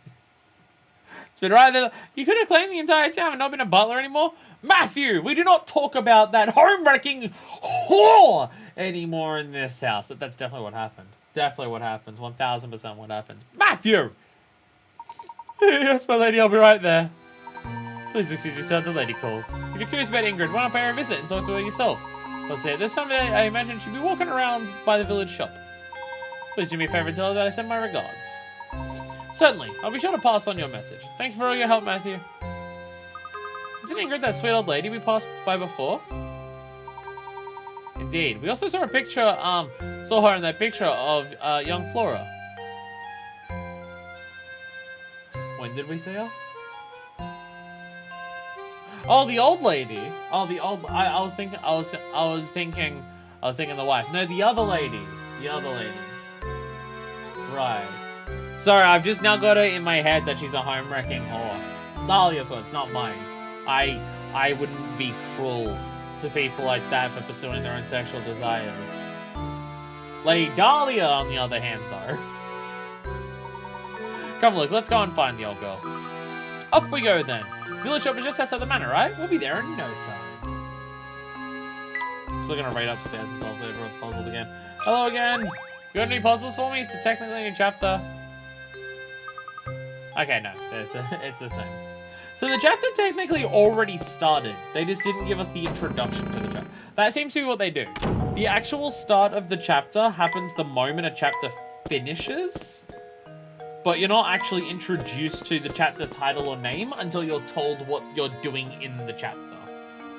It's been right there. You could have claimed the entire town and not been a butler anymore. Matthew, we do not talk about that home-wrecking whore anymore in this house. That's definitely what happened. Definitely what happens. 1000% what happens. Matthew! Yes, my lady, I'll be right there. Please excuse me, sir, the lady calls. If you're curious about Ingrid, why not pay her a visit and talk to her yourself? Let's say at this time I imagine she'll be walking around by the village shop. Please do me a favor and tell her that I send my regards. Certainly, I'll be sure to pass on your message. Thank you for all your help, Matthew. Isn't Ingrid that sweet old lady we passed by before? Indeed. We also saw a picture, saw her in that picture of young Flora. When did we see her? Oh, the old lady. Oh, the old. I was thinking the wife. No, the other lady. The other lady. Right. Sorry, I've just now got it in my head that she's a home-wrecking whore. Dahlia's words, not mine. I wouldn't be cruel to people like that for pursuing their own sexual desires. Lady Dahlia, on the other hand, though. Come look, let's go and find the old girl. Off we go then. Village shop is just outside the manor, right? We'll be there in no time. I'm still gonna raid upstairs and solve everyone's puzzles again. Hello again. You got any puzzles for me? It's technically a chapter. Okay, no, it's the same. So the chapter technically already started. They just didn't give us the introduction to the chapter. That seems to be what they do. The actual start of the chapter happens the moment a chapter finishes, but you're not actually introduced to the chapter title or name until you're told what you're doing in the chapter.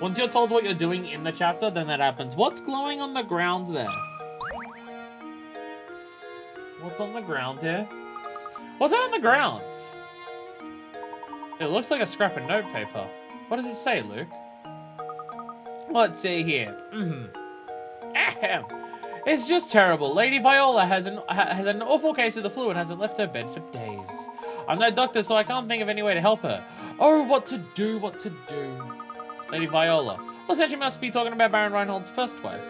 Once you're told what you're doing in the chapter, then that happens. What's glowing on the ground there? What's on the ground here? What's that on the ground? It looks like a scrap of notepaper. What does it say, Luke? Let's see here. Ahem. It's just terrible. Lady Viola has an awful case of the flu and hasn't left her bed for days. I'm no doctor, so I can't think of any way to help her. Oh, what to do, what to do. Lady Viola. Well, then she must be talking about Baron Reinhold's first wife.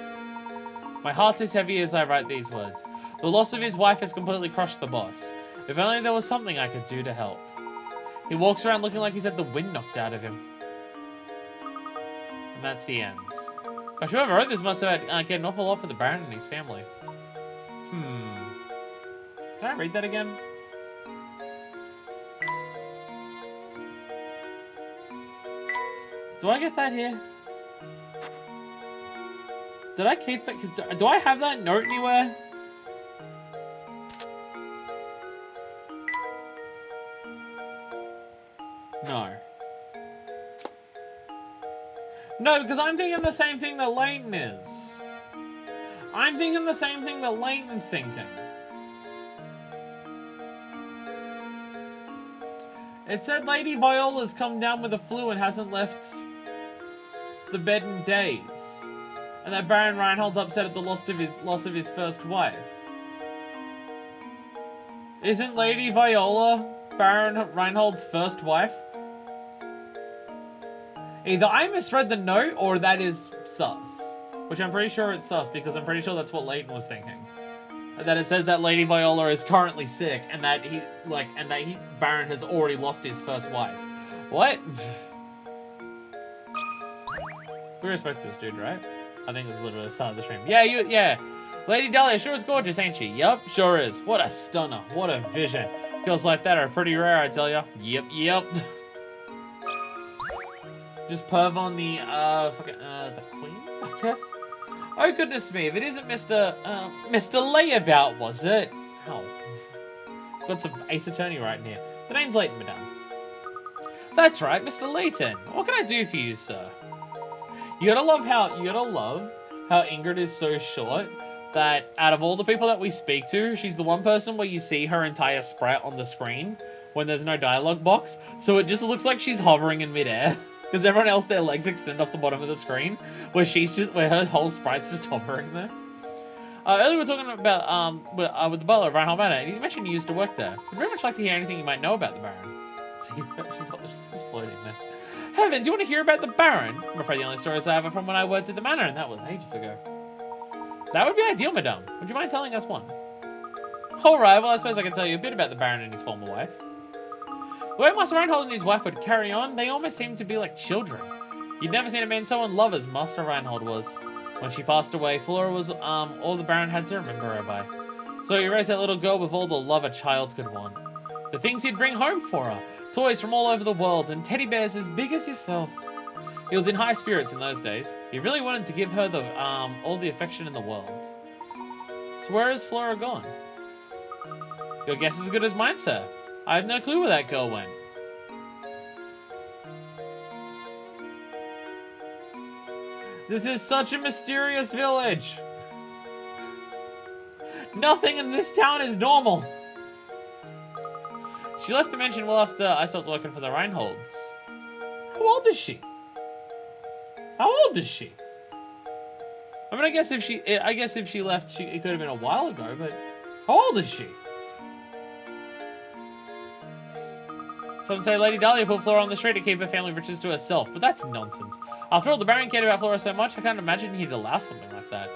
My heart is heavy as I write these words. The loss of his wife has completely crushed the boss. If only there was something I could do to help. He walks around looking like he's had the wind knocked out of him. And that's the end. Gosh, whoever wrote this must have had get an awful lot for the Baron and his family. Can I read that again? Do I get that here? Did I keep that? Do I have that note anywhere? No. No, because I'm thinking the same thing that Layton is. I'm thinking the same thing that Layton's thinking. It said Lady Viola's come down with the flu and hasn't left the bed in days. And that Baron Reinhold's upset at the loss of his first wife. Isn't Lady Viola Baron Reinhold's first wife? Either I misread the note or that is sus. Which I'm pretty sure it's sus because I'm pretty sure that's what Layton was thinking. That it says that Lady Viola is currently sick and that Baron has already lost his first wife. What? We respect this dude, right? I think this is literally the start of the stream. Yeah. Lady Dahlia sure is gorgeous, ain't she? Yup, sure is. What a stunner. What a vision. Girls like that are pretty rare, I tell ya. Yep. Just perv on the, the queen, I guess? Oh, goodness me, if it isn't Mr. Layabout, was it? Ow. Got some Ace Attorney right here. The name's Layton, madame. That's right, Mr. Layton. What can I do for you, sir? You gotta love how Ingrid is so short that out of all the people that we speak to, she's the one person where you see her entire sprite on the screen when there's no dialogue box. So it just looks like she's hovering in midair. Because everyone else, their legs extend off the bottom of the screen, where her whole sprite's just hovering there. Earlier we were talking about, with the butler, Reinhold Manor, and you mentioned you used to work there. I'd very much like to hear anything you might know about the Baron. See, she's just floating there. Heavens, you want to hear about the Baron? I'm afraid the only stories I have are from when I worked at the Manor, and that was ages ago. That would be ideal, madame. Would you mind telling us one? Alright, well I suppose I can tell you a bit about the Baron and his former wife. The way Master Reinhold and his wife would carry on, they almost seemed to be like children. You'd never seen a man so in love as Master Reinhold was. When she passed away, Flora was all the Baron had to remember her by. So he raised that little girl with all the love a child could want. The things he'd bring home for her, toys from all over the world, and teddy bears as big as yourself. He was in high spirits in those days. He really wanted to give her all the affection in the world. So where is Flora gone? Your guess is as good as mine, sir. I have no clue where that girl went. This is such a mysterious village. Nothing in this town is normal. She left the mansion well after I stopped working for the Reinholds. How old is she? How old is she? I mean, I guess if she left, it could have been a while ago, but how old is she? Some say Lady Dahlia put Flora on the street to keep her family riches to herself, but that's nonsense. After all, the Baron cared about Flora so much, I can't imagine he'd allow something like that.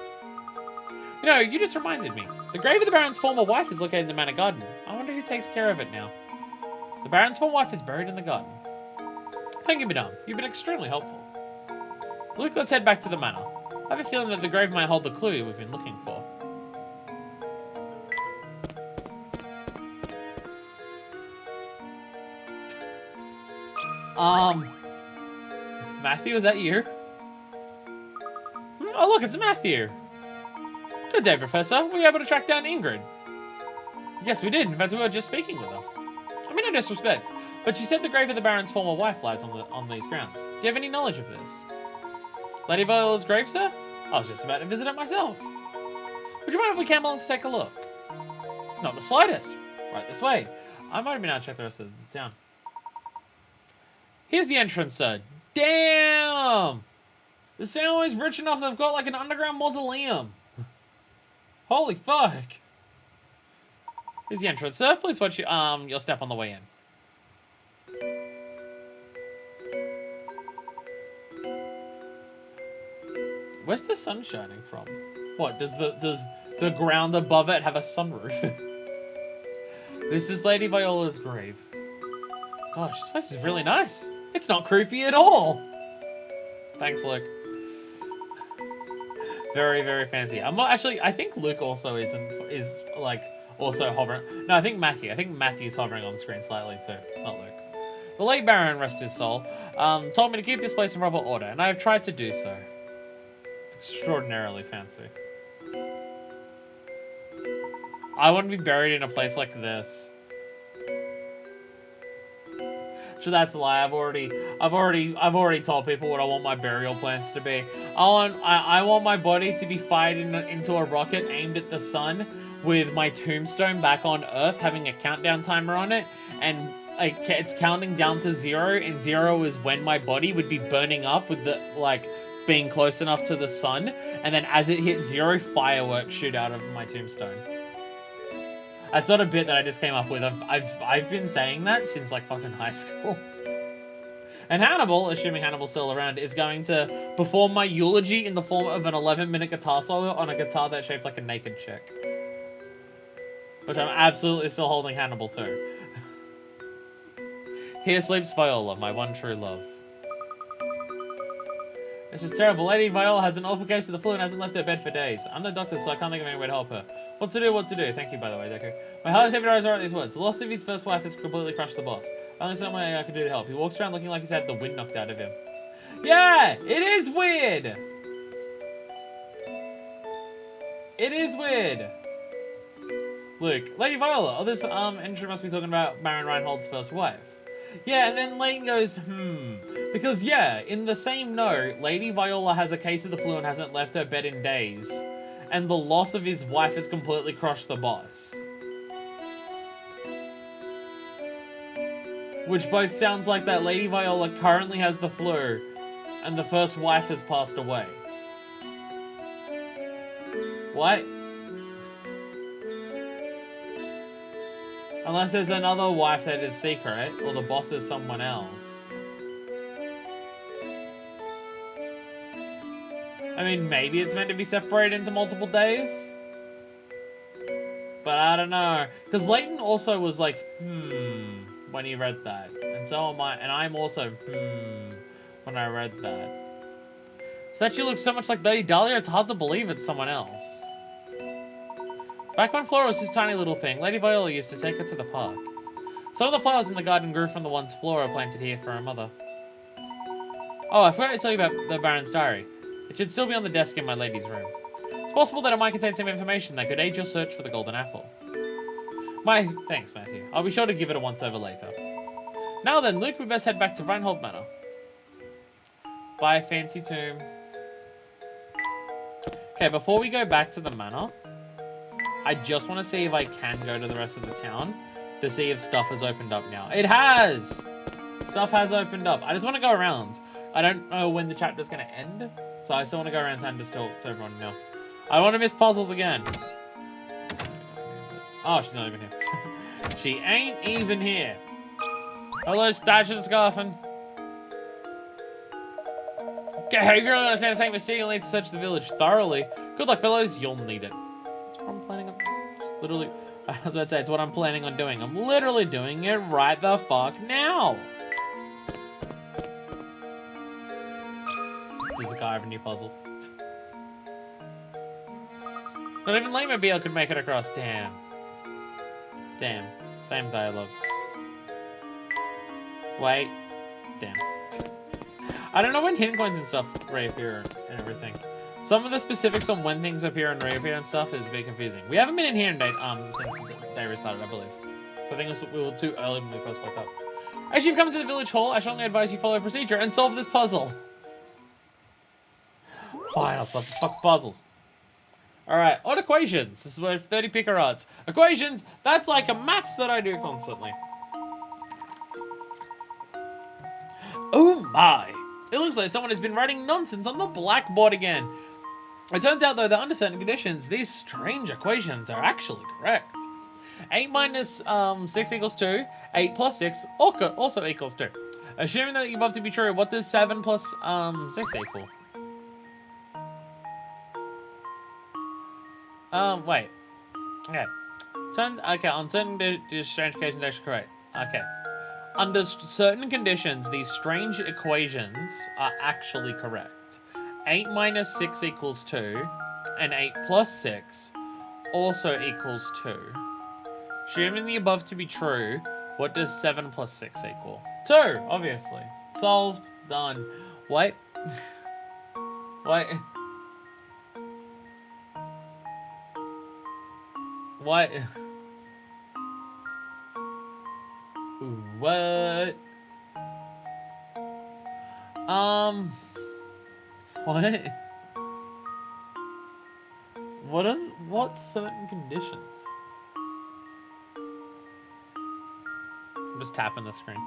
You know, you just reminded me. The grave of the Baron's former wife is located in the Manor Garden. I wonder who takes care of it now. The Baron's former wife is buried in the garden. Thank you, madame. You've been extremely helpful. Luke, let's head back to the manor. I have a feeling that the grave might hold the clue we've been looking for. Matthew, is that you? Oh, look, it's Matthew. Good day, Professor. Were you able to track down Ingrid? Yes, we did. In fact, we were just speaking with her. I mean, no disrespect, but she said the grave of the Baron's former wife lies on these grounds. Do you have any knowledge of this? Lady Viola's grave, sir? I was just about to visit it myself. Would you mind if we came along to take a look? Not the slightest. Right this way. I might have been out to check the rest of the town. Here's the entrance, sir. Damn! This family's rich enough they've got like an underground mausoleum. Holy fuck. Here's the entrance, sir. Please watch your step on the way in. Where's the sun shining from? What, does the ground above it have a sunroof? This is Lady Viola's grave. Gosh, this place is really nice. It's not creepy at all. Thanks, Luke. Very, very fancy. I think Luke also is like also hovering. No, I think Matthew's hovering on the screen slightly too, not Luke. The late Baron, rest his soul, told me to keep this place in proper order, and I have tried to do so. It's extraordinarily fancy. I want to be buried in a place like this. So that's a lie. I've already told people what I want my burial plans to be. I want my body to be fired into a rocket aimed at the sun, with my tombstone back on Earth having a countdown timer on it, and like it's counting down to 0, and 0 is when my body would be burning up with the being close enough to the sun, and then as it hits 0, fireworks shoot out of my tombstone. That's not a bit that I just came up with. I've been saying that since like fucking high school. And Hannibal, assuming Hannibal's still around, is going to perform my eulogy in the form of an 11-minute guitar solo on a guitar that's shaped like a naked chick. Which I'm absolutely still holding Hannibal to. Here sleeps Viola, my one true love. It's just terrible. Lady Viola has an awful case of the flu and hasn't left her bed for days. I'm no doctor, so I can't think of any way to help her. What to do? Thank you, by the way, Deku. My heart is heavy to write these words. The loss of his first wife has completely crushed the boss. Only some way I can do to help. He walks around looking like he's had the wind knocked out of him. Yeah, it is weird. It is weird. Luke, Lady Viola. Oh, this entry must be talking about Baron Reinhold's first wife. Yeah, and then Layton goes, because yeah, in the same note, Lady Viola has a case of the flu and hasn't left her bed in days, and the loss of his wife has completely crushed the boss. Which both sounds like that Lady Viola currently has the flu, and the first wife has passed away. What? Unless there's another wife that is secret, or the boss is someone else. I mean, maybe it's meant to be separated into multiple days? But I don't know. Because Layton also was like, when he read that. And so am I. And I'm also, when I read that. So that she looks so much like Lady Dahlia, it's hard to believe it's someone else. Back when Flora was this tiny little thing, Lady Viola used to take her to the park. Some of the flowers in the garden grew from the ones Flora planted here for her mother. Oh, I forgot to tell you about the Baron's diary. It should still be on the desk in my lady's room. It's possible that it might contain some information that could aid your search for the golden apple. Thanks, Matthew. I'll be sure to give it a once-over later. Now then, Luke, we best head back to Reinhold Manor. Bye, fancy tomb. Okay, before we go back to the manor, I just want to see if I can go to the rest of the town to see if stuff has opened up now. It has! Stuff has opened up. I just want to go around. I don't know when the chapter's going to end, so I still want to go around town just to everyone now. I want to miss puzzles again. Oh, she's not even here. She ain't even here. Hello, Stash and Scarfin. Okay, you really understand the same mistake. You'll need to search the village thoroughly. Good luck, fellows. You'll need it. That's what I'm planning on. Literally, I was about to say, it's what I'm planning on doing. I'm literally doing it right the fuck now. Does the guy have a new puzzle? Not even Layton could make it across. Damn. Damn. Same dialogue. Wait. Damn. I don't know when hidden coins and stuff reappear and everything. Some of the specifics on when things appear and reappear and stuff is a bit confusing. We haven't been in here since the day restarted, I believe. So I think we were too early when we first woke up. As you've come to the village hall, I strongly advise you follow procedure and solve this puzzle. Fine, I'll solve the fuck puzzles. Alright, odd equations. This is worth 30 picker arts. Equations, that's like a maths that I do constantly. Oh my! It looks like someone has been writing nonsense on the blackboard again. It turns out, though, that under certain conditions, these strange equations are actually correct. 8 minus 6 equals 2. 8 plus 6 also equals 2. Assuming that the above to be true, what does 7 plus 6 equal? Wait. Okay. On certain strange occasions, that's correct. Okay. Under certain conditions, these strange equations are actually correct. 8 minus 6 equals 2, and 8 plus 6 also equals 2. Assuming the above to be true, what does 7 plus 6 equal? 2, obviously. Solved. Done. Wait. Wait. What? What? What? What certain conditions? I'm just tapping the screen.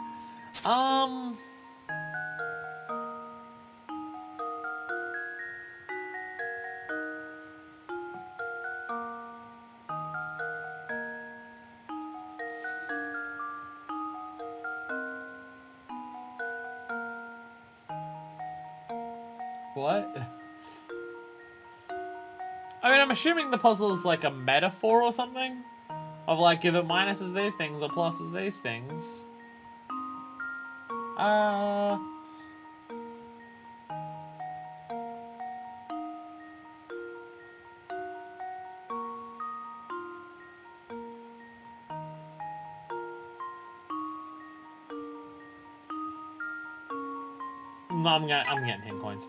What? I mean, I'm assuming the puzzle is like a metaphor or something? Of like, if it minuses these things or pluses these things. I'm getting hint points.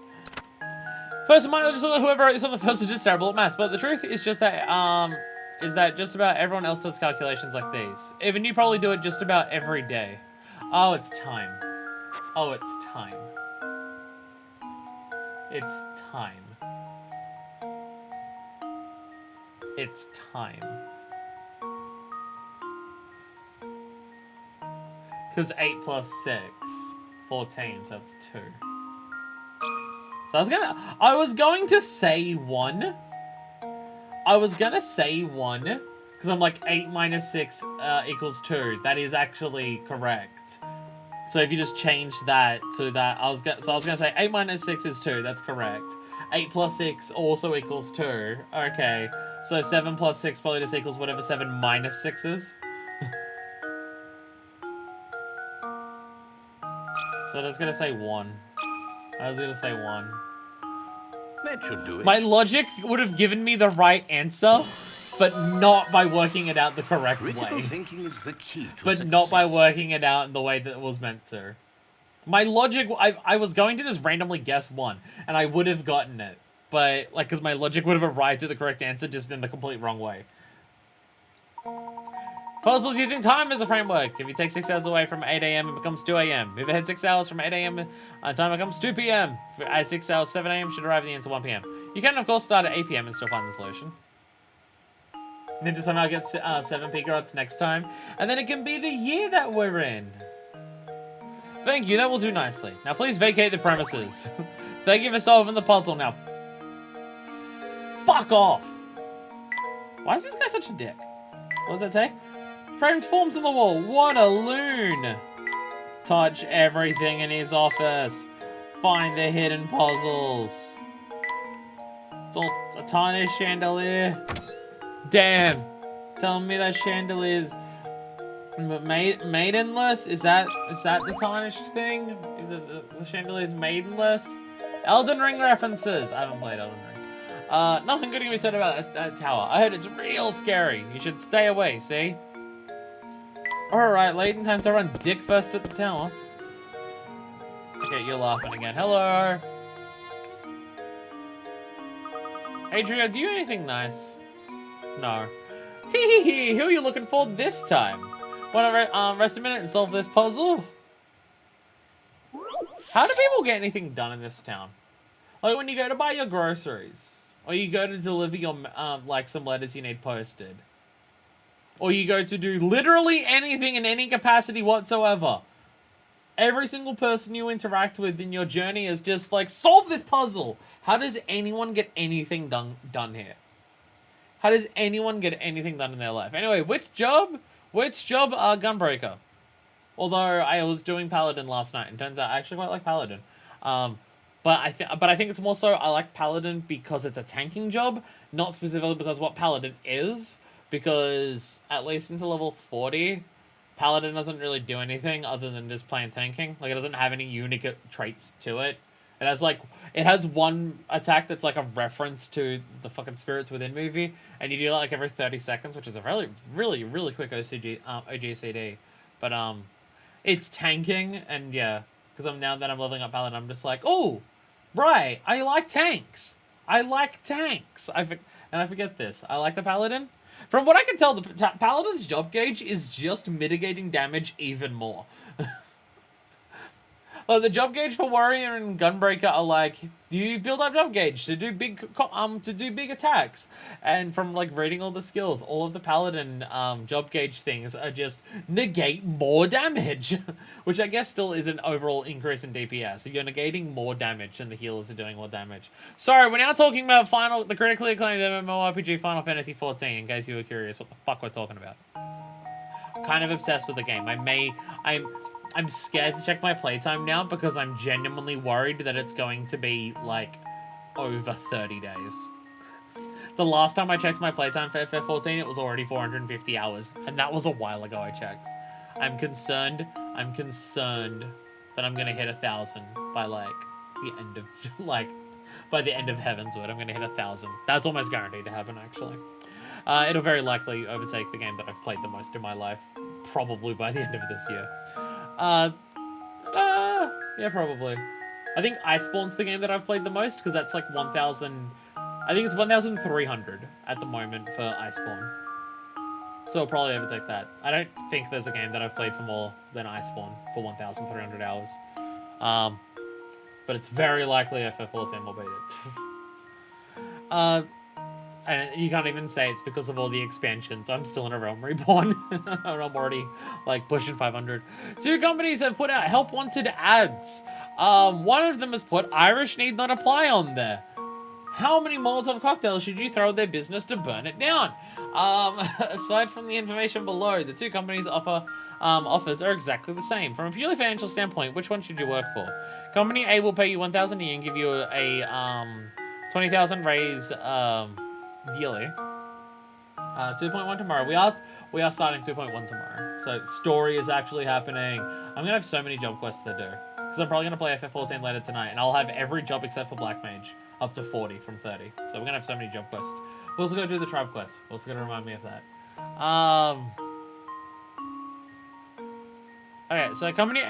First of all, whoever wrote this on the first was just terrible at maths, but the truth is just that, just about everyone else does calculations like these. Even you probably do it just about every day. Oh, it's time. Oh, it's time. It's time. It's time. Because 8 plus 6, 14, so that's 2. So I was going to say 1. I was gonna say 1, because I'm like 8 minus 6 equals 2. That is actually correct. So if you just change that to that, I was gonna say 8 minus 6 is 2. That's correct. 8 plus 6 also equals 2. Okay. So 7 plus 6 probably just equals whatever 7 minus 6 is. So I was gonna say 1. I was gonna say 1. That should do it. My logic would have given me the right answer, but not by working it out the correct Critical way. thinking is the key to But success. not by working it out in the way that it was meant to. My logic, I was going to just randomly guess 1, and I would have gotten it. But, like, because my logic would have arrived at the correct answer just in the complete wrong way. Puzzles using time as a framework. If you take 6 hours away from 8 a.m., it becomes 2 a.m. If it had 6 hours from 8 a.m., time becomes 2 p.m. If it adds 6 hours, 7 a.m. should arrive at the answer 1 p.m. You can, of course, start at 8 p.m. and still find the solution. And then to somehow get 7 Picrots next time. And then it can be the year that we're in. Thank you, that will do nicely. Now please vacate the premises. Thank you for solving the puzzle. Now, fuck off. Why is this guy such a dick? What does that say? Framed forms on the wall. What a loon. Touch everything in his office. Find the hidden puzzles. It's all a tiny chandelier. Damn. Telling me that chandelier's maidenless? Is that the tarnished thing? The chandelier's maidenless? Elden Ring references. I haven't played Elden Ring. Nothing good can be said about that tower. I heard it's real scary. You should stay away, see? Alright, Layton, time to run dick first at the tower. Okay, you're laughing again. Hello! Adria, do you anything nice? No. Tee-hee-hee, who are you looking for this time? Wanna rest a minute and solve this puzzle? How do people get anything done in this town? Like when you go to buy your groceries, or you go to deliver your, like some letters you need posted. Or you go to do literally anything in any capacity whatsoever. Every single person you interact with in your journey is just like, solve this puzzle! How does anyone get anything done here? How does anyone get anything done in their life? Anyway, which job? Gunbreaker. Although I was doing Paladin last night, and turns out I actually quite like Paladin. But I think it's more so I like Paladin because it's a tanking job, not specifically because what Paladin is. Because at least into level 40, Paladin doesn't really do anything other than just plain tanking. Like, it doesn't have any unique traits to it. It has one attack that's like a reference to the fucking Spirits Within movie, and you do that like every 30 seconds, which is a really, really, really quick OGCD. But it's tanking, and yeah, because now that I'm leveling up Paladin, I'm just like, oh, right, I like tanks. And I forget this. I like the Paladin. From what I can tell, the Paladin's job gauge is just mitigating damage even more. Like, the job gauge for Warrior and Gunbreaker are like, you build up job gauge to do big attacks. And from like reading all the skills, all of the Paladin job gauge things are just negate more damage, which I guess still is an overall increase in DPS. If you're negating more damage and the healers are doing more damage. Sorry, we're now talking about the critically acclaimed MMORPG Final Fantasy XIV. In case you were curious, what the fuck we're talking about. Kind of obsessed with the game. I'm scared to check my playtime now because I'm genuinely worried that it's going to be, like, over 30 days. The last time I checked my playtime for FF14, it was already 450 hours, and that was a while ago I checked. I'm concerned that I'm gonna hit 1,000 by, like, the end of, by the end of Heavensward. I'm gonna hit 1,000. That's almost guaranteed to happen, actually. It'll very likely overtake the game that I've played the most in my life, probably by the end of this year. Yeah, probably. I think Iceborne's the game that I've played the most, because that's like 1,000... I think it's 1,300 at the moment for Iceborne. So I'll probably overtake that. I don't think there's a game that I've played for more than Iceborne for 1,300 hours. But it's very likely FF14 will beat it. And you can't even say it's because of all the expansions. I'm still in a Realm Reborn. And I'm already, like, pushing 500. 2 companies have put out help wanted ads. One of them has put Irish need not apply on there. How many Molotov cocktails should you throw at their business to burn it down? Aside from the information below, the 2 companies' offers are exactly the same. From a purely financial standpoint, which one should you work for? Company A will pay you 1,000 a year and give you a 20,000 raise yearly. 2.1 tomorrow. We are starting 2.1 tomorrow. So story is actually happening. I'm gonna have so many job quests to do, because I'm probably gonna play FF14 later tonight, and I'll have every job except for Black Mage up to 40 from 30. So we're gonna have so many job quests. We're also gonna do the tribe quest. We're also gonna remind me of that. Okay, so Company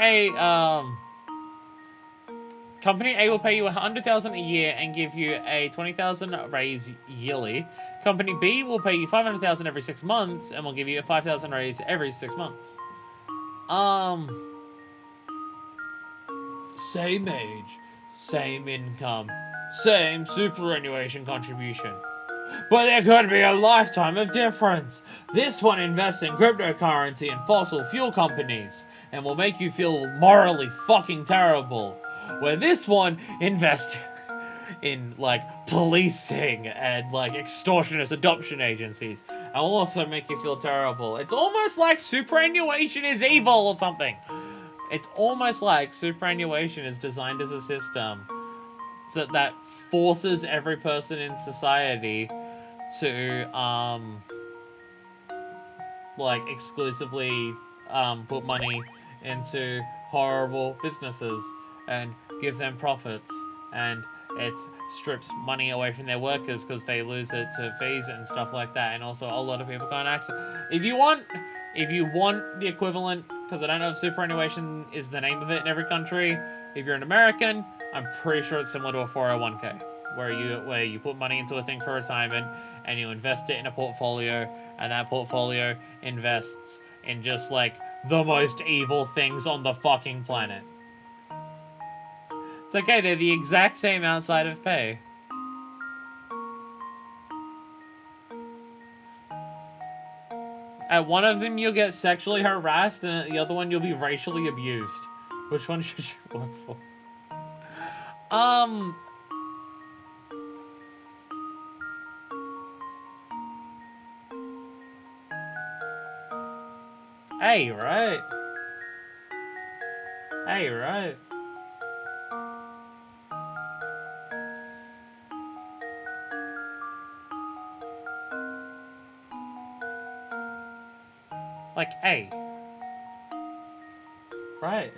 A will pay you 100,000 a year and give you a 20,000 raise yearly. Company B will pay you 500,000 every 6 months and will give you a 5,000 raise every 6 months. Same age, same income, same superannuation contribution. But there could be a lifetime of difference. This one invests in cryptocurrency and fossil fuel companies and will make you feel morally fucking terrible. Where this one invests in, like, policing and, like, extortionist adoption agencies and will also make you feel terrible. It's almost like superannuation is evil or something. It's almost like superannuation is designed as a system that forces every person in society to, like, exclusively put money into horrible businesses and give them profits, and it strips money away from their workers because they lose it to fees and stuff like that. And also a lot of people can't access. If you want the equivalent, because I don't know if superannuation is the name of it in every country, if you're an American, I'm pretty sure it's similar to a 401k, where you put money into a thing for retirement and you invest it in a portfolio, and that portfolio invests in just, like, the most evil things on the fucking planet. It's okay, they're the exact same outside of pay. At one of them, you'll get sexually harassed, and at the other one, you'll be racially abused. Which one should you work for? Hey, right? Hey, right? Like, hey. Right.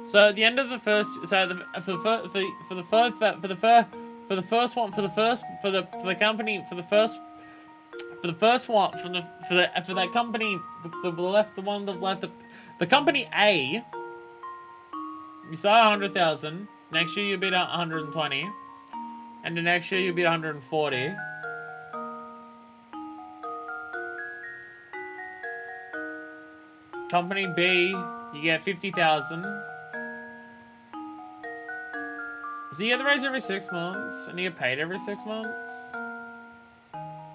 So at the end of the first, so for the company A, you saw 100,000. Next year you beat 120, and the next year you beat 140. Company B, you get 50,000. So you get the raise every 6 months, and you get paid every 6 months.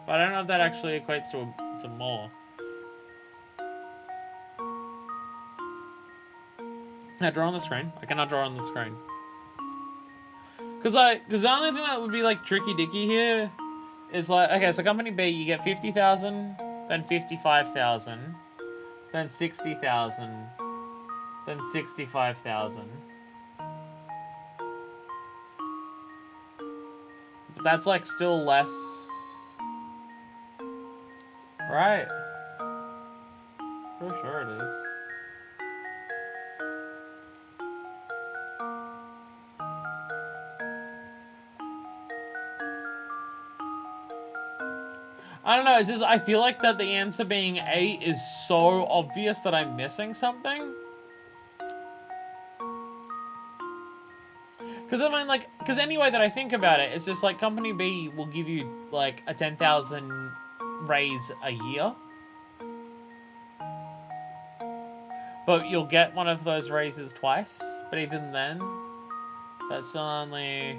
But I don't know if that actually equates to more. Can I draw on the screen? I cannot draw on the screen. Because the only thing that would be, like, tricky-dicky here is, like, okay, so Company B, you get 50,000, then 55,000, then 60,000, then 65,000. But that's, like, still less. Right? For sure it is. I don't know, it's just, I feel like that the answer being 8 is so obvious that I'm missing something. Because I mean, like, because any way that I think about it, it's just like Company B will give you like a 10,000 raise a year. But you'll get one of those raises twice. But even then, that's only...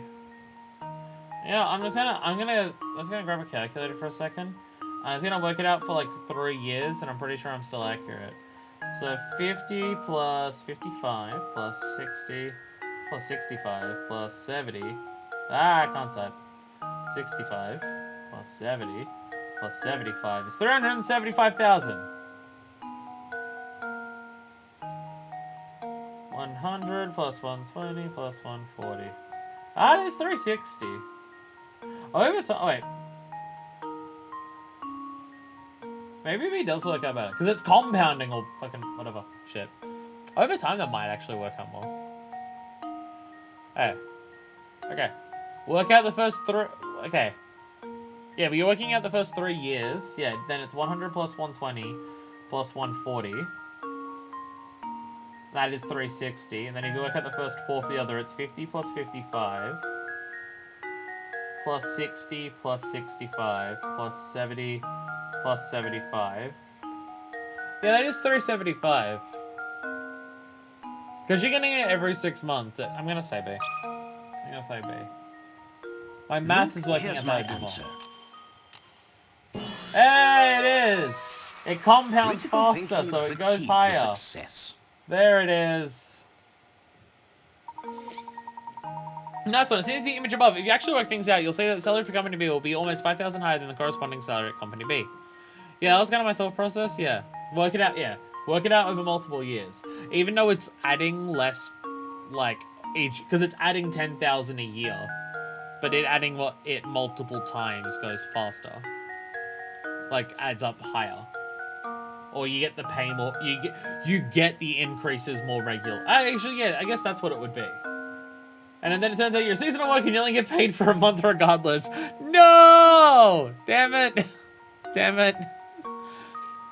Yeah, I'm just gonna grab a calculator for a second. I was gonna work it out for like 3 years, and I'm pretty sure I'm still accurate. So 50 plus 55 plus 60 plus 65 plus 70. I can't type. 65 plus 70 plus 75 is 375,000. 100 plus 120 plus 140. That is 360. Over time. Oh, wait. Maybe B does work out better. Because it's compounding or fucking whatever. Shit. Over time, that might actually work out more. Hey. Okay. Work out the first 3... Okay. Yeah, but you're working out the first 3 years. Yeah, then it's 100 plus 120 plus 140. That is 360. And then if you work out the first 4 for the other, it's 50 plus 55. Plus 60 plus 65 plus 70 plus 75. Yeah, that is 375. Because you're getting it every 6 months. I'm going to say B. I'm going to say B. My math is working out better more. Hey, it is! It compounds faster, so it goes higher. There it is. Nice one. As soon as the image above, if you actually work things out, you'll see that the salary for Company B will be almost 5,000 higher than the corresponding salary at Company B. Yeah, that was kind of my thought process, yeah. Work it out, yeah. Work it out over multiple years. Even though it's adding less, like, each... Because it's adding 10,000 a year. But adding it multiple times goes faster. Like, adds up higher. Or you get the pay more... You get the increases more regular. Actually, yeah, I guess that's what it would be. And then it turns out you're a seasonal worker and you only get paid for a month regardless. No! Damn it. Damn it.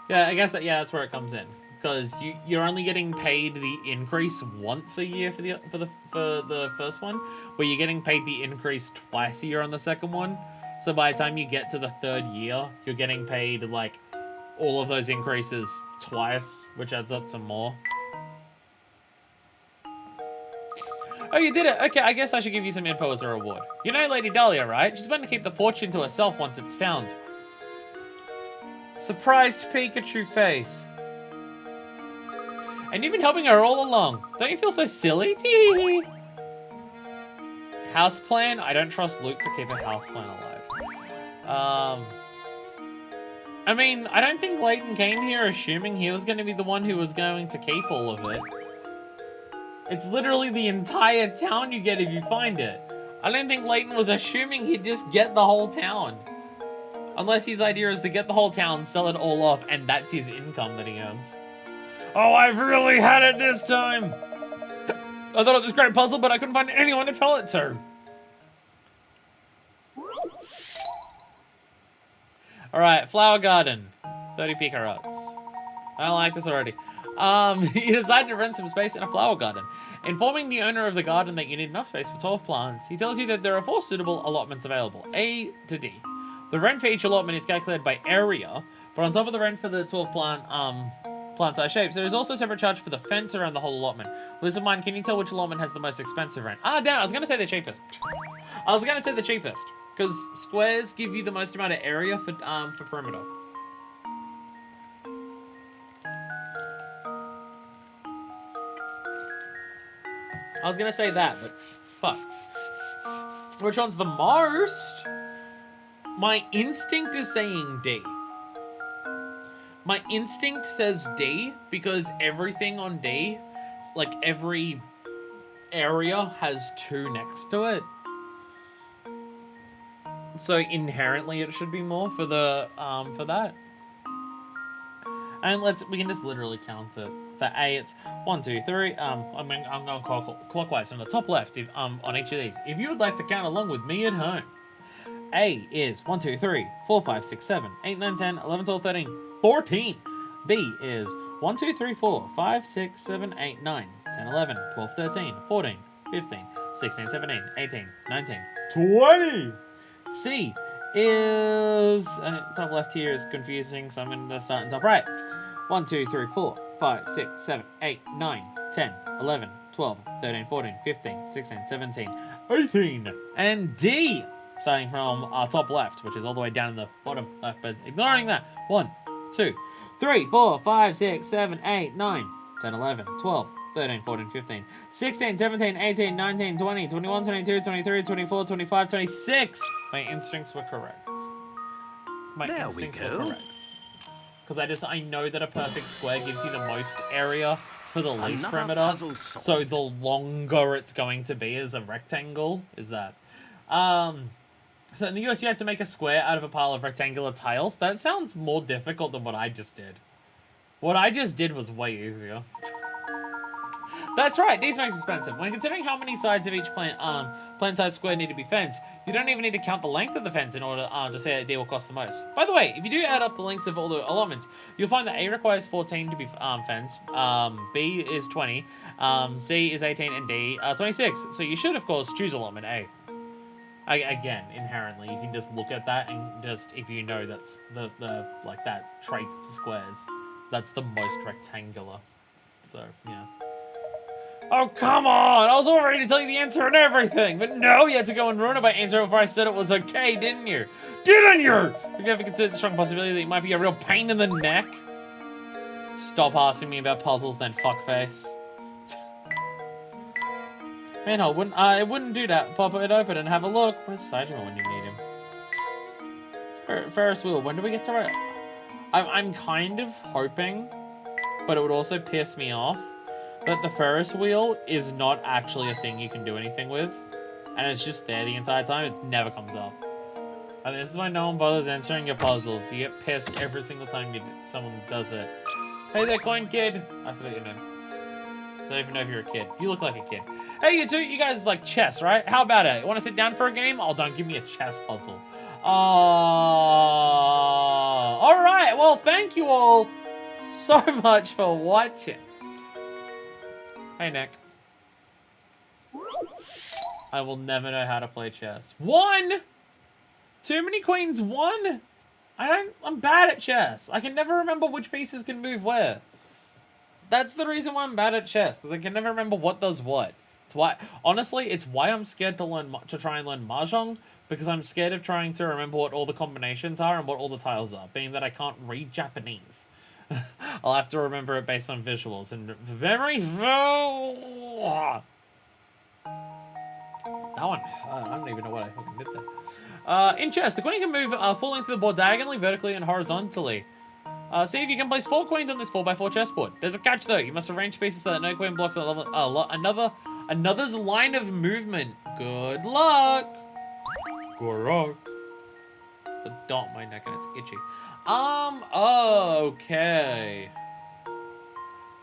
Yeah, I guess that's where it comes in. Because you're only getting paid the increase once a year for the first one, where you're getting paid the increase twice a year on the second one. So by the time you get to the 3rd year, you're getting paid like all of those increases twice, which adds up to more. Oh, you did it. Okay, I guess I should give you some info as a reward. You know Lady Dahlia, right? She's meant to keep the fortune to herself once it's found. Surprised Pikachu face. And you've been helping her all along. Don't you feel so silly? Tee. Houseplant? I don't trust Luke to keep a houseplant alive. I mean, I don't think Layton came here assuming he was going to be the one who was going to keep all of it. It's literally the entire town you get if you find it. I don't think Layton was assuming he'd just get the whole town. Unless his idea is to get the whole town, sell it all off, and that's his income that he earns. Oh, I've really had it this time! I thought it was a great puzzle, but I couldn't find anyone to tell it to. Alright, flower garden. 30 picarats. I don't like this already. You decide to rent some space in a flower garden. Informing the owner of the garden that you need enough space for 12 plants, he tells you that there are 4 suitable allotments available, A to D. The rent for each allotment is calculated by area, but on top of the rent for the 12 plant-size shapes, there is also a separate charge for the fence around the whole allotment. With this in mind, can you tell which allotment has the most expensive rent? Ah, damn, I was going to say the cheapest. Because squares give you the most amount of area for perimeter. I was gonna say that, but fuck. Which one's the most? My instinct is saying D. My instinct says D because everything on D, like every area has 2 next to it. So inherently it should be more for the for that. And we can just literally count it. For A, it's 1, 2, 3. I'm going clockwise from the top left on each of these. If you would like to count along with me at home, A is 1, 2, 3, 4, 5, 6, 7, 8, 9, 10, 11, 12, 13, 14. B is 1, 2, 3, 4, 5, 6, 7, 8, 9, 10, 11, 12, 13, 14, 15, 16, 17, 18, 19, 20. C is top left here is confusing, so I'm going to start in top right. 1, 2, 3, 4, 5, 6, 7, 8, 9, 10, 11, 12, 13, 14, 15, 16, 17, 18. And D, starting from top left, which is all the way down in the bottom left, but ignoring that. 1, 2, 3, 4, 5, 6, 7, 8, 9, 10, 11, 12, 13, 14, 15, 16, 17, 18, 19, 20, 21, 22, 23, 24, 25, 26. My instincts were correct. There we go. Because I know that a perfect square gives you the most area for the least Another perimeter. puzzle solved. So the longer it's going to be as a rectangle is that. So in the US, you had to make a square out of a pile of rectangular tiles. That sounds more difficult than what I just did. What I just did was way easier. That's right, these makes expensive. When considering how many sides of each plant-sized square need to be fenced, you don't even need to count the length of the fence in order to say a deal will cost the most. By the way, if you do add up the lengths of all the allotments, you'll find that A requires 14 to be fenced, B is 20, C is 18, and D 26. So you should, of course, choose allotment A. Again, inherently, you can just look at that and just, if you know that's the like that trait of squares, that's the most rectangular. So, yeah. Oh, come on! I was all ready to tell you the answer and everything, but no, you had to go and ruin it by answering before I said it was okay, didn't you? Didn't you? Have you ever considered the strong possibility that you might be a real pain in the neck? Stop asking me about puzzles, then fuckface. Man, I wouldn't do that. Pop it open and have a look. Where's Sidra when you need him? Ferris wheel, when do we get to ride? I'm kind of hoping, but it would also piss me off, that the Ferris wheel is not actually a thing you can do anything with, and it's just there the entire time. It never comes up. And this is why no one bothers answering your puzzles. You get pissed every single time someone does it. Hey there, coin kid. I forgot your name. I don't even know if you're a kid. You look like a kid. Hey, you two, you guys like chess, right? How about it? Want to sit down for a game? Oh, don't give me a chess puzzle. All right. Well, thank you all so much for watching. Hey, Nick. I will never know how to play chess. 1! Too many queens, 1? I'm bad at chess. I can never remember which pieces can move where. That's the reason why I'm bad at chess, because I can never remember what does what. It's why, honestly, it's why I'm scared to try and learn Mahjong, because I'm scared of trying to remember what all the combinations are and what all the tiles are, being that I can't read Japanese. I'll have to remember it based on visuals and memory. That one, I don't even know what I fucking did there. In chess, the queen can move full length of the board diagonally, vertically, and horizontally. See if you can place 4 queens on this 4x4 chessboard. There's a catch though. You must arrange pieces so that no queen blocks another's line of movement. Good luck. Good luck. The dot my neck and it's itchy. Okay.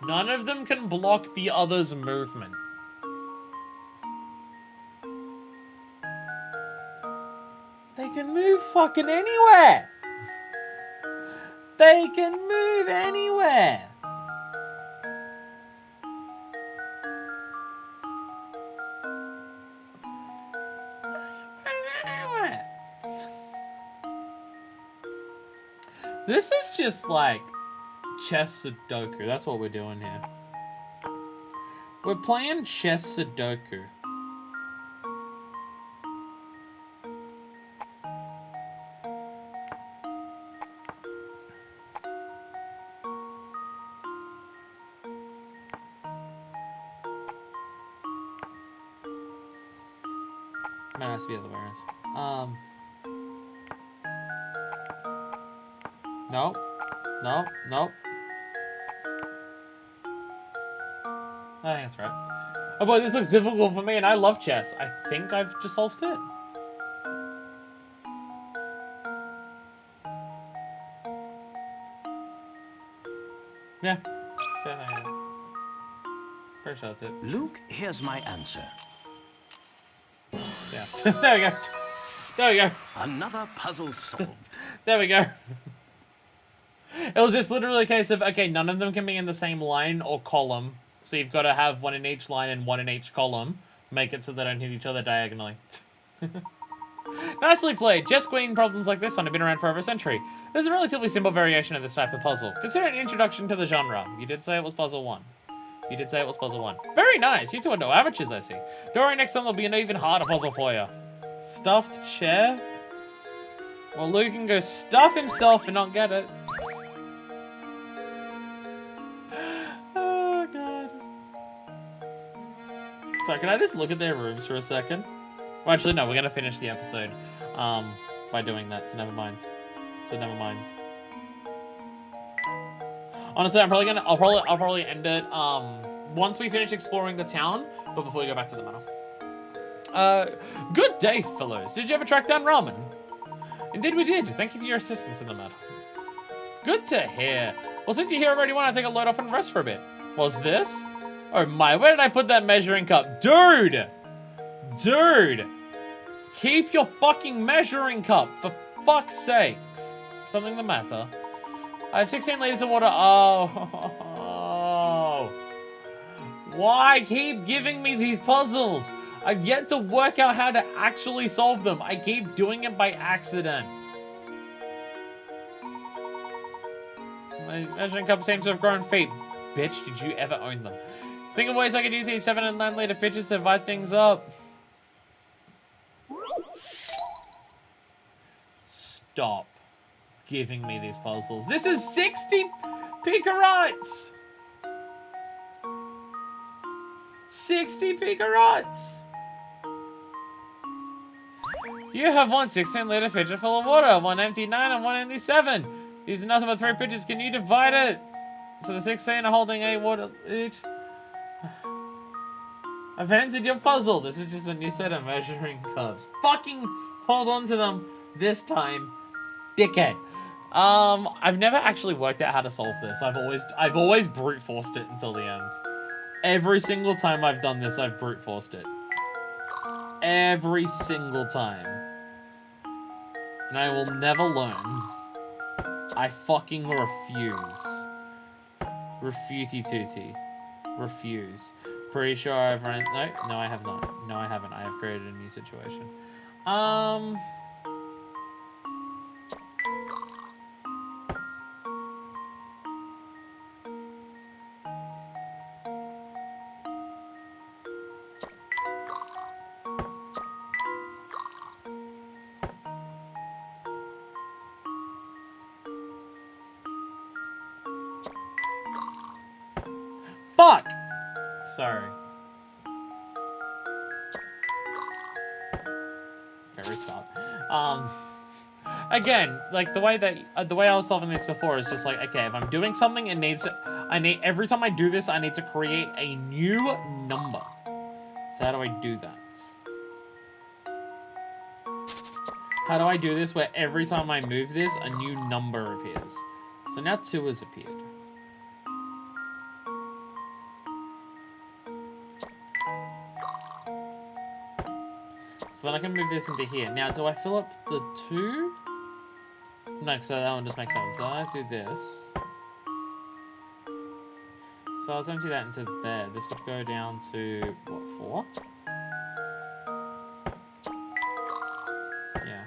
None of them can block the other's movement. They can move fucking anywhere. They can move anywhere. This is just like chess Sudoku. That's what we're doing here. We're playing chess Sudoku. No, it has to be the other way around. Nope. Nope. Nope. I think that's right. Oh boy, this looks difficult for me, and I love chess. I think I've just solved it. Yeah. Pretty sure that's it. Luke, here's my answer. Yeah. There we go. There we go. Another puzzle solved. There we go. It was just literally a case of, okay, none of them can be in the same line or column. So you've got to have one in each line and one in each column. Make it so they don't hit each other diagonally. Nicely played. Just Queen problems like this one have been around for over a century. There's a relatively simple variation of this type of puzzle. Consider it an introduction to the genre. You did say it was puzzle 1. You did say it was puzzle 1. Very nice. You two are no amateurs, I see. Don't worry, next time there'll be an even harder puzzle for you. Stuffed chair? Well, Luke can go stuff himself and not get it. Oh, God. Sorry, can I just look at their rooms for a second? Well, actually, no, we're going to finish the episode by doing that, so never mind. Honestly, I'll probably end it once we finish exploring the town, but before we go back to the manor. Good day, fellows. Did you ever track down ramen? Indeed we did. Thank you for your assistance in the matter. Good to hear. Well, since you're here already, why not take a load off and rest for a bit? What's this? Oh my, where did I put that measuring cup? Dude! Dude! Keep your fucking measuring cup, for fuck's sakes. Something the matter? I have 16 liters of water. Oh. Why keep giving me these puzzles? I've yet to work out how to actually solve them. I keep doing it by accident. My measuring cup seems to have grown feet. Bitch, did you ever own them? Think of ways I could use these 7 and 9 liter pitchers to divide things up. Stop giving me these puzzles. This is 60 picarots! 60 picarots! You have one 16-liter pitcher full of water, one empty 9 and one empty 7. These are nothing but 3 pitchers. Can you divide it? So the 16 are holding 8 water each. I've answered your puzzle. This is just a new set of measuring cups. Fucking hold on to them this time, dickhead. I've never actually worked out how to solve this. I've always brute forced it until the end. Every single time I've done this, I've brute forced it. Every single time. And I will never learn. I fucking refuse. Refuty tooty. Refuse. Pretty sure I've run. No, I have not. No, I haven't. I have created a new situation. Fuck! Sorry. Okay, restart. Again, like the way I was solving this before is just like, okay, if I'm doing something, every time I do this, I need to create a new number. So how do I do that? How do I do this where every time I move this, a new number appears? So now 2 has appeared. So then I can move this into here. Now, do I fill up the 2? No, because that one just makes sense. So I do this. So I'll empty that into there. This would go down to, what, 4? Yeah.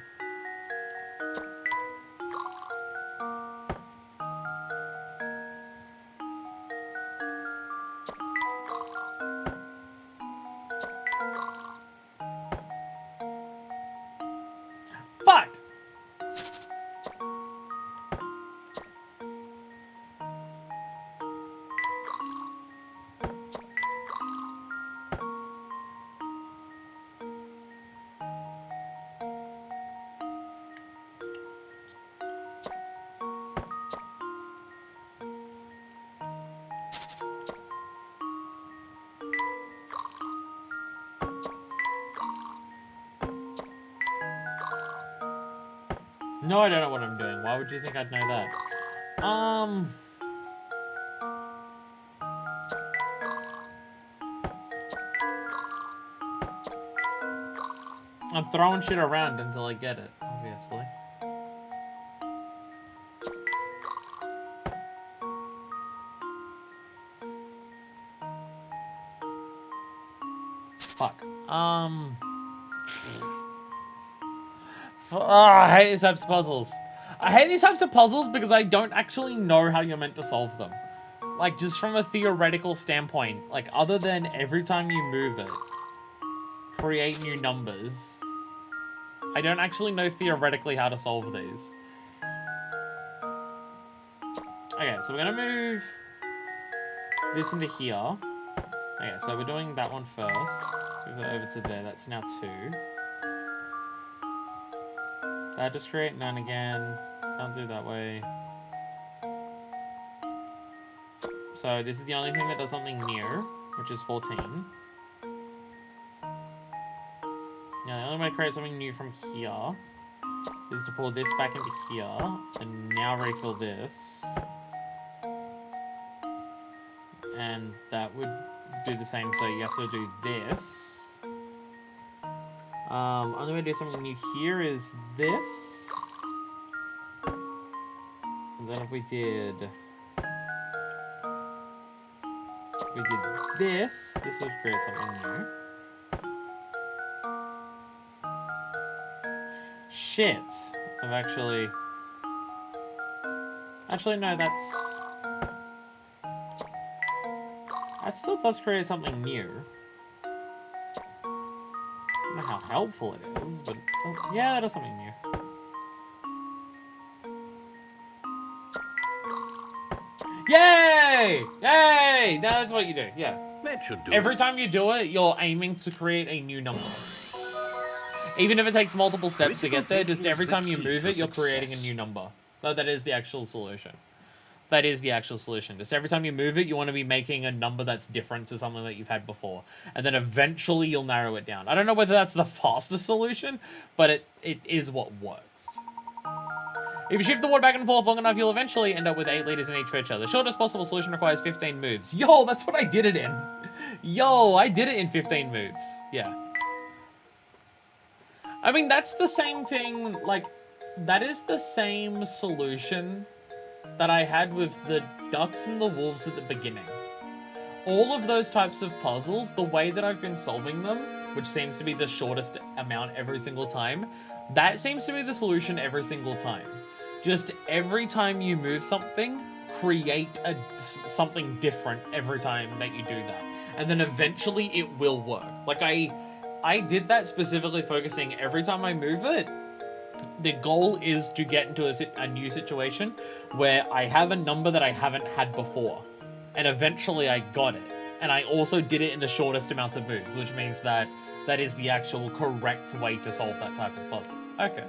Fuck! No, I don't know what I'm doing. Why would you think I'd know that? I'm throwing shit around until I get it, obviously. Fuck. I hate these types of puzzles. I hate these types of puzzles because I don't actually know how you're meant to solve them. Like, just from a theoretical standpoint, like, other than every time you move it, create new numbers, I don't actually know theoretically how to solve these. Okay, so we're gonna move this into here. Okay, so we're doing that one first. Move it over to there. That's now 2. That just create 9 again. Can't do that way. So this is the only thing that does something new, which is 14. Now the only way to create something new from here is to pull this back into here, and now refill this. And that would do the same, so you have to do this. Only way to do something new here is this. And then if we did this would create something new. Shit. I've actually no, that still does create something new. I don't know how helpful it is, but yeah, that is something new. Yay! Yay! That's what you do, yeah. That should do Every it. time you do it, you're aiming to create a new number. Even if it takes multiple steps to get there, just every time you move it, you're creating a new number. That is the actual solution. That is the actual solution. Just every time you move it, you want to be making a number that's different to something that you've had before. And then eventually you'll narrow it down. I don't know whether that's the fastest solution, but it is what works. If you shift the water back and forth long enough, you'll eventually end up with 8 liters in each pitcher. The shortest possible solution requires 15 moves. Yo, that's what I did it in. Yo, I did it in 15 moves. Yeah. I mean, that's the same thing, like, that is the same solution that I had with the ducks and the wolves at the beginning. All of those types of puzzles, the way that I've been solving them, which seems to be the shortest amount every single time, that seems to be the solution every single time. Just every time you move something, create something different every time that you do that. And then eventually it will work. Like, I did that specifically focusing every time I move it. The goal is to get into a new situation where I have a number that I haven't had before. And eventually I got it. And I also did it in the shortest amounts of moves, which means that that is the actual correct way to solve that type of puzzle. Okay.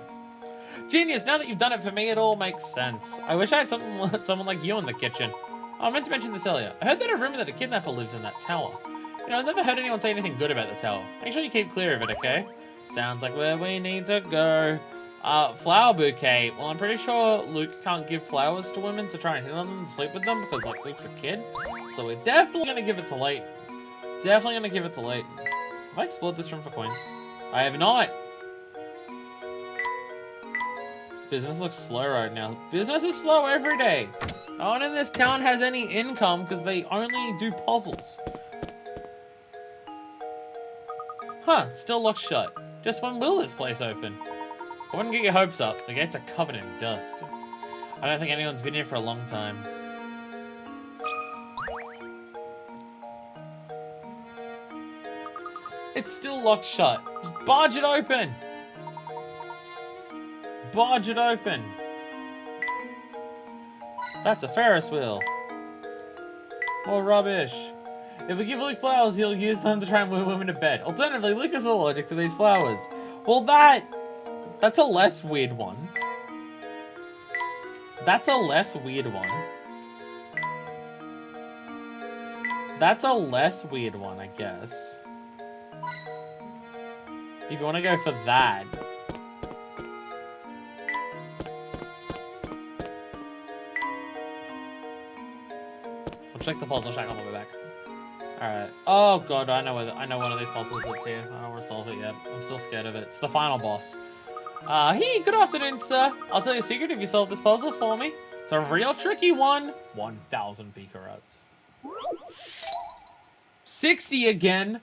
Genius, now that you've done it for me, it all makes sense. I wish I had someone like you in the kitchen. Oh, I meant to mention this earlier. I heard that a rumor that a kidnapper lives in that tower. You know, I've never heard anyone say anything good about the tower. Make sure you keep clear of it, okay? Sounds like where we need to go. Flower bouquet. Well, I'm pretty sure Luke can't give flowers to women to try and hit on them and sleep with them because, like, Luke's a kid. So we're definitely going to give it to Layton. Definitely going to give it to Layton. Have I explored this room for coins? I have not. Business looks slow right now. Business is slow every day. No one in this town has any income because they only do puzzles. Huh, it's still locked shut. Just when will this place open? I wouldn't get your hopes up. The gates are covered in dust. I don't think anyone's been here for a long time. It's still locked shut. Just barge it open. Barge it open. That's a Ferris wheel. More rubbish. If we give Luke flowers, he'll use them to try and woo women to bed. Alternatively, Luke is allergic to these flowers. Well, that's a less weird one. That's a less weird one. That's a less weird one, I guess. If you want to go for that. I'll check the puzzle shack on the way back. Alright. Oh god, I know one of these puzzles that's here. I don't want to solve it yet. I'm still scared of it. It's the final boss. Hey, good afternoon, sir. I'll tell you a secret if you solve this puzzle for me. It's a real tricky one. 1,000 picarats. 60 again.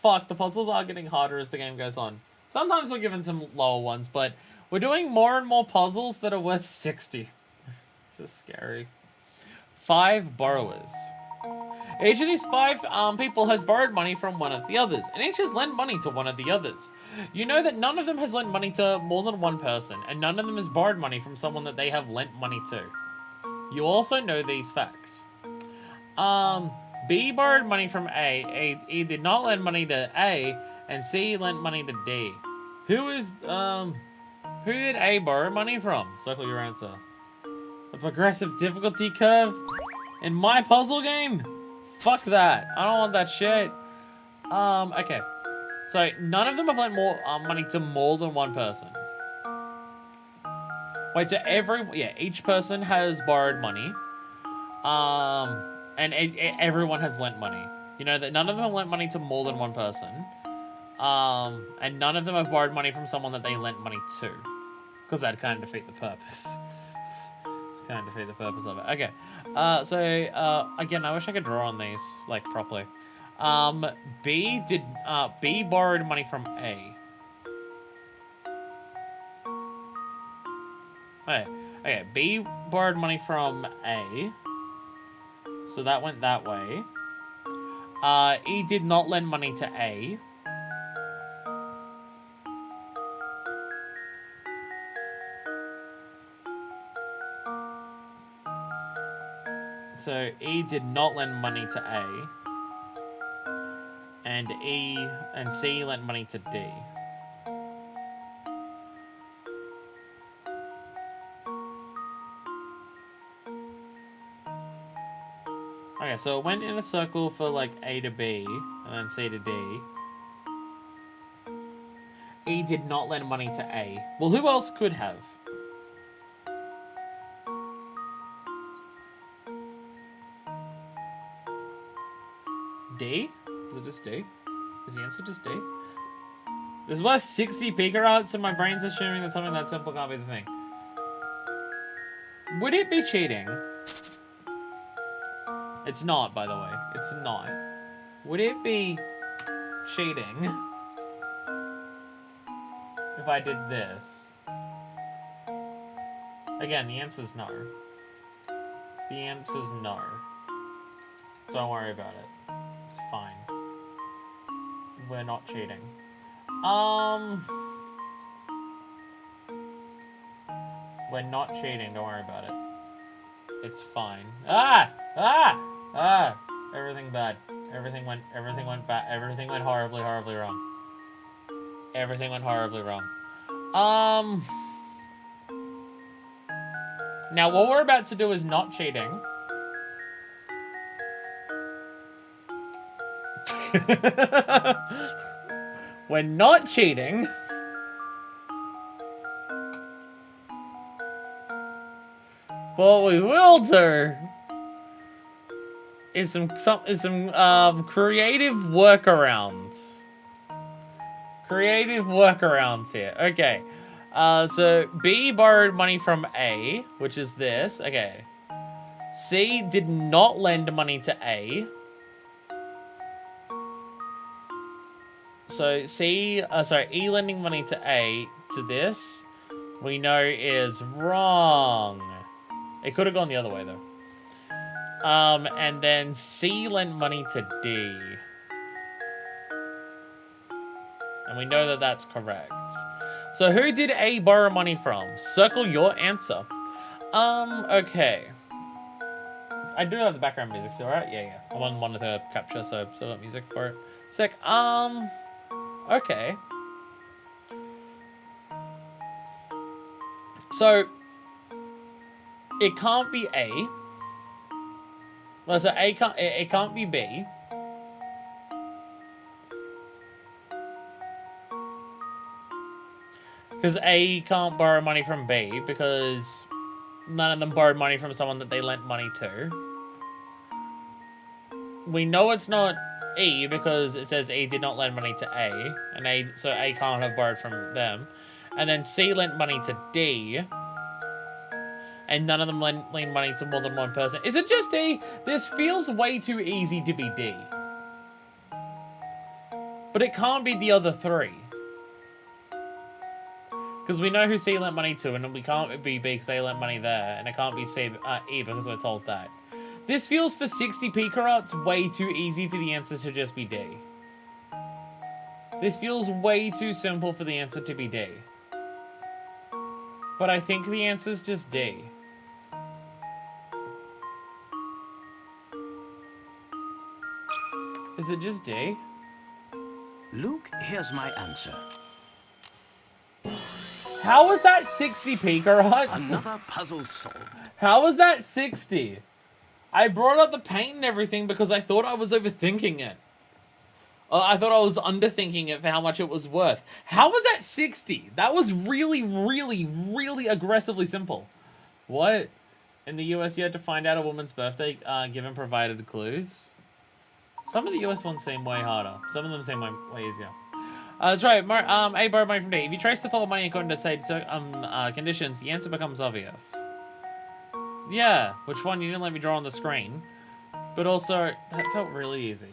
Fuck, the puzzles are getting harder as the game goes on. Sometimes we're given some lower ones, but we're doing more and more puzzles that are worth 60. This is scary. 5 borrowers. Each of these 5 people has borrowed money from one of the others, and each has lent money to one of the others. You know that none of them has lent money to more than one person, and none of them has borrowed money from someone that they have lent money to. You also know these facts. B borrowed money from A. E did not lend money to A, and C lent money to D. Who did A borrow money from? Circle your answer. The progressive difficulty curve in my puzzle game? Fuck that. I don't want that shit. Okay. So, none of them have lent more money to more than one person. Wait, so each person has borrowed money. And everyone has lent money. You know that none of them have lent money to more than one person. And none of them have borrowed money from someone that they lent money to. Because that'd kind of defeat the purpose. Kind of defeat the purpose of it. Okay. Again, I wish I could draw on these, like, properly. B borrowed money from A. Okay, B borrowed money from A. So that went that way. E did not lend money to A. So E did not lend money to A. And C lent money to D. Okay, so it went in a circle for like A to B, and then C to D. E did not lend money to A. Well, who else could have? D? Is it just D? Is the answer just D? It's worth 60 picarats, and my brain's assuming that something that simple can't be the thing. Would it be cheating? It's not, by the way. It's not. Would it be cheating if I did this? Again, the answer's no. The answer's no. Don't worry about it. It's fine. We're not cheating. We're not cheating, don't worry about it. It's fine. Everything bad. Everything went bad. Everything went horribly, horribly wrong. Everything went horribly wrong. Now what we're about to do is not cheating. We're not cheating. But what we will do is some creative workarounds. Creative workarounds here. Okay. So B borrowed money from A, which is this. Okay. C did not lend money to A. So E lending money to A to this, we know is wrong. It could have gone the other way though. And then C lent money to D. And we know that that's correct. So who did A borrow money from? Circle your answer. Okay. I do have the background music still, right? Yeah. I'm on monitor capture, so still got music for it. Sick. Okay. So it can't be A. Well, so it can't be B. Because A can't borrow money from B because none of them borrowed money from someone that they lent money to. we know it's not E because it says E did not lend money to A, and so A can't have borrowed from them. And then C lent money to D, and none of them lend money to more than one person. Is it just D? This feels way too easy to be D. But it can't be the other three. Because we know who C lent money to, and we can't be B because they lent money there, and it can't be E because we're told that. This feels for 60p carats way too easy for the answer to just be D. This feels way too simple for the answer to be D. But I think the answer's just D. Is it just D? Luke, here's my answer. How was that 60p carats? Another puzzle solved. How was that 60? I brought up the paint and everything because I thought I was overthinking it. I thought I was underthinking it for how much it was worth. How was that 60? That was really, really, really aggressively simple. What? In the US, you had to find out a woman's birthday given provided clues. Some of the US ones seem way harder. Some of them seem way easier. That's right. A borrowed money from D. If you trace the flow of money according to said conditions, the answer becomes obvious. Yeah, which one you didn't let me draw on the screen. But also, that felt really easy.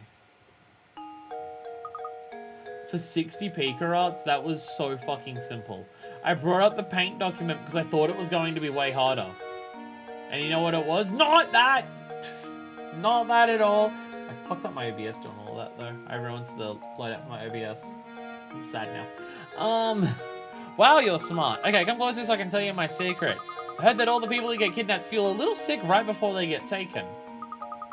For 60p carats, that was so fucking simple. I brought up the paint document because I thought it was going to be way harder. And you know what it was? Not that! Not that at all. I fucked up my OBS doing all that, though. I ruined the loadout for my OBS. I'm sad now. Wow, you're smart. Okay, come closer so I can tell you my secret. I heard that all the people who get kidnapped feel a little sick right before they get taken.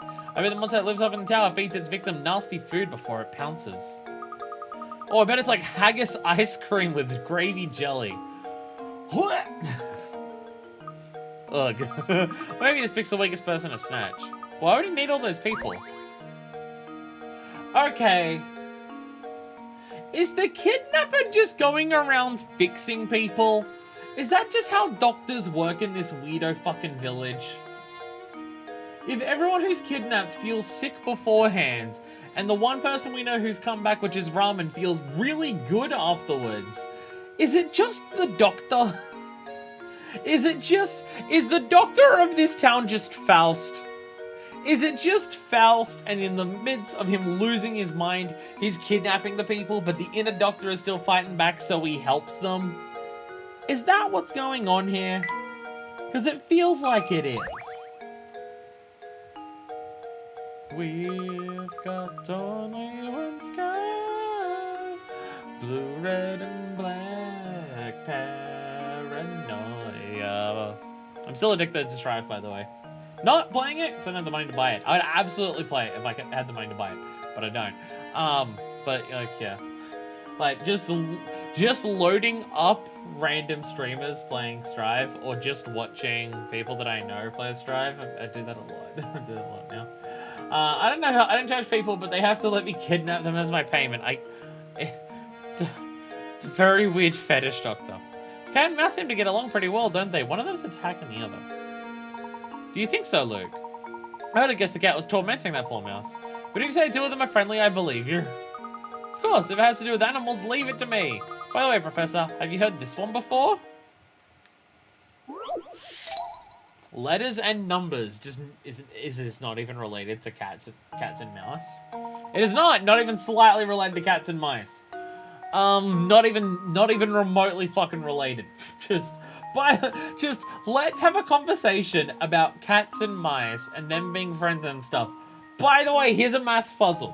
I bet the monster that lives up in the tower feeds its victim nasty food before it pounces. Oh, I bet it's like haggis ice cream with gravy jelly. Ugh. Maybe this picks the weakest person to snatch. Why would he need all those people? Okay. Is the kidnapper just going around fixing people? Is that just how doctors work in this weirdo fucking village? If everyone who's kidnapped feels sick beforehand, and the one person we know who's come back, which is Ramen, feels really good afterwards, is it just the doctor? Is the doctor of this town just Faust? Is it just Faust, and in the midst of him losing his mind, he's kidnapping the people, but the inner doctor is still fighting back, so he helps them? Is that what's going on here? Because it feels like it is. We've got only one sky, blue, red, and black paranoia. I'm still addicted to Strive, by the way. Not playing it because I don't have the money to buy it. I would absolutely play it if I had the money to buy it, but I don't. But like, yeah, like just loading up random streamers playing Strive, or just watching people that I know play Strive. I do that a lot. I do that a lot now. I don't know how I don't charge people, but they have to let me kidnap them as my payment. It's a very weird fetish, Doctor. Cat and Mouse seem to get along pretty well, don't they? One of them's attacking the other. Do you think so, Luke? I would have guessed the cat was tormenting that poor mouse. But if you say two of them are friendly, I believe you. Of course, if it has to do with animals, leave it to me. By the way, Professor, have you heard this one before? Letters and numbers just is not even related to cats and mouse. It is not even slightly related to cats and mice. Not even remotely fucking related. Just let's have a conversation about cats and mice and them being friends and stuff. By the way, here's a maths puzzle.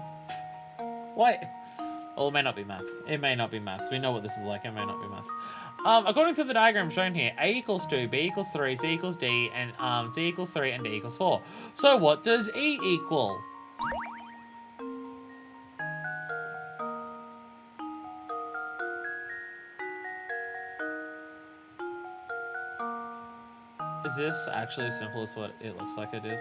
What? Well, it may not be maths. It may not be maths. We know what this is like. It may not be maths. According to the diagram shown here, A equals 2, B equals 3, C equals D, and C equals 3, and D equals 4. So what does E equal? Is this actually as simple as what it looks like it is?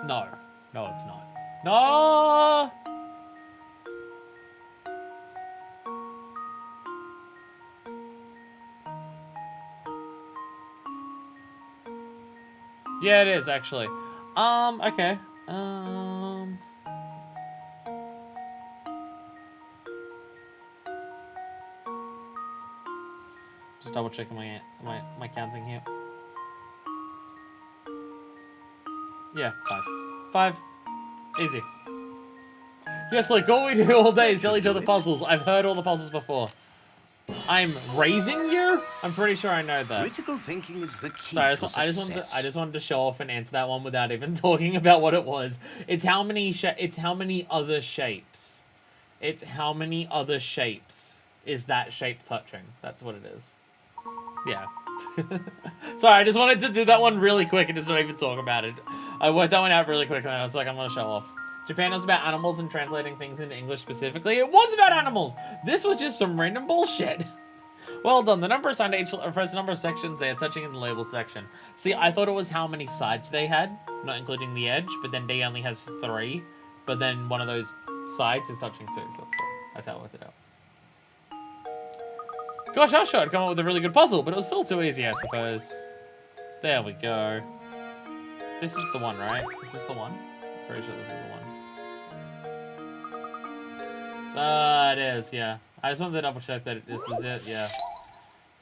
No. No, it's not. No! Yeah, it is, actually. Okay. Just double checking my counting here. Yeah, 5. 5. Easy. Yes, look, all we do all day is tell each other puzzles. I've heard all the puzzles before. I'm raising you? I'm pretty sure I know that. Critical thinking is the key Sorry, to I just wanted to show off and answer that one without even talking about what it was. It's how many other shapes. It's how many other shapes is that shape touching. That's what it is. Yeah. Sorry, I just wanted to do that one really quick and just not even talk about it. I worked that one out really quick and then I was like, I'm gonna show off. Japan was about animals and translating things into English specifically. It was about animals! This was just some random bullshit. Well done. The number assigned to each refers to number of sections they are touching in the labeled section. See, I thought it was how many sides they had, not including the edge, but then D only has 3. But then one of those sides is touching 2, so that's 4. That's how I worked it out. Gosh, I was sure I'd come up with a really good puzzle, but it was still too easy, I suppose. There we go. This is the one, right? This is the one? Pretty sure this is the one. It is, yeah. I just wanted to double check that this is it, yeah.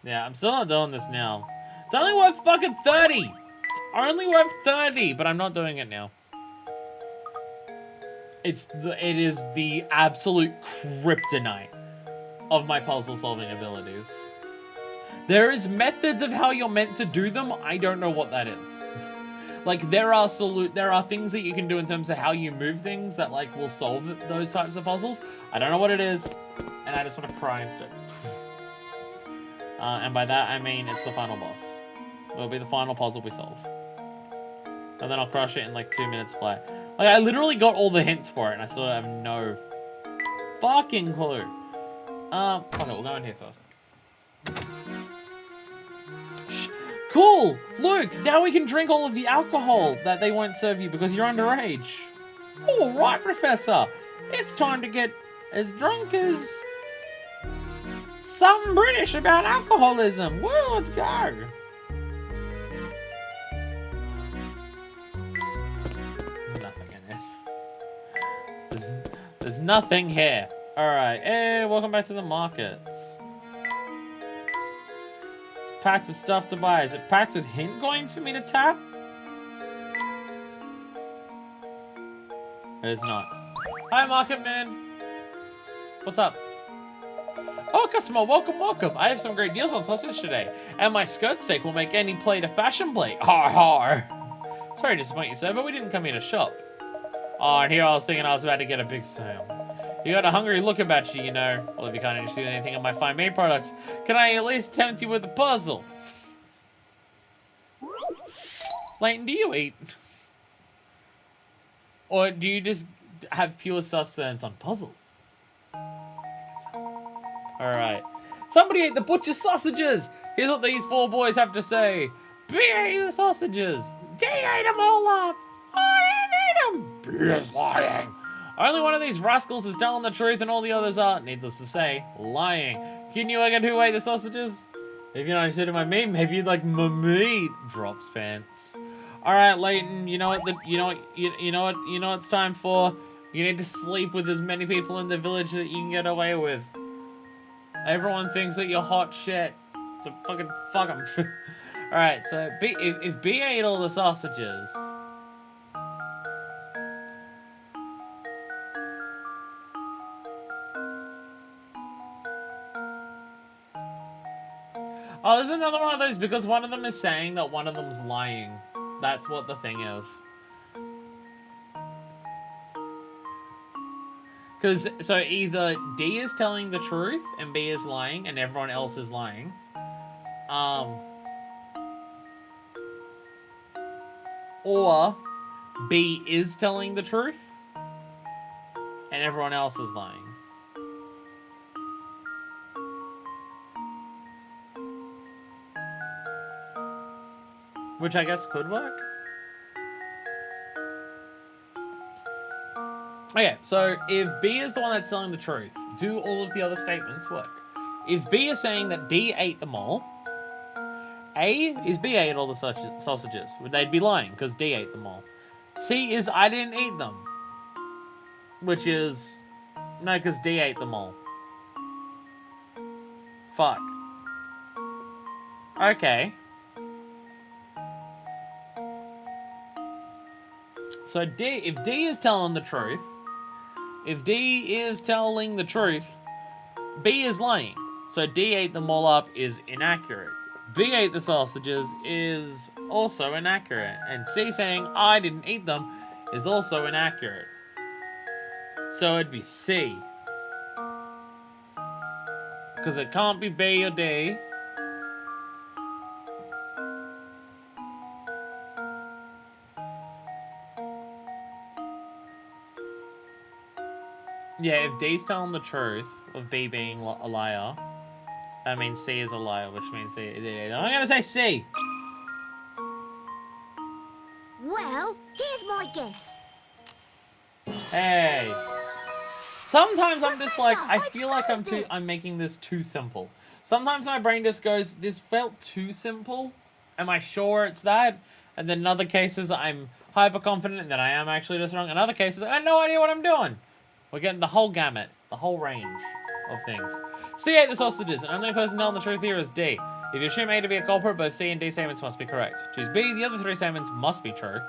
Yeah, I'm still not doing this now. It's only worth fucking 30! It's only worth 30, but I'm not doing it now. It is the absolute kryptonite of my puzzle solving abilities. There is methods of how you're meant to do them. I don't know what that is. Like, there are things that you can do in terms of how you move things that, like, will solve those types of puzzles. I don't know what it is, and I just want to cry instead. And by that, I mean it's the final boss. It'll be the final puzzle we solve. And then I'll crush it in, like, 2 minutes flat. Like, I literally got all the hints for it, and I still have no fucking clue. Okay, we'll go in here first. Cool! Look, now we can drink all of the alcohol that they won't serve you because you're underage. All right, Professor. It's time to get as drunk as something British about alcoholism. Woo, let's go. Nothing in it. There's nothing here. All right, hey, welcome back to the markets. Packed with stuff to buy. Is it packed with hint coins for me to tap? It is not. Hi, Market Man. What's up? Oh, customer, welcome, welcome. I have some great deals on sausage today, and my skirt steak will make any plate a fashion plate. Har har. Sorry to disappoint you, sir, but we didn't come here to shop. Oh, and here I was thinking I was about to get a big sale. You got a hungry look about you, you know. Well, if you can't interested in anything of my fine made products, can I at least tempt you with a puzzle? Layton, do you eat? Or do you just have pure sustenance on puzzles? Alright. Somebody ate the butcher's sausages! Here's what these 4 boys have to say. B ate the sausages. D ate them all up. I didn't eat them. B is lying. Only one of these rascals is telling the truth and all the others are, needless to say, lying. Can you work who ate the sausages? If you're not interested in my meat, maybe you'd like my meat. Drops pants. Alright, Layton, you know what it's time for? You need to sleep with as many people in the village that you can get away with. Everyone thinks that you're hot shit. So fucking fuck them. Alright, so if B ate all the sausages. Oh, there's another one of those because one of them is saying that one of them's lying. That's what the thing is. Because, so either D is telling the truth and B is lying and everyone else is lying. Or B is telling the truth and everyone else is lying. Which I guess could work. Okay, so if B is the one that's telling the truth, do all of the other statements work? If B is saying that D ate them all, A is B ate all the sausages. They'd be lying, because D ate them all. C is I didn't eat them. Which is... No, because D ate them all. Fuck. Okay. So if D is telling the truth, if D is telling the truth, B is lying. So D ate them all up is inaccurate. B ate the sausages is also inaccurate. And C saying I didn't eat them is also inaccurate. So it'd be C. Because it can't be B or D. Yeah, if D's telling the truth of B being a liar, that means C is a liar, which means C. I'm gonna say C. Well, here's my guess. Hey. Sometimes I'm just like, I Professor, feel like I've solved I'm making this too simple. Sometimes my brain just goes, this felt too simple. Am I sure it's that? And then in other cases, I'm hyper confident that I am actually just wrong. In other cases, I have no idea what I'm doing. We're getting the whole gamut, the whole range of things. C ate the sausages, and only person telling the truth here is D. If you assume A to be a culprit, both C and D statements must be correct. Choose B, the other three statements must be true.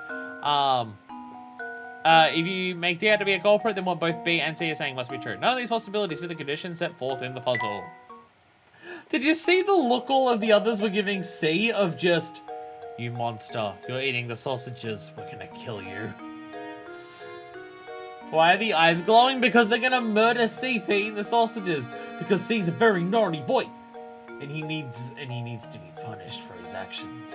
If you make D out to be a culprit, then what both B and C are saying must be true. None of these possibilities fit the conditions set forth in the puzzle. Did you see the look all of the others were giving C of just, you monster, you're eating the sausages, we're gonna kill you. Why are the eyes glowing? Because they're gonna murder C for eating the sausages. Because C's a very naughty boy. And he needs to be punished for his actions.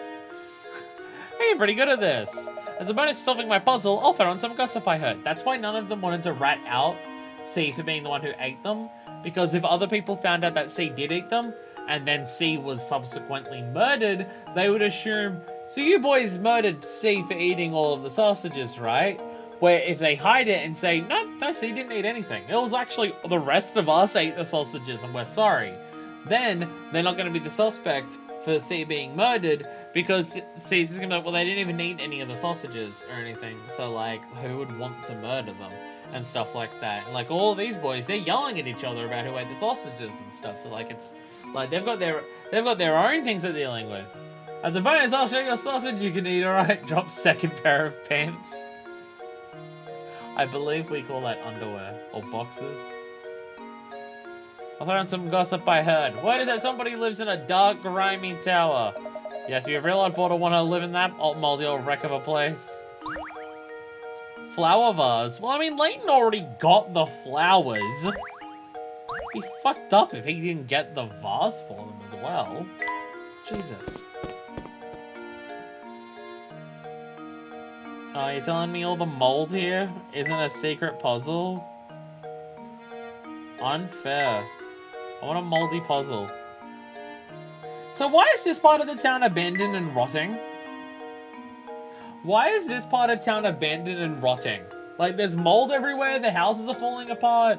Hey, you're pretty good at this. As a bonus to solving my puzzle, I'll throw on some gossip I heard. That's why none of them wanted to rat out C for being the one who ate them. Because if other people found out that C did eat them, and then C was subsequently murdered, they would assume, so you boys murdered C for eating all of the sausages, right? Where if they hide it and say, no, C didn't eat anything. It was actually the rest of us ate the sausages and we're sorry. Then they're not going to be the suspect for C being murdered because C's going to be like, well, they didn't even eat any of the sausages or anything. So, like, who would want to murder them and stuff like that? And, like, all of these boys, they're yelling at each other about who ate the sausages and stuff. So, like, it's like they've got their own things they're dealing with. As a bonus, I'll show you a sausage you can eat, alright? Drop second pair of pants. I believe we call that underwear, or boxes. I'll throw on some gossip I heard. Word is that somebody lives in a dark, grimy tower. You have to be a real oddball to want to live in that old moldy old wreck of a place. Flower vase. Well, I mean, Layton already got the flowers. He fucked up if he didn't get the vase for them as well. Jesus. Oh, you're telling me all the mold here isn't a secret puzzle? Unfair. I want a moldy puzzle. So why is this part of the town abandoned and rotting? Why is this part of town abandoned and rotting? Like, there's mold everywhere, the houses are falling apart.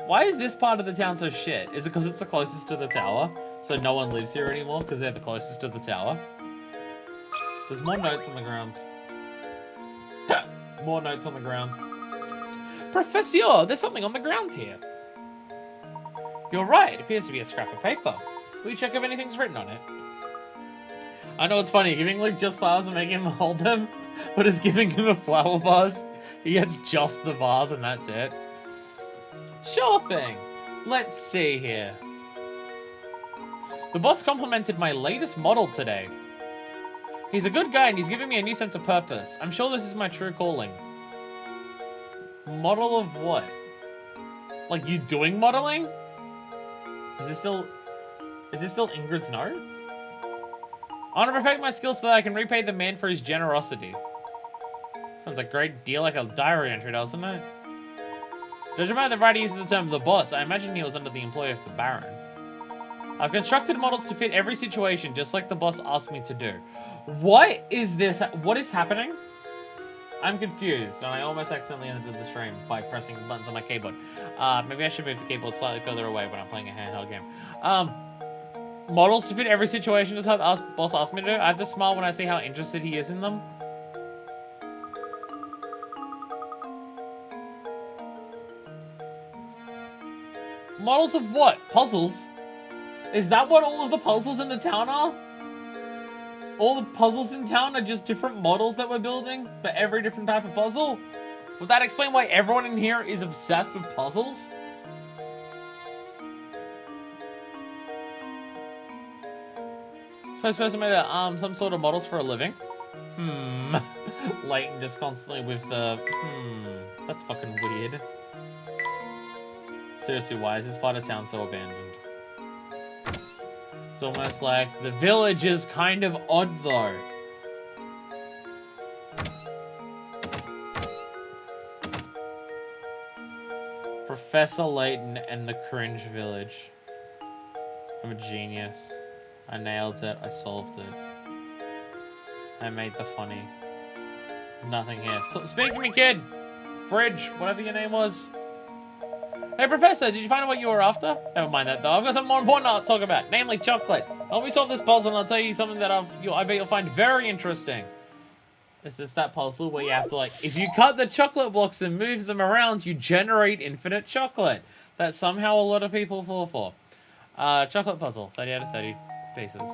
Why is this part of the town so shit? Is it because it's the closest to the tower? So no one lives here anymore because they're the closest to the tower? There's more notes on the ground. More notes on the ground. Professor, there's something on the ground here. You're right, it appears to be a scrap of paper. Will you check if anything's written on it? I know it's funny, giving Luke just flowers and making him hold them, but is giving him a flower vase. He gets just the vase and that's it. Sure thing. Let's see here. The boss complimented my latest model today. He's a good guy and he's giving me a new sense of purpose. I'm sure this is my true calling. Model of what? Like, you doing modeling? Is this still Ingrid's note? I want to perfect my skills so that I can repay the man for his generosity. Sounds a great deal like a diary entry, doesn't it? Judging by the writer use of the term the boss, I imagine he was under the employ of the Baron. I've constructed models to fit every situation, just like the boss asked me to do. What is this? What is happening? I'm confused, and I almost accidentally ended the stream by pressing buttons on my keyboard. Maybe I should move the keyboard slightly further away when I'm playing a handheld game. Models to fit every situation, just how the boss asked me to do. I have to smile when I see how interested he is in them. Models of what? Puzzles? Is that what all of the puzzles in the town are? All the puzzles in town are just different models that we're building for every different type of puzzle? Would that explain why everyone in here is obsessed with puzzles? First person made some sort of models for a living. Layton just constantly with the that's fucking weird. Seriously, why is this part of town so abandoned? It's almost like the village is kind of odd though. Professor Layton and the Cringe Village. I'm a genius. I nailed it. I solved it. I made the funny. There's nothing here. Speak to me, kid! Fridge, whatever your name was. Hey, Professor, did you find out what you were after? Never mind that, though. I've got something more important to talk about, namely chocolate. Help me solve this puzzle, and I'll tell you something that I bet you'll find very interesting. Is this that puzzle where you have to, like, if you cut the chocolate blocks and move them around, you generate infinite chocolate? That somehow a lot of people fall for. Chocolate puzzle, 30 out of 30 pieces.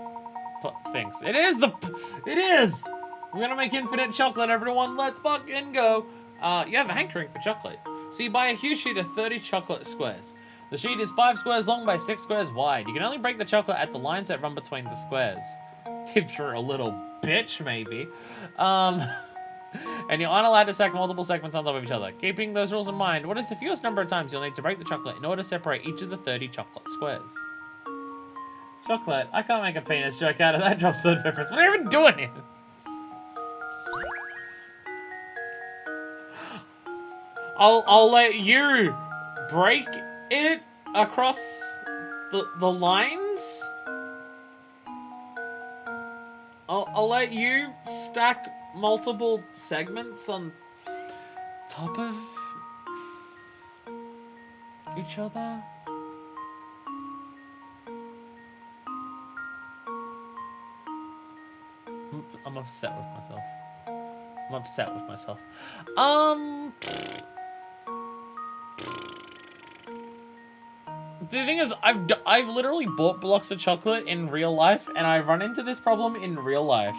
Things. It is! It is! We're gonna make infinite chocolate, everyone. Let's fucking go. You have a hankering for chocolate. So you buy a huge sheet of 30 chocolate squares. The sheet is 5 squares long by 6 squares wide. You can only break the chocolate at the lines that run between the squares. If you're a little bitch, maybe. And you aren't allowed to stack multiple segments on top of each other. Keeping those rules in mind, what is the fewest number of times you'll need to break the chocolate in order to separate each of the 30 chocolate squares? Chocolate. I can't make a penis joke out of that. Drops third preference. What are you even doing here? I'll let you break it across the lines. I'll let you stack multiple segments on top of each other. I'm upset with myself. I'm upset with myself. The thing is, I've literally bought blocks of chocolate in real life, and I run into this problem in real life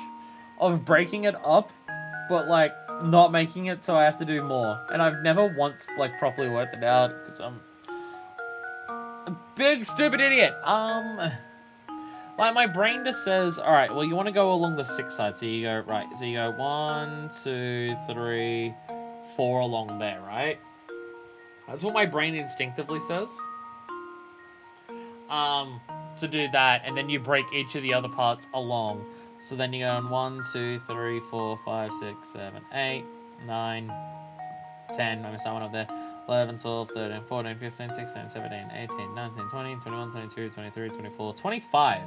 of breaking it up, but like not making it so I have to do more. And I've never once like properly worked it out because I'm a big stupid idiot. Like my brain just says, all right, well you want to go along the 6 sides, so you go right. So you go 1, 2, 3, 4 along there, right? That's what my brain instinctively says. To do that, and then you break each of the other parts along. So then you go on 1, 2, 3, 4, 5, 6, 7, 8, 9, 10. I missed that one up there. 11, 12, 13, 14, 15, 16, 17, 18, 19, 20, 21, 22, 23, 24, 25.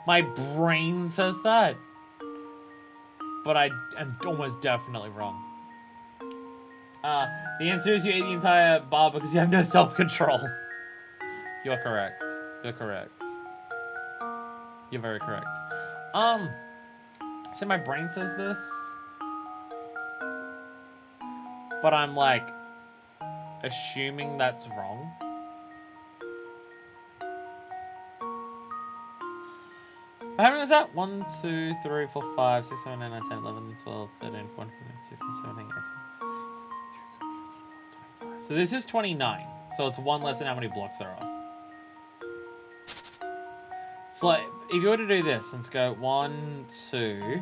My brain says that. But I am almost definitely wrong. The answer is you ate the entire bar because you have no self-control. You're correct. You're correct. You're very correct. So my brain says this. But I'm like assuming that's wrong. How many was that? 1, 2, 3, 4, 5, 6, 7, 8, 9, 10, 11, 12, 13, 14, 15, 16, 17, 18. So this is 29. So it's 1 less than how many blocks there are. So like, if you were to do this, let's go 1, 2,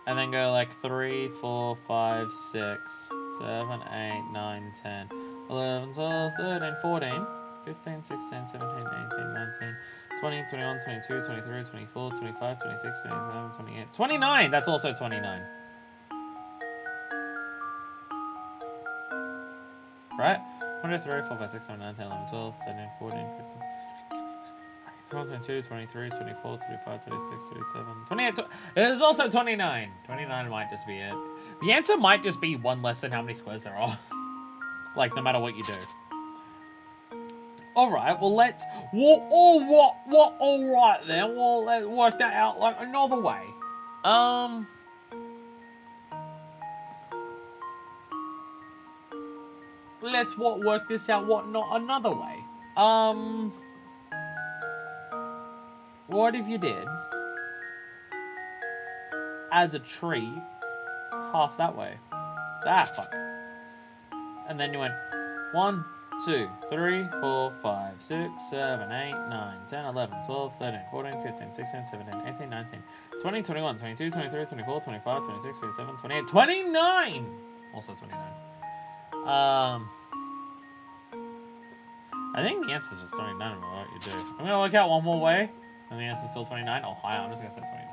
and then go like 3, 4, 5, 6, 7, 8, 9, 10, 11, 12, 13, 14, 15, 16, 17, 18, 19, 20, 21, 22, 23, 24, 25, 26, 27, 28, 29! That's also 29. Right? 1, 2, 3, 4, 5, 6, 7, 9, 10, 11, 12, 13, 14, 15, 22, 23, 24, 25, 26, 27, 28. It is also 29. 29 might just be it. The answer might just be 1 less than how many squares there are. Like, no matter what you do. Alright, well let's... alright then. Well, let's work that out like another way. Let's work this out not another way. What if you did as a tree half that way? That fuck. And then you went 1, 2, 3, 4, 5, 6, 7, 8, 9, 10, 11, 12, 13, 14, 15, 16, 17, 18, 19, 20, 21, 22, 23, 24, 25, 26, 27, 28, 29! Also 29. I think the answer is just 29 no matter what you do. I'm gonna work out one more way, and the answer is still 29. Oh, hi, I'm just gonna say 29.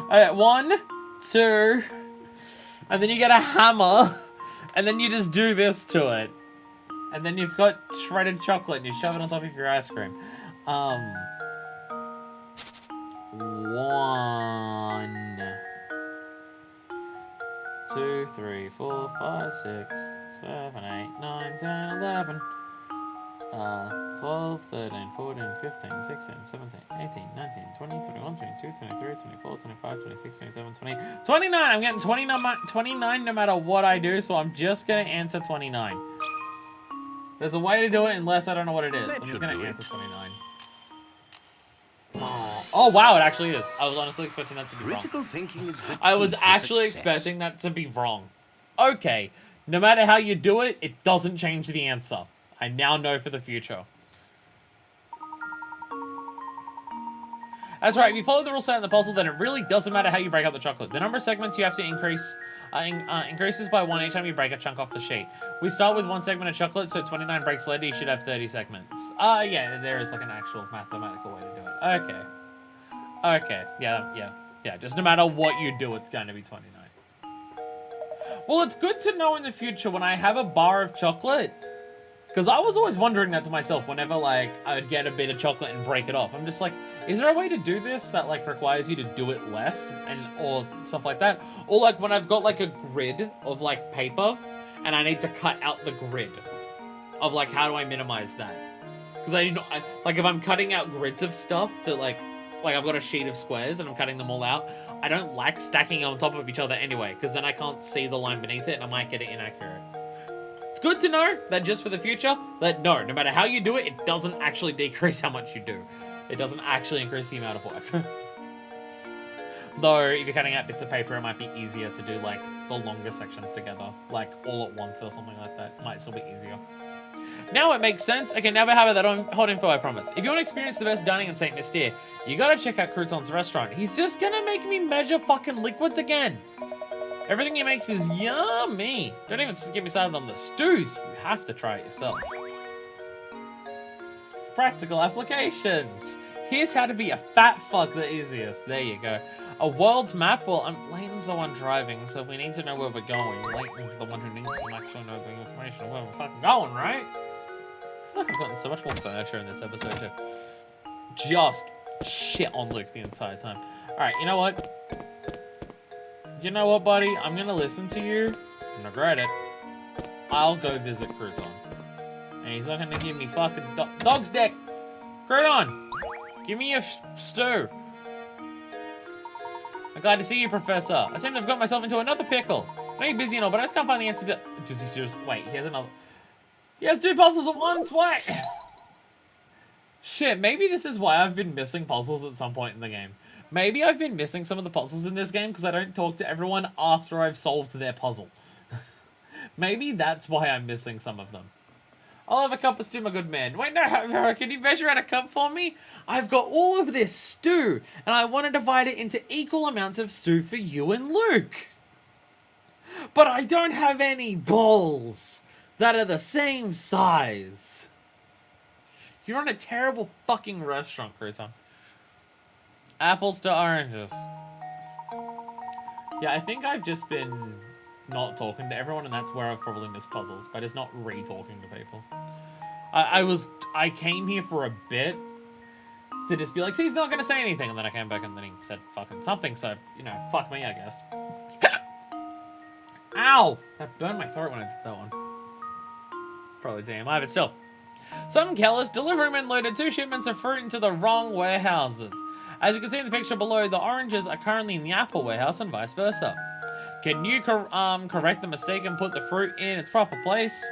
Alright, 1, 2, and then you get a hammer, and then you just do this to it. And then you've got shredded chocolate, and you shove it on top of your ice cream. 1, 2, 3, 4, 5, 6, 7, 8, 9, 10, 11, 12, 13, 14, 15, 16, 17, 18, 19, 20, 21, 22, 23, 24, 25, 26, 27, 28, 29! I'm getting 29 no matter what I do, so I'm just gonna answer 29. There's a way to do it unless I don't know what it is. I'm just gonna answer 29. Oh wow, it actually is. I was honestly expecting that to be wrong. Critical thinking is the key I was to actually success. expecting that to be wrong. Okay, no matter how you do it, it doesn't change the answer. I now know for the future. That's right, if you follow the rules set in the puzzle, then it really doesn't matter how you break up the chocolate. The number of segments you have to increase increases by 1 each time you break a chunk off the sheet. We start with 1 segment of chocolate, so 29 breaks later, you should have 30 segments. Yeah, there is like an actual mathematical way to do it. Okay. Okay, yeah, just no matter what you do, it's going to be 29. Well, it's good to know in the future when I have a bar of chocolate, because I was always wondering that to myself whenever, like, I would get a bit of chocolate and break it off. I'm just like, is there a way to do this that, like, requires you to do it less, or stuff like that? Or, like, when I've got, like, a grid of, like, paper, and I need to cut out the grid of, like, how do I minimize that? Because like, if I'm cutting out grids of stuff to, like, I've got a sheet of squares and I'm cutting them all out, I don't like stacking on top of each other anyway, because then I can't see the line beneath it and I might get it inaccurate. It's good to know that just for the future, that no matter how you do it, it doesn't actually decrease how much you do. It doesn't actually increase the amount of work. Though, if you're cutting out bits of paper, it might be easier to do, like, the longer sections together, like, all at once or something like that. It might still be easier. Now it makes sense. Okay, now we have that on hot info, I promise. If you want to experience the best dining in St. Mystere, you gotta check out Crouton's restaurant. He's just gonna make me measure fucking liquids again. Everything he makes is yummy. Don't even get me started on the stews. You have to try it yourself. Practical applications. Here's how to be a fat fuck the easiest. There you go. A world's map? Well, Layton's the one driving, so if we need to know where we're going, Layton's the one who needs to actually know the information of where we're fucking going, right? I feel like I've gotten so much more furniture in this episode, too. Just shit on Luke the entire time. Alright, you know what? You know what, buddy? I'm gonna listen to you and regret it. I'll go visit Crouton. And he's not gonna give me fucking dog's dick! Crouton! Give me a stew! I'm glad to see you, Professor. I seem to have got myself into another pickle. I know you're busy and all, but I just can't find the answer to... Does he seriously... Wait, he has another... He has 2 puzzles at once? What? Shit, maybe this is why I've been missing puzzles at some point in the game. Maybe I've been missing some of the puzzles in this game because I don't talk to everyone after I've solved their puzzle. Maybe that's why I'm missing some of them. I'll have a cup of stew, my good man. Wait, no, can you measure out a cup for me? I've got all of this stew, and I want to divide it into equal amounts of stew for you and Luke. But I don't have any bowls that are the same size. You're in a terrible fucking restaurant, Crouton. Apples to oranges. Yeah, I think I've just been not talking to everyone, and that's where I've probably missed puzzles, by just not re-talking to people. I came here for a bit to just be like, see, he's not gonna say anything, and then I came back and then he said fucking something, so, you know, fuck me, I guess. Ow! That burned my throat when I did that one. Probably TMI, but still. Some careless delivery men loaded 2 shipments of fruit into the wrong warehouses. As you can see in the picture below, the oranges are currently in the apple warehouse and vice versa. Can you correct the mistake and put the fruit in its proper place?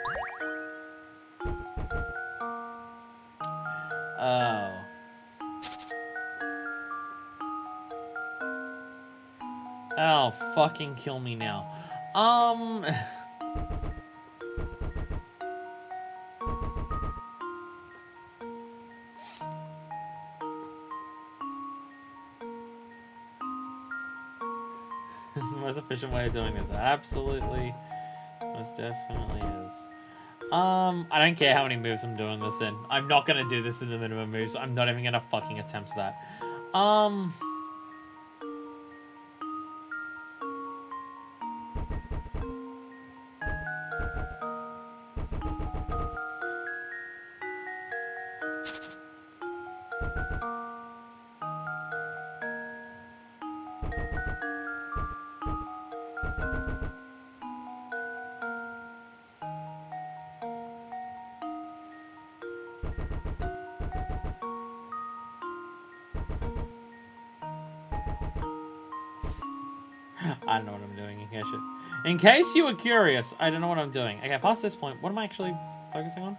Oh. Oh, fucking kill me now. This is the most efficient way of doing this. Absolutely. Most definitely is. I don't care how many moves I'm doing this in. I'm not gonna do this in the minimum moves. I'm not even gonna fucking attempt that. I don't know what I'm doing in case In case you were curious, I don't know what I'm doing. Okay, past this point, what am I actually focusing on?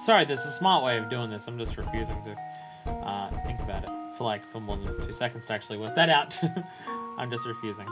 Sorry, there's a smart way of doing this. I'm just refusing to think about it for more than 2 seconds to actually work that out. I'm just refusing.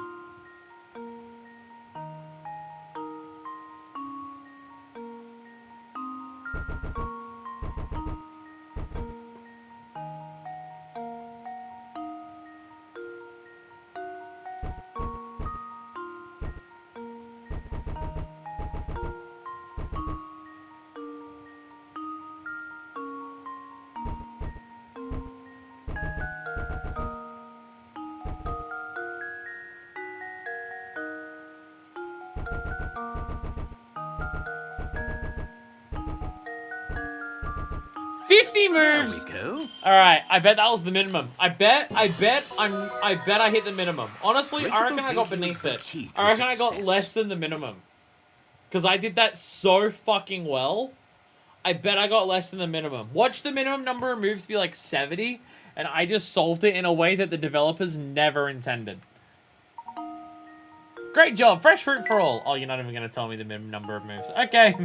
Moves. There we go. All right, I bet that was the minimum. I bet I hit the minimum. Honestly, I reckon I got beneath it. I reckon I got less than the minimum. Because I did that so fucking well. I bet I got less than the minimum. Watch the minimum number of moves be like 70, and I just solved it in a way that the developers never intended. Great job, fresh fruit for all. Oh, you're not even going to tell me the minimum number of moves. Okay.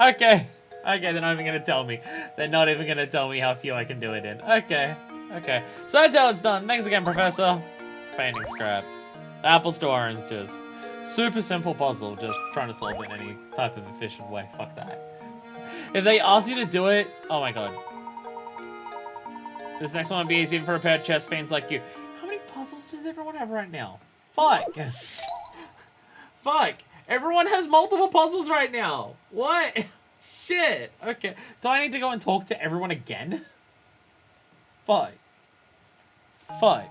Okay. Okay, they're not even going to tell me. They're not even going to tell me how few I can do it in. Okay. Okay. So that's how it's done. Thanks again, Professor. Painting scrap. Apples to oranges. Super simple puzzle. Just trying to solve it in any type of efficient way. Fuck that. If they ask you to do it... Oh my god. This next one will be easy for prepared chess fans like you. How many puzzles does everyone have right now? Fuck. Fuck. Everyone has multiple puzzles right now. What? Shit. Okay. Do I need to go and talk to everyone again? Fuck. Fuck.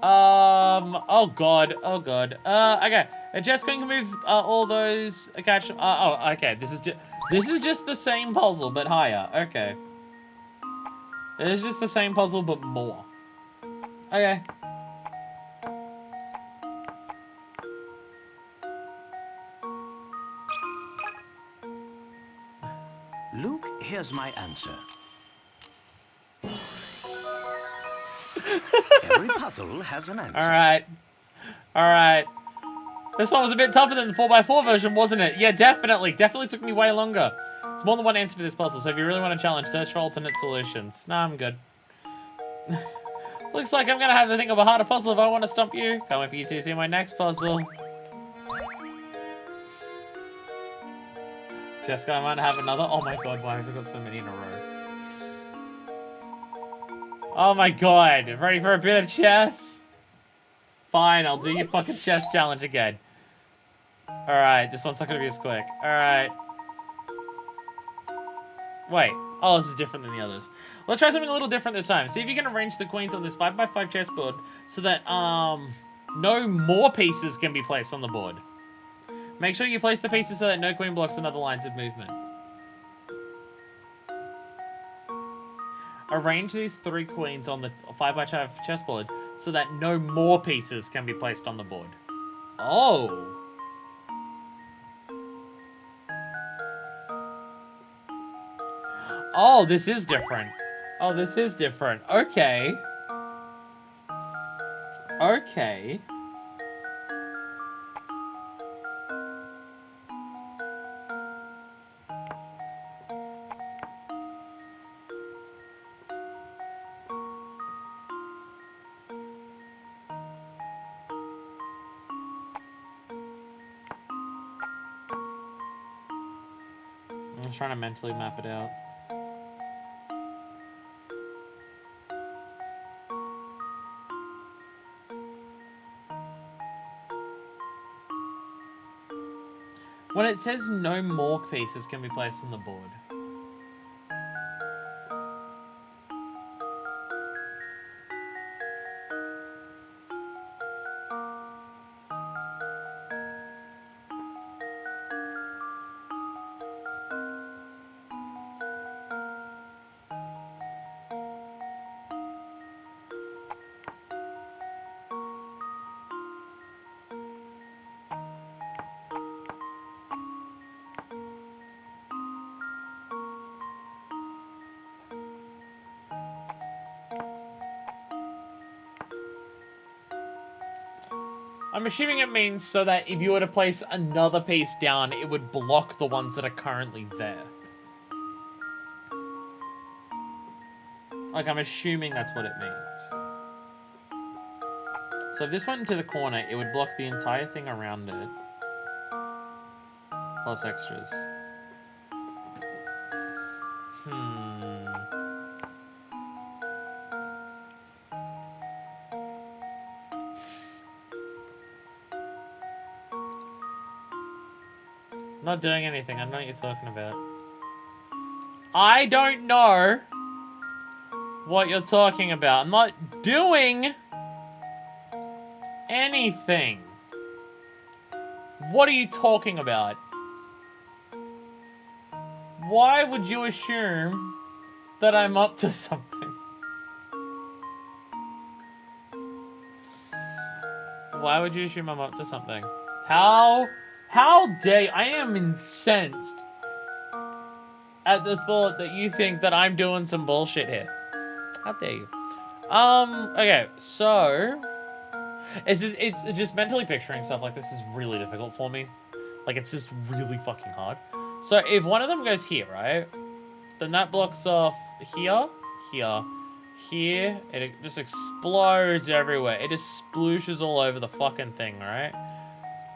Oh god. Oh god. Okay. Jess can move all those. Catch. Oh. Okay. This is just the same puzzle but higher. Okay. It's just the same puzzle but more. Okay. Luke, here's my answer. Every puzzle has an answer. Alright. Alright. This one was a bit tougher than the 4x4 version, wasn't it? Yeah, definitely. Definitely took me way longer. It's more than one answer for this puzzle, so if you really want a challenge, search for alternate solutions. Nah, I'm good. Looks like I'm gonna have to think of a harder puzzle if I want to stump you. Can't wait for you to see my next puzzle. Jessica, I might have another. Oh my god, why have I got so many in a row? Oh my god, ready for a bit of chess? Fine, I'll do your fucking chess challenge again. Alright, this one's not gonna be as quick. Alright. Wait. Oh, this is different than the others. Let's try something a little different this time. See if you can arrange the queens on this 5x5 chessboard so that, no more pieces can be placed on the board. Make sure you place the pieces so that no queen blocks another lines of movement. Arrange these 3 queens on the 5x5 chessboard so that no more pieces can be placed on the board. Oh. Oh, this is different. Oh, this is different. Okay. Okay. I'm just trying to mentally map it out. When it says no more pieces can be placed on the board. I'm assuming it means so that if you were to place another piece down, it would block the ones that are currently there. Like, I'm assuming that's what it means. So if this went into the corner, it would block the entire thing around it. Plus extras. Not doing anything. I don't know what you're talking about. I don't know what you're talking about. I'm not doing anything. What are you talking about? Why would you assume that I'm up to something? Why would you assume I'm up to something? How dare you? I am incensed at the thought that you think that I'm doing some bullshit here. How dare you? Okay, so it's just mentally picturing stuff like this is really difficult for me. Like, it's just really fucking hard. So if one of them goes here, right? Then that blocks off here, here, here. It just explodes everywhere. It just splooshes all over the fucking thing, right?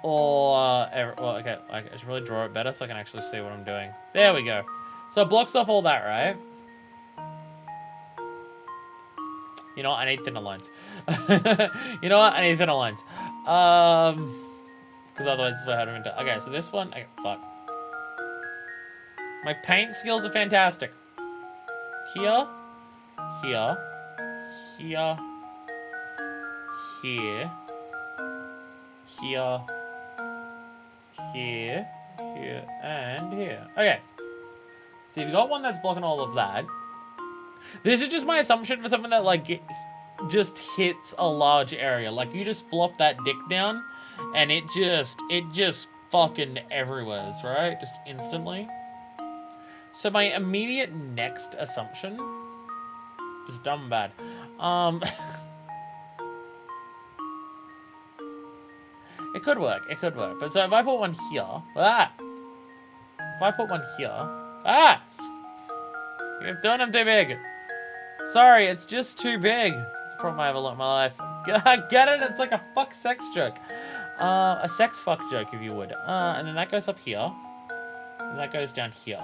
Or, well, okay, I should really draw it better so I can actually see what I'm doing. There we go. So it blocks off all that, right? You know what? I need thinner lines. You know what? I need thinner lines. Because otherwise it's what I'm into. Okay, so this one, okay, fuck. My paint skills are fantastic. Here, here, here, here, here, here, here, and here. Okay. So you've got one that's blocking all of that. This is just my assumption for something that, like, just hits a large area. Like, you just flop that dick down, and it just fucking everywheres, right? Just instantly. So my immediate next assumption is dumb bad. It could work. It could work. But so if I put one here, if I put one here, you've done them too big. Sorry, it's just too big. It's a problem I have a lot in my life. Get it? It's like a fuck sex joke. A sex fuck joke, if you would. And then that goes up here. And that goes down here.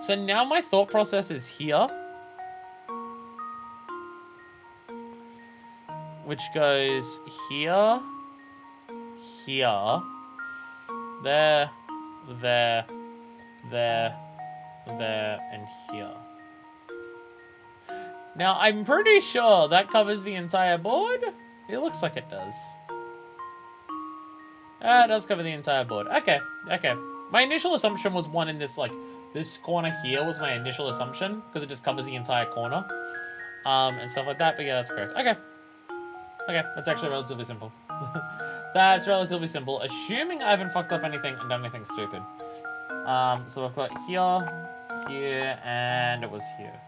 So now my thought process is here. Which goes here. Here. There. There. There. there, and here. Now, I'm pretty sure that covers the entire board. It looks like it does. It does cover the entire board. Okay, okay. My initial assumption was one in this, like, this corner here was my initial assumption, because it just covers the entire corner. And stuff like that, but yeah, that's correct. Okay. Okay, that's actually relatively simple. That's relatively simple, assuming I haven't fucked up anything and done anything stupid. So I've got here, here, and it was here.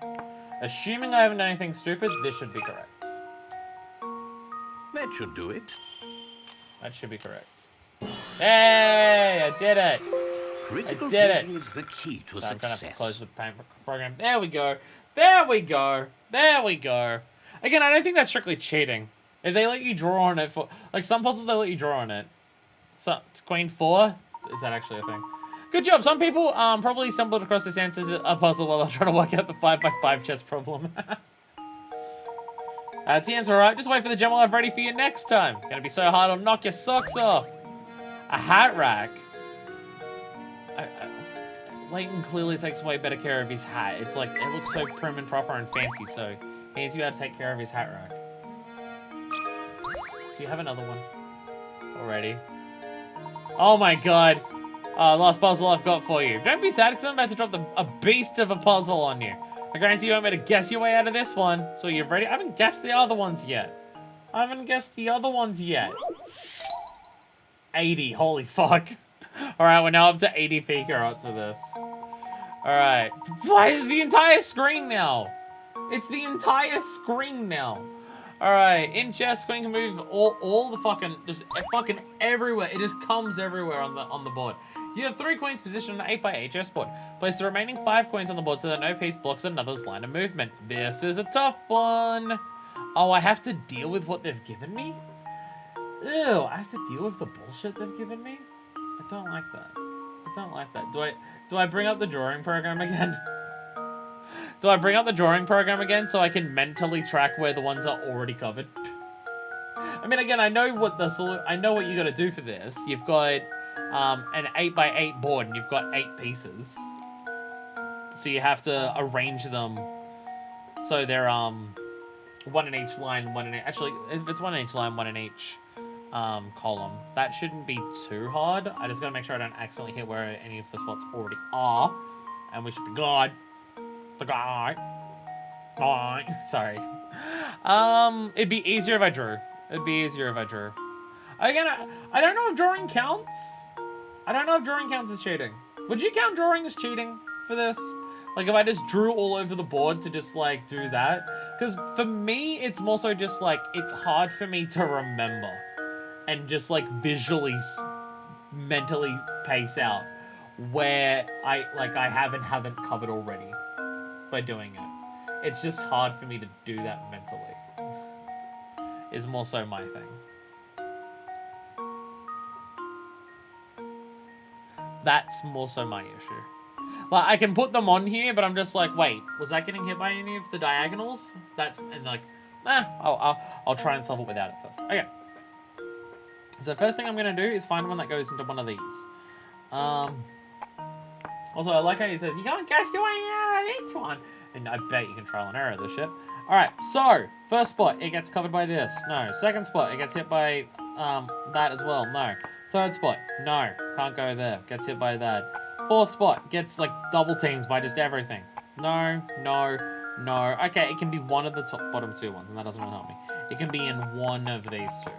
Assuming I haven't done anything stupid, this should be correct. That should do it. That should be correct. Hey, I did it! Critical I did it. thinking is the key to So I'm gonna have to success. close the program. There we go. There we go. There we go. Again, I don't think that's strictly cheating. If they let you draw on it for... Like, some puzzles, they let you draw on it. So, it's Queen 4? Is that actually a thing? Good job. Some people probably stumbled across this answer to a puzzle while they're trying to work out the 5x5 chess problem. That's the answer, alright? Just wait for the gem I'll have ready for you next time. Gonna be so hard, I'll knock your socks off. A hat rack. Layton clearly takes way better care of his hat. It's like, it looks so prim and proper and fancy, so he needs to be able to take care of his hat rack. Do you have another one already? Oh my god. Last puzzle I've got for you. Don't be sad, because I'm about to drop a beast of a puzzle on you. I guarantee you won't be able to guess your way out of this one. So you're ready? I haven't guessed the other ones yet. 80, holy fuck. Alright, we're now up to 80 peak carrots for this. Alright. Why is the entire screen now? It's the entire screen now. Alright, in chess, Queen can move all the fucking, just fucking everywhere. It just comes everywhere on the board. You have 3 queens positioned on an 8x8 chessboard. Place the remaining 5 queens on the board so that no piece blocks another's line of movement. This is a tough one. Oh, I have to deal with what they've given me? Ew, I have to deal with the bullshit they've given me? I don't like that. I don't like that. Do I bring up the drawing program again? Do I bring up the drawing program again so I can mentally track where the ones are already covered? I mean, again, I know what you got to do for this. You've got an 8x8 board and you've got 8 pieces. So you have to arrange them so they're one in each line, one in each... Actually, if it's one in each line, one in each column. That shouldn't be too hard. I just gotta make sure I don't accidentally hit where any of the spots already are. And we should be good. The guy. Sorry. It'd be easier if I drew. It'd be easier if I drew. Again, I don't know if drawing counts. I don't know if drawing counts as cheating. Would you count drawing as cheating for this? Like, if I just drew all over the board to just, like, do that? Because for me, it's more so just, like, it's hard for me to remember. And just, like, visually, mentally pace out where I haven't covered already by doing it. It's just hard for me to do that mentally. Is more so my thing. That's more so my issue. Like, I can put them on here, but I'm just like, wait, was that getting hit by any of the diagonals? And like, I'll try and solve it without it first. Okay. So first thing I'm gonna do is find one that goes into one of these. Also, I like how he says, you can't guess your way out of this one. And I bet you can trial and error this shit. Alright, so, first spot, it gets covered by this. No. Second spot, it gets hit by that as well. No. Third spot, no. Can't go there. Gets hit by that. Fourth spot, gets like double teams by just everything. No, no, no. Okay, it can be one of the bottom 2 ones, and that doesn't really help me. It can be in one of these 2.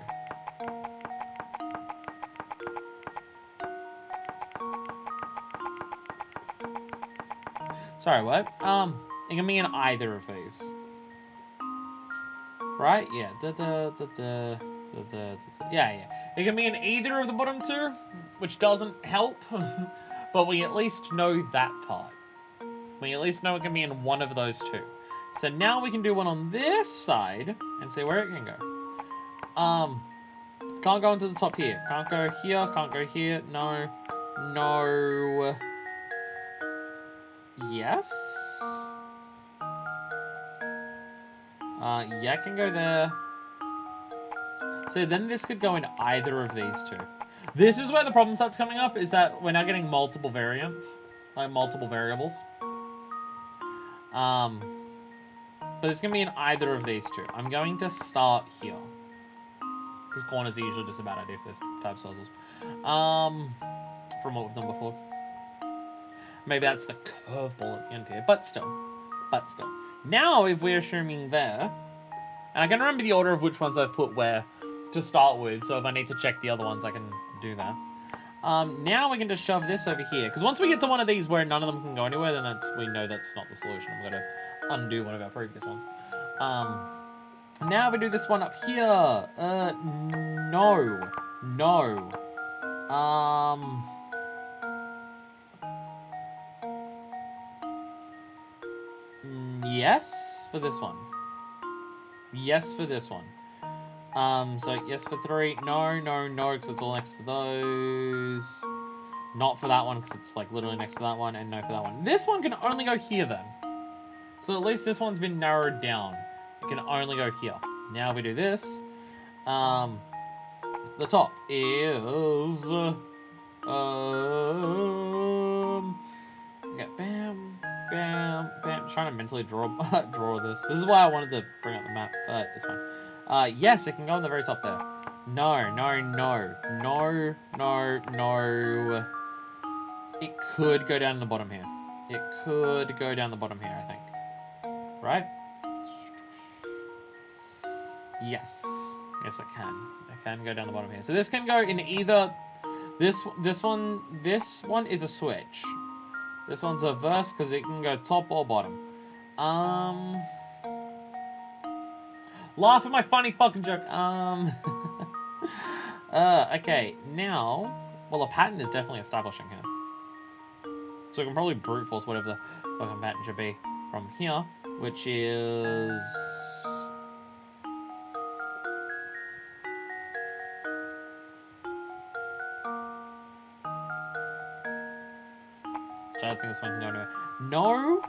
Sorry, what? It can be in either of these. Right? Yeah. Yeah. It can be in either of the bottom 2, which doesn't help. But we at least know that part. We at least know it can be in one of those 2. So now we can do one on this side and see where it can go. Can't go into the top here. Can't go here. Can't go here. No. No. Yes. Yeah, I can go there. So then this could go in either of these 2. This is where the problem starts coming up, is that we're now getting multiple variants. Like, multiple variables. But it's going to be in either of these two. I'm going to start here. Because corners are usually just a bad idea for this type of puzzles. From what we've done before. Maybe that's the curveball at the end here. But still. Now, if we're assuming there... And I can remember the order of which ones I've put where to start with. So if I need to check the other ones, I can do that. Now we can just shove this over here. Because once we get to one of these where none of them can go anywhere, then we know that's not the solution. I'm going to undo one of our previous ones. Now we do this one up here. No. Yes for this one. Yes for this one. So yes for 3. No, because it's all next to those. Not for that one, because it's like literally next to that one, and no for that one. This one can only go here then. So at least this one's been narrowed down. It can only go here. Now we do this. The top is okay, bam, bam, bam. I'm trying to mentally draw this. This is why I wanted to bring up the map, but it's fine. Yes, it can go on the very top there. No. It could go down the bottom here. It could go down the bottom here, I think. Right? Yes. Yes, it can. It can go down the bottom here. So this can go in either... This one is a switch. This one's a verse because it can go top or bottom. Laugh at my funny fucking joke. Okay, now... Well, a pattern is definitely establishing here. So we can probably brute force whatever the fucking pattern should be from here, which is... I don't think this one can go anywhere. No.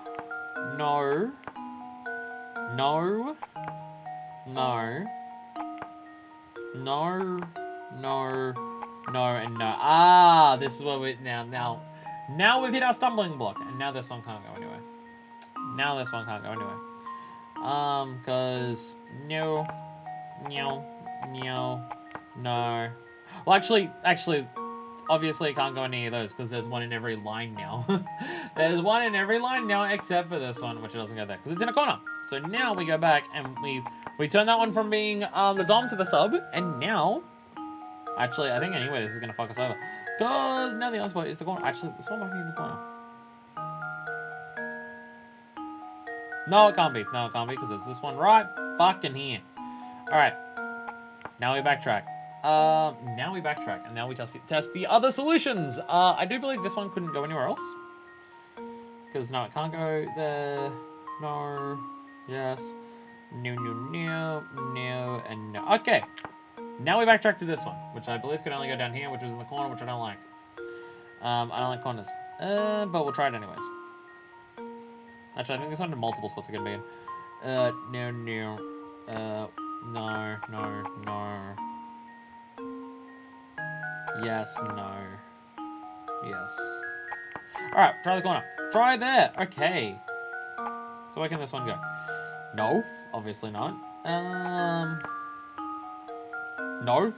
And no. Ah, this is where we now we've hit our stumbling block, and now this one can't go anywhere. Cause no. Well, actually, obviously it can't go any of those because there's one in every line now. There's one in every line now except for this one, which doesn't go there because it's in a corner. So now we go back and we turn that one from being the dom to the sub, and now, actually, I think anyway this is gonna fuck us over because now the other spot is the corner. Actually, this one might be in the corner. No, it can't be because there's this one right fucking here. All right, now we backtrack. And now we test the other solutions. I do believe this one couldn't go anywhere else. Because no, it can't go there. No. Yes. No, and no. Okay. Now we backtrack to this one, which I believe could only go down here, which is in the corner, which I don't like. I don't like corners. But we'll try it anyways. Actually, I think this one had multiple spots it could be in. No. Yes, no. Yes. Alright, try the corner. Try there! Okay. So where can this one go? No, obviously not. No.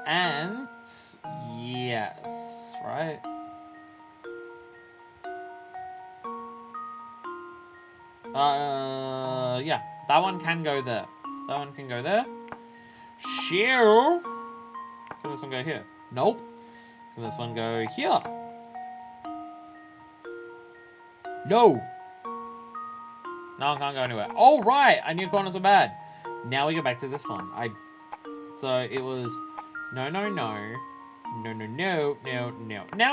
And yes, right? Yeah, that one can go there. Sure. Can this one go here? Nope. Can this one go here? No. No, I can't go anywhere. Oh, right. I knew corners were bad. Now we go back to this one. So it was no. Now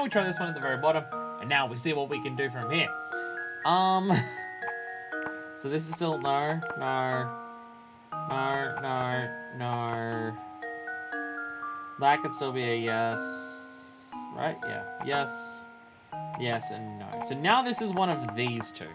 we try this one at the very bottom. And now we see what we can do from here. So this is still no. That could still be a yes. Right? Yeah. Yes. Yes and no. So now this is one of these two.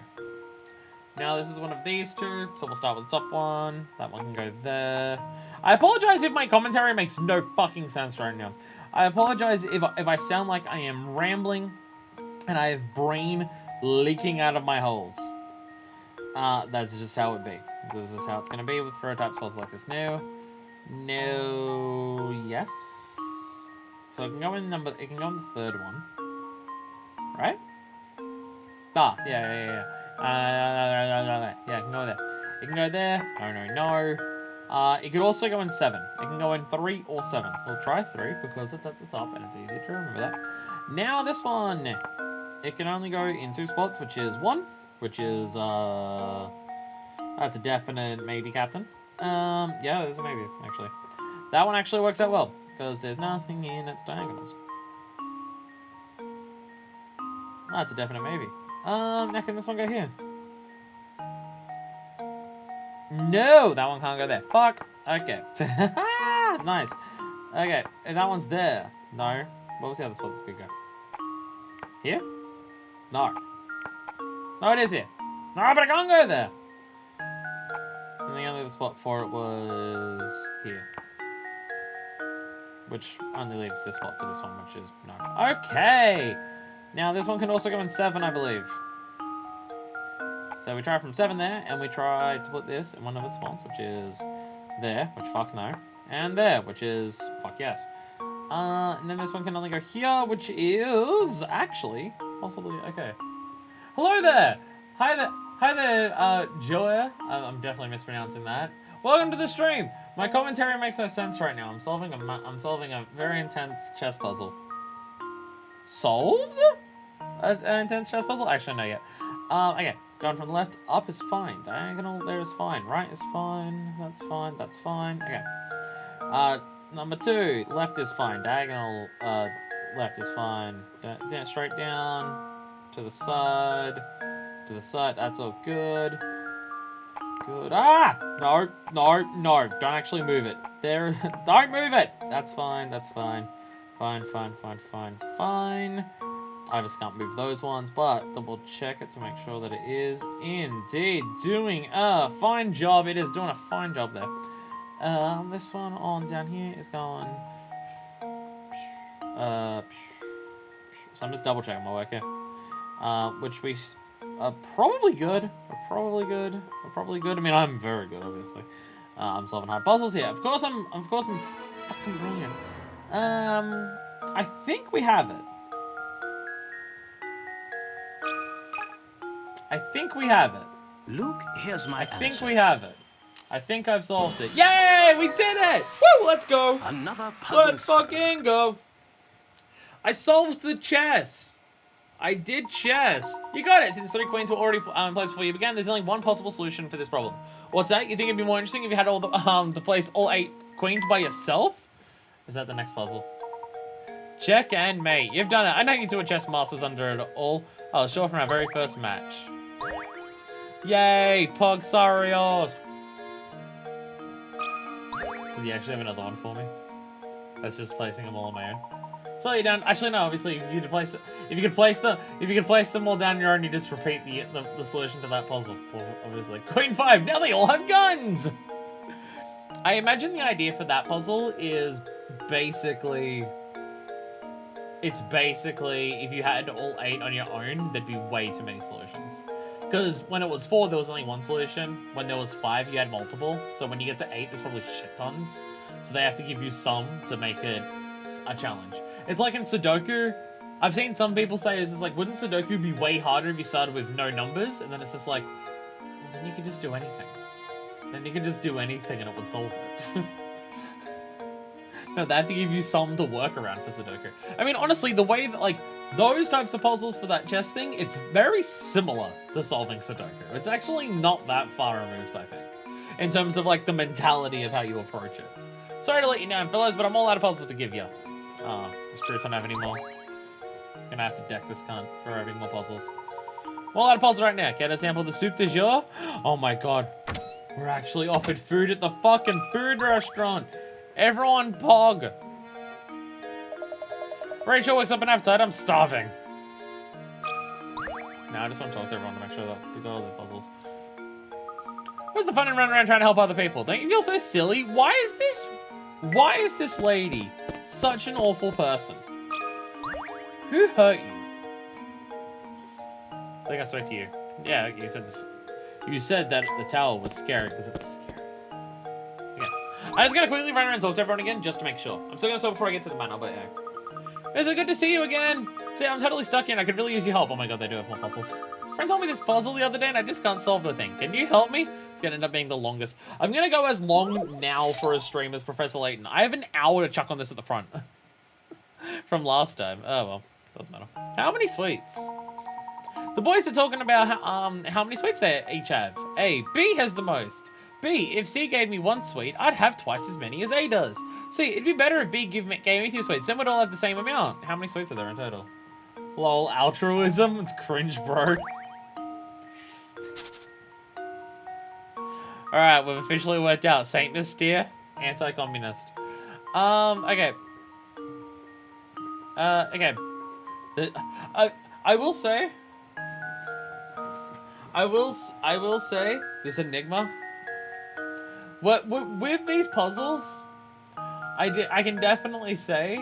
So we'll start with the top one. That one can go there. I apologize if my commentary makes no fucking sense right now. I apologize if I sound like I am rambling and I have brain leaking out of my holes. That's just how it be. This is how it's gonna be with throw types puzzles like this. No. No. Yes. So it can go in it can go in the third one. Right? Ah, yeah. Yeah, it can go there. It can go there. No. It could also go in 7. It can go in 3 or 7. We'll try 3 because it's at the top and it's easier to remember that. Now this one. It can only go in 2 spots, which is 1, which is, that's a definite maybe, Captain. Yeah, there's a maybe, actually. That one actually works out well, because there's nothing in its diagonals. That's a definite maybe. Now can this one go here? No, that one can't go there. Fuck. Okay. Nice. Okay, and that one's there. No. What was the other spot this could go? Here? No. No, it is here. No, but I can't go there. And the only other spot for it was here. Which only leaves this spot for this one, which is no. Okay. Now this one can also go in 7, I believe. So we try from 7 there, and we try to put this in one of the spots, which is there, which fuck no. And there, which is fuck yes. And then this one can only go here, which is actually possibly okay. Hello there. Hi there, Joya. I'm definitely mispronouncing that. Welcome to the stream. My commentary makes no sense right now. I'm solving a very intense chess puzzle. Solved? An intense chess puzzle? Actually, no yet. Okay. Going from the left, up is fine. Diagonal there is fine. Right is fine. That's fine. That's fine. Okay. Number 2, left is fine. Diagonal, left is fine. Straight down, to the side, that's all good. Good. Ah! No. Don't actually move it. There, don't move it! That's fine. Fine. I just can't move those ones, but double check it to make sure that it is indeed doing a fine job. It is doing a fine job there. This one on down here is going. So I'm just double checking my work here. Which we are probably good. We're probably good. I mean, I'm very good, obviously. I'm solving hard puzzles here. Of course I'm fucking brilliant. I think we have it. Luke, here's my I think answer. we have it. I think I've solved it. Yay! We did it! Woo! Let's go! Another puzzle. Let's fucking go! I solved the chess! I did chess! You got it! Since 3 queens were already in place before you began, there's only one possible solution for this problem. What's that? You think it'd be more interesting if you had all the place all 8 queens by yourself? Is that the next puzzle? Check and mate. You've done it. I know you two are chess masters under it all. I was sure from our very first match. Yay! Pogsarios! Does he actually have another one for me? That's just placing them all on my own. So you're down. Actually, no. Obviously, if you could place them all down your own, you just repeat the solution to that puzzle. Obviously, Queen 5. Now they all have guns. I imagine the idea for that puzzle is basically. It's basically if you had all 8 on your own, there'd be way too many solutions. Because when it was 4, there was only one solution. When there was 5, you had multiple. So when you get to 8, there's probably shit tons. So they have to give you some to make it a challenge. It's like in Sudoku. I've seen some people say it's just like, wouldn't Sudoku be way harder if you started with no numbers? And then it's just like, well, then you could just do anything. Then you could just do anything and it would solve it. No, they have to give you some to work around for Sudoku. I mean, honestly, the way that, like, those types of puzzles for that chess thing, it's very similar to solving Sudoku. It's actually not that far removed, I think, in terms of, like, the mentality of how you approach it. Sorry to let you down, fellas, but I'm all out of puzzles to give you. Does Crouton have any more? Gonna have to deck this cunt for having more puzzles. I'm all out of puzzles right now. Can I sample the soup du jour? Oh my god. We're actually offered food at the fucking food restaurant. Everyone pog. Rachel wakes up an appetite. I'm starving. No, I just want to talk to everyone to make sure that they got all their puzzles. Where's the fun in running around trying to help other people? Don't you feel so silly? Why is this lady such an awful person? Who hurt you? I think I spoke to you. Yeah, you said this. You said that the tower was scary because it was scary. Okay. I'm just gonna quickly run around and talk to everyone again just to make sure. I'm still gonna sort before I get to the manor, but yeah. It's good to see you again. See, I'm totally stuck here and I could really use your help. Oh my god, they do have more puzzles. Friend told me this puzzle the other day and I just can't solve the thing. Can you help me? It's gonna end up being the longest. I'm gonna go as long now for a stream as Professor Layton. I have an hour to chuck on this at the front. From last time. Oh well, doesn't matter. How many sweets? The boys are talking about how many sweets they each have. A, B has the most. B, if C gave me 1 sweet, I'd have twice as many as A does. C, it'd be better if B gave me 2 sweets, then we'd all have the same amount. How many sweets are there in total? Lol, altruism? It's cringe, bro. Alright, we've officially worked out. Saint Mystere, anti-communist. Okay. Okay. I will say... I will say, this enigma... With these puzzles, I can definitely say,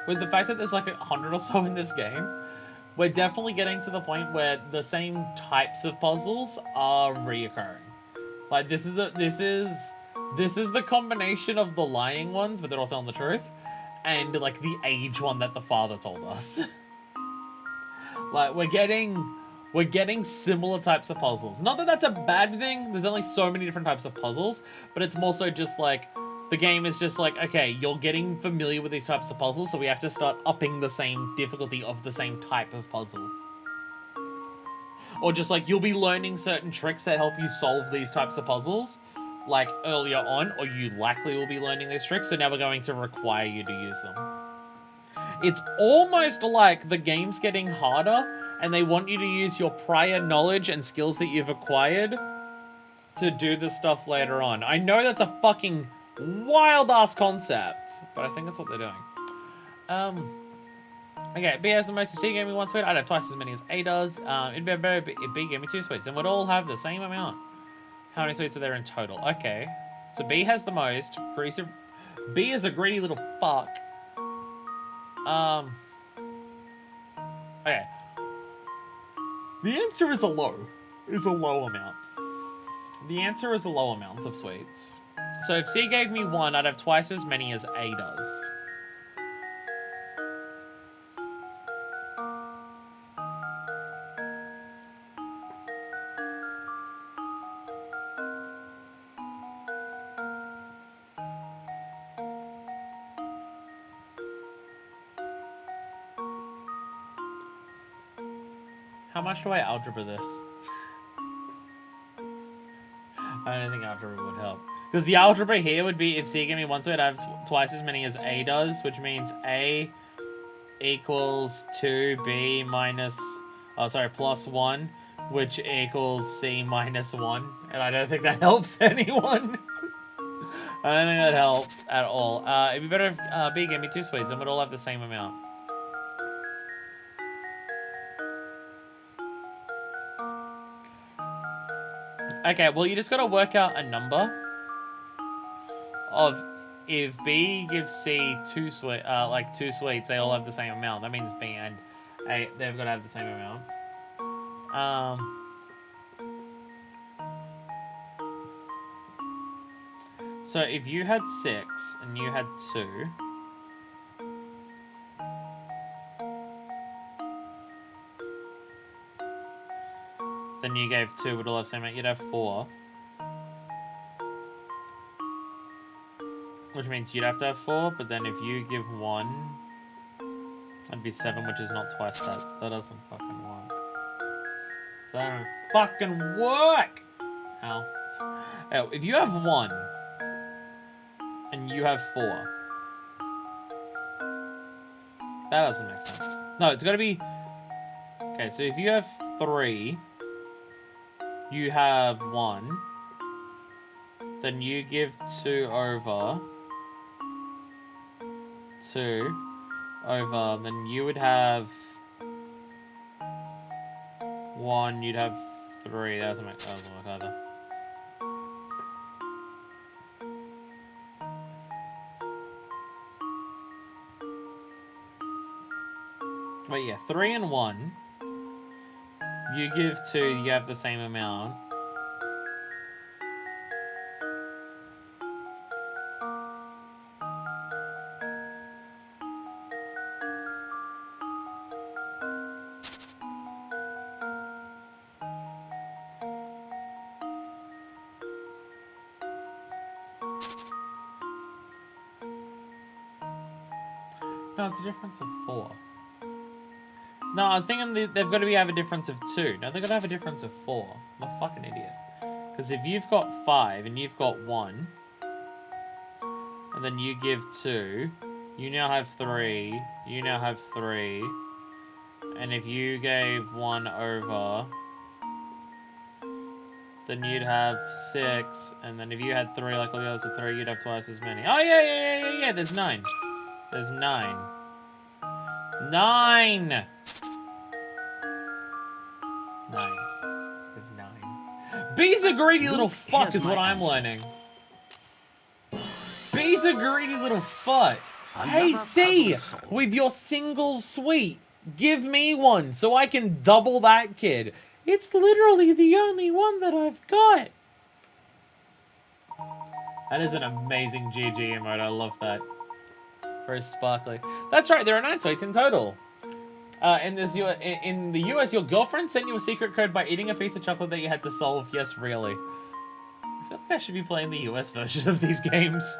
with the fact that there's like 100 or so in this game, we're definitely getting to the point where the same types of puzzles are reoccurring. Like this is the combination of the lying ones, but they're all telling the truth, and like the age one that the father told us. Like we're getting similar types of puzzles. Not that that's a bad thing. There's only so many different types of puzzles, but it's more so just like the game is just like, okay, you're getting familiar with these types of puzzles, so we have to start upping the same difficulty of the same type of puzzle. Or just like you'll be learning certain tricks that help you solve these types of puzzles like earlier on, or you likely will be learning these tricks, so now we're going to require you to use them. It's almost like the game's getting harder and they want you to use your prior knowledge and skills that you've acquired to do this stuff later on. I know that's a fucking wild-ass concept, but I think that's what they're doing. Okay, B has the most. If C gave me 1 sweet, I'd have twice as many as A does. It'd be better if B gave me 2 sweets, then we'd all have the same amount. How many sweets are there in total? Okay, so B has the most. B is a greedy little fuck. Okay. The answer is a low amount. The answer is a low amount of sweets. So if C gave me 1, I'd have twice as many as A does. How much do I algebra this? I don't think algebra would help. Because the algebra here would be if C gave me 1 sweet, I have twice as many as A does, which means A equals 2B minus, plus 1, which equals C minus 1. And I don't think that helps anyone. I don't think that helps at all. It'd be better if B gave me 2 sweets, then we'd all have the same amount. Okay, well, you just gotta work out a number of if B gives C 2 sweets, they all have the same amount. That means B and A, they've got to have the same amount. So if you had 6 and you had 2, then you gave 2, would all have the same amount, you'd have 4. Which means you'd have to have 4, but then if you give 1, that'd be 7, which is not twice that. So that doesn't fucking work. That don't fucking work! Ow. Oh, if you have 1, and you have 4, that doesn't make sense. No, it's gotta be... Okay, so if you have 3... You have 1. Then you give 2 over. 2 over. Then you would have 1. You'd have 3. That doesn't work either. Wait, yeah. 3 and 1. You give 2, you have the same amount. No, it's a difference of 4. No, I was thinking they've got to have a difference of 2. No, they've got to have a difference of 4. I'm a fucking idiot. Because if you've got 5 and you've got 1, and then you give 2, you now have 3, you now have 3, and if you gave 1 over, then you'd have 6, and then if you had 3 like all the others had 3, you'd have twice as many. Oh, yeah, there's 9. There's 9. 9! 9. There's 9. B's a greedy little fuck is what I'm learning. B's a greedy little fuck. Hey, C, with your single sweet, give me one so I can double that kid. It's literally the only one that I've got. That is an amazing GG emote. I love that. Very sparkly. That's right. There are 9 sweets in total. In the US, your girlfriend sent you a secret code by eating a piece of chocolate that you had to solve. Yes, really. I feel like I should be playing the US version of these games.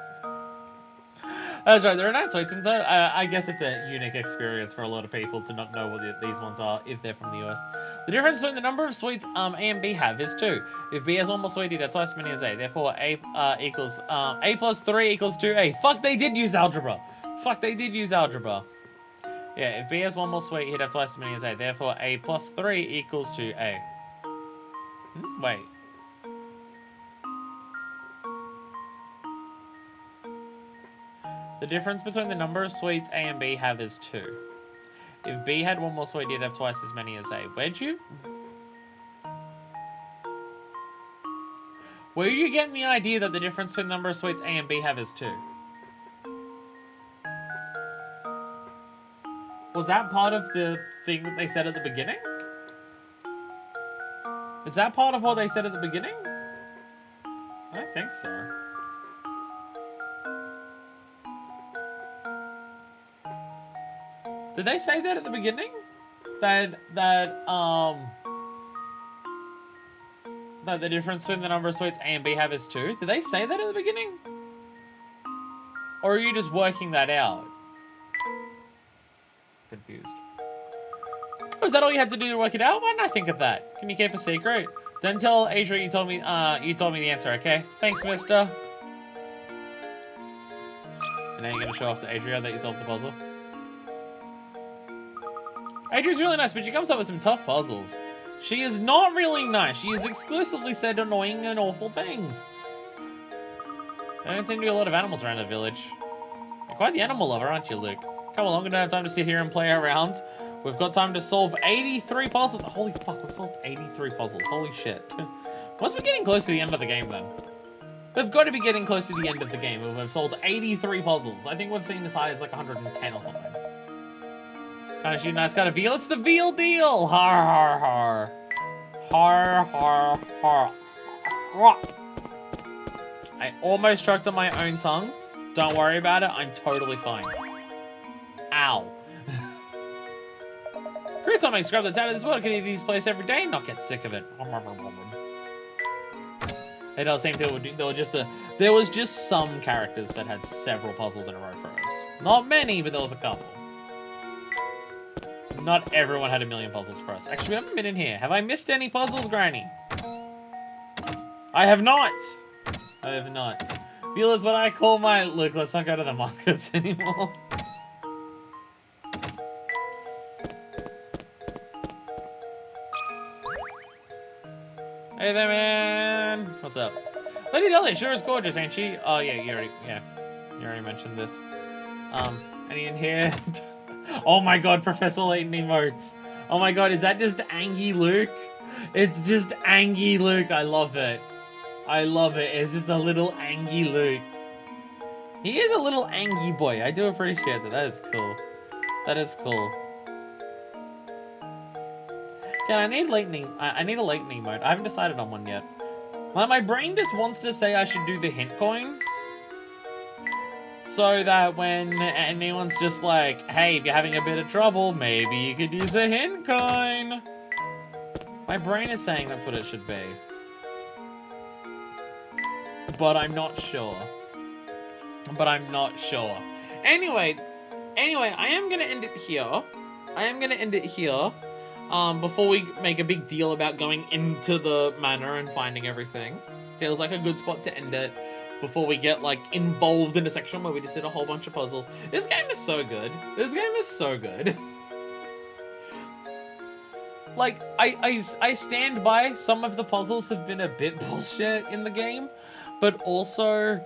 That's right, there are 9 sweets in total. I guess it's a unique experience for a lot of people to not know what these ones are if they're from the US. The difference between the number of sweets A and B have is 2. If B has 1 more sweet, you'd have twice as many as A. Therefore, A plus 3 equals 2A. Fuck, they did use algebra. Fuck, they did use algebra. Yeah, if B has 1 more sweet, he'd have twice as many as A. Therefore, A plus 3 equals 2A. Wait. The difference between the number of sweets A and B have is 2. If B had 1 more sweet, he'd have twice as many as A. Where'd you... Where are you getting the idea that the difference between the number of sweets A and B have is 2? Was that part of the thing that they said at the beginning? Is that part of what they said at the beginning? I don't think so. Did they say that at the beginning? That the difference between the number of sweets A and B have is 2? Did they say that at the beginning? Or are you just working that out? Confused. Was that all you had to do to work it out? Why didn't I think of that? Can you keep a secret? Don't tell Adria you told me the answer, okay? Thanks, mister. And now you're gonna show off to Adria that you solved the puzzle. Adria's really nice, but she comes up with some tough puzzles. She is not really nice. She has exclusively said annoying and awful things. There don't seem to be a lot of animals around the village. You're quite the animal lover, aren't you, Luke? Come along, we don't have time to sit here and play around. We've got time to solve 83 puzzles. Holy fuck, we've solved 83 puzzles. Holy shit. Must be getting close to the end of the game, then. We've got to be getting close to the end of the game. We've solved 83 puzzles. I think we've seen as high as like 110 or something. Kind of shooting nice kind of veal. It's the veal deal. Har har har. Har har har. Har. I almost choked on my own tongue. Don't worry about it. I'm totally fine. Ow. Crouton makes grub that's out of this world. Can eat these place every day and not get sick of it. It does seem to there was just some characters that had several puzzles in a row for us. Not many, but there was a couple. Not everyone had a million puzzles for us. Actually, we haven't been in here. Have I missed any puzzles, Granny? I have not. I have not. Veal is what I call my... Look, let's not go to the markets anymore. Hey there, man. What's up? Lady Dahlia sure is gorgeous, ain't she? Oh, yeah, you already mentioned this. Any in here? Oh my god, Professor Layton emotes. Oh my god, is that just Angie Luke? It's just Angie Luke. I love it. I love it. It's just a little Angie Luke. He is a little Angie boy. I do appreciate that. That is cool. That is cool. Yeah, I need Layton. I need a Layton emote. I haven't decided on one yet. My brain just wants to say I should do the hint coin. So that when anyone's just like, hey, if you're having a bit of trouble, maybe you could use a hint coin. My brain is saying that's what it should be. But I'm not sure. Anyway, Anyway, I am going to end it here. Before we make a big deal about going into the manor and finding everything. Feels like a good spot to end it before we get, like, involved in a section where we just did a whole bunch of puzzles. This game is so good. Like, I stand by some of the puzzles have been a bit bullshit in the game, but also,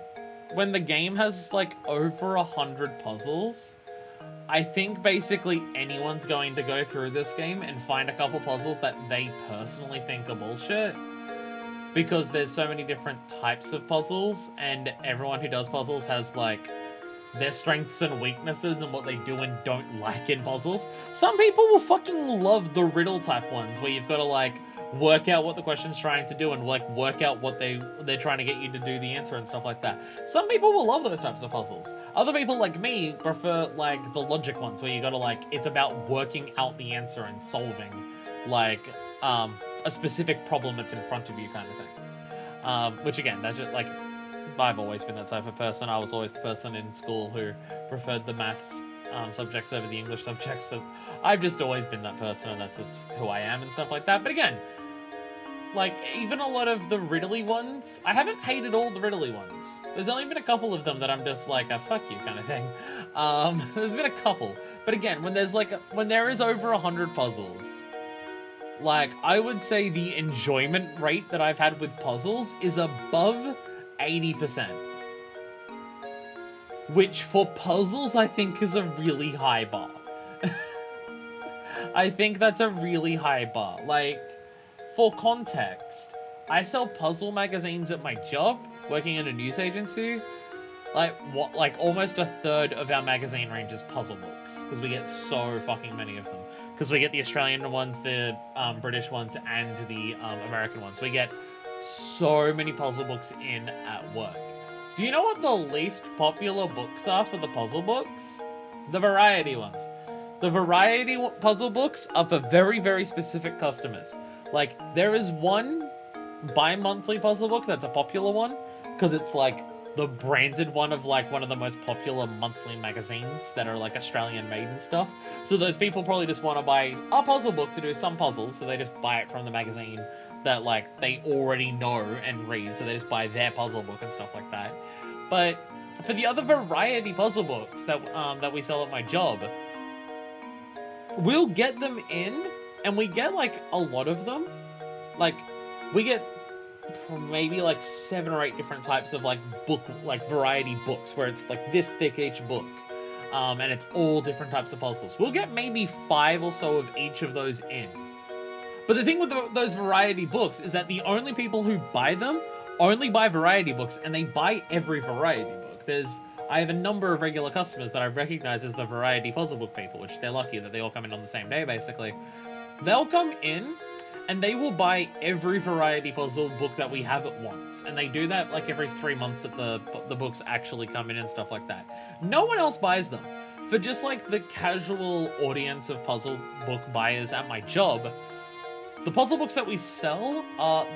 when the game has, like, over 100 puzzles, I think basically anyone's going to go through this game and find a couple puzzles that they personally think are bullshit. Because there's so many different types of puzzles, and everyone who does puzzles has, like, their strengths and weaknesses and what they do and don't like in puzzles. Some people will fucking love the riddle type ones, where you've got to, like, work out what the question's trying to do and, like, work out what they're trying to get you to do the answer and stuff like that. Some people will love those types of puzzles. Other people, like me, prefer, like, the logic ones, where you gotta, like, it's about working out the answer and solving, like, a specific problem that's in front of you kind of thing. Which, again, that's just, like, I've always been that type of person. I was always the person in school who preferred the maths subjects over the English subjects, so I've just always been that person, and that's just who I am and stuff like that. But again, like, even a lot of the riddly ones, I haven't hated all the riddly ones. There's only been a couple of them that I'm just like, a fuck you kind of thing. There's been a couple. But again, when there is over 100 puzzles, like, I would say the enjoyment rate that I've had with puzzles is above 80%. Which, for puzzles, I think is a really high bar. I think that's a really high bar. Like, for context, I sell puzzle magazines at my job, working in a news agency. Like almost a third of our magazine range is puzzle books, because we get so fucking many of them. Because we get the Australian ones, the British ones, and the American ones. We get so many puzzle books in at work. Do you know what the least popular books are for the puzzle books? The variety ones. The variety puzzle books are for very, very specific customers. Like, there is one bi-monthly puzzle book that's a popular one, because it's, like, the branded one of, like, one of the most popular monthly magazines that are, like, Australian-made and stuff. So those people probably just want to buy a puzzle book to do some puzzles, so they just buy it from the magazine that, like, they already know and read, so they just buy their puzzle book and stuff like that. But for the other variety puzzle books that we sell at my job, we'll get them in, and we get, like, a lot of them. Like, we get maybe, like, 7 or 8 different types of, like, variety books, where it's, like, this thick each book. And it's all different types of puzzles. We'll get maybe 5 or so of each of those in. But the thing with those variety books is that the only people who buy them only buy variety books, and they buy every variety book. I have a number of regular customers that I recognize as the variety puzzle book people, which they're lucky that they all come in on the same day, basically. They'll come in, and they will buy every variety puzzle book that we have at once. And they do that, like, every 3 months that the books actually come in and stuff like that. No one else buys them. For just, like, the casual audience of puzzle book buyers at my job, the puzzle books that we sell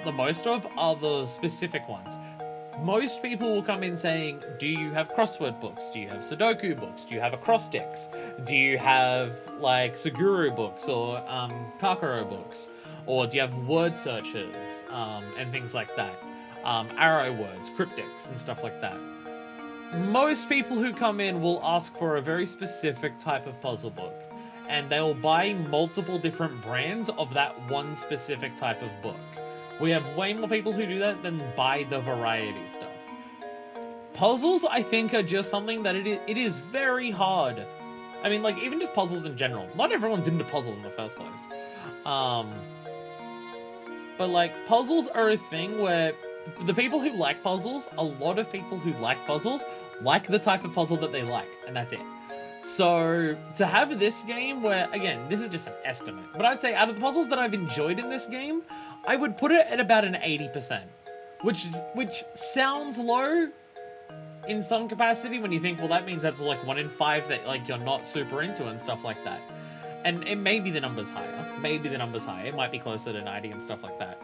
the most of are the specific ones. Most people will come in saying, do you have crossword books? Do you have Sudoku books? Do you have acrostics? Do you have, like, Suguru books or Kakaro books? Or do you have word searches and things like that? Arrow words, cryptics, and stuff like that. Most people who come in will ask for a very specific type of puzzle book, and they'll buy multiple different brands of that one specific type of book. We have way more people who do that than buy the variety stuff. Puzzles, I think, are just something that it is very hard. I mean, like, even just puzzles in general. Not everyone's into puzzles in the first place. But, like, puzzles are a thing where the people who like puzzles, a lot of people who like puzzles, like the type of puzzle that they like, and that's it. So, to have this game where, again, this is just an estimate, but I'd say out of the puzzles that I've enjoyed in this game, I would put it at about an 80%, which sounds low in some capacity when you think, well, that means that's like 1 in 5 that, like, you're not super into and stuff like that. And it may be the number's higher. Maybe the number's higher. It might be closer to 90 and stuff like that.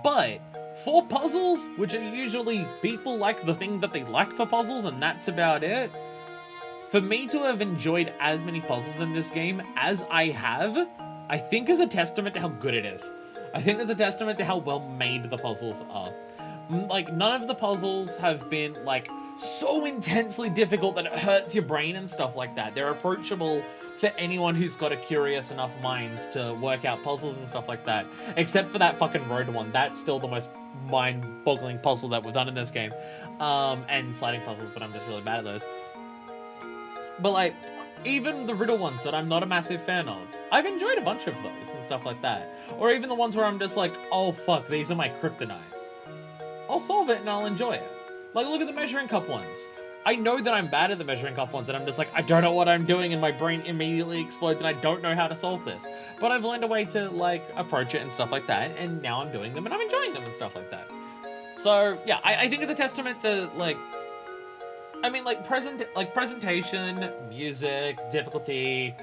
But for puzzles, which are usually people like the thing that they like for puzzles, and that's about it, for me to have enjoyed as many puzzles in this game as I have, I think is a testament to how good it is. I think it's a testament to how well made the puzzles are. Like, none of the puzzles have been, like, so intensely difficult that it hurts your brain and stuff like that. They're approachable for anyone who's got a curious enough mind to work out puzzles and stuff like that. Except for that fucking road one. That's still the most mind-boggling puzzle that we've done in this game. And sliding puzzles, but I'm just really bad at those. But, like, even the riddle ones that I'm not a massive fan of, I've enjoyed a bunch of those and stuff like that. Or even the ones where I'm just like, oh fuck, these are my kryptonite. I'll solve it and I'll enjoy it. Like, look at the measuring cup ones. I know that I'm bad at the measuring cup ones, and I'm just like, I don't know what I'm doing, and my brain immediately explodes, and I don't know how to solve this. But I've learned a way to, like, approach it and stuff like that, and now I'm doing them, and I'm enjoying them and stuff like that. So, yeah, I think it's a testament to, like, I mean, like, presentation, music, difficulty,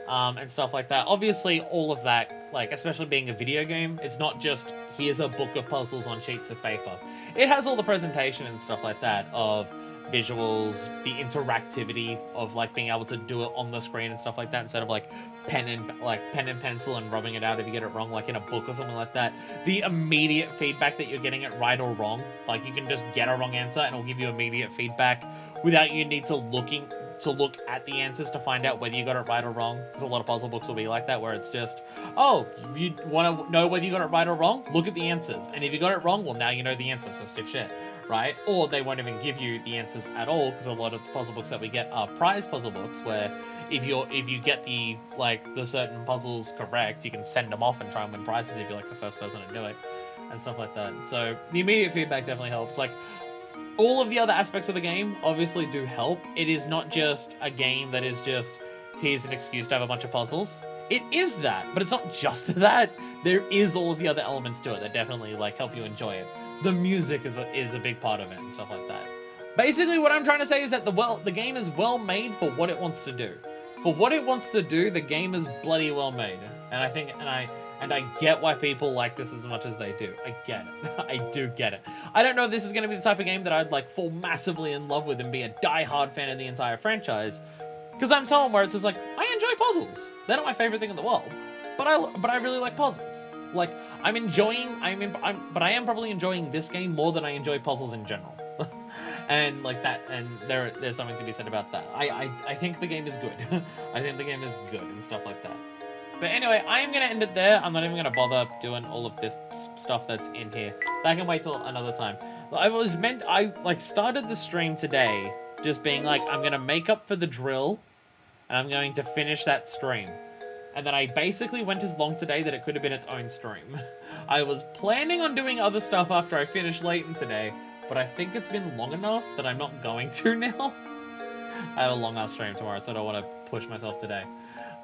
and stuff like that. Obviously, all of that, like, especially being a video game, it's not just, here's a book of puzzles on sheets of paper. It has all the presentation and stuff like that of visuals, the interactivity of, like, being able to do it on the screen and stuff like that instead of, like, pen and pencil and rubbing it out if you get it wrong, like in a book or something like that. The immediate feedback that you're getting it right or wrong. Like, you can just get a wrong answer and it'll give you immediate feedback without you need to look at the answers to find out whether you got it right or wrong. Because a lot of puzzle books will be like that, where it's just, oh, you want to know whether you got it right or wrong? Look at the answers. And if you got it wrong, well, now you know the answer, so stiff shit, right? Or they won't even give you the answers at all, because a lot of the puzzle books that we get are prize puzzle books, where if you get the certain puzzles correct, you can send them off and try and win prizes if you're, like, the first person to do it, and stuff like that. So the immediate feedback definitely helps. Like, all of the other aspects of the game obviously do help. It is not just a game that is just, here's an excuse to have a bunch of puzzles. It is that, but it's not just that. There is all of the other elements to it that definitely, like, help you enjoy it. The music is a big part of it and stuff like that. Basically, what I'm trying to say is that the game is well made for what it wants to do. For what it wants to do, the game is bloody well made. And I think, and I get why people like this as much as they do. I get it. I do get it. I don't know if this is going to be the type of game that I'd, like, fall massively in love with and be a die-hard fan of the entire franchise. Because I'm someone where it's just like, I enjoy puzzles. They're not my favorite thing in the world. But I really like puzzles. Like, but I am probably enjoying this game more than I enjoy puzzles in general. And, like, that, and there's something to be said about that. I think the game is good. I think the game is good and stuff like that. But anyway, I am going to end it there. I'm not even going to bother doing all of this stuff that's in here. That can wait till another time. I started the stream today just being like, I'm going to make up for the drill, and I'm going to finish that stream. And then I basically went as long today that it could have been its own stream. I was planning on doing other stuff after I finished Layton today, but I think it's been long enough that I'm not going to now. I have a long-ass stream tomorrow, so I don't want to push myself today.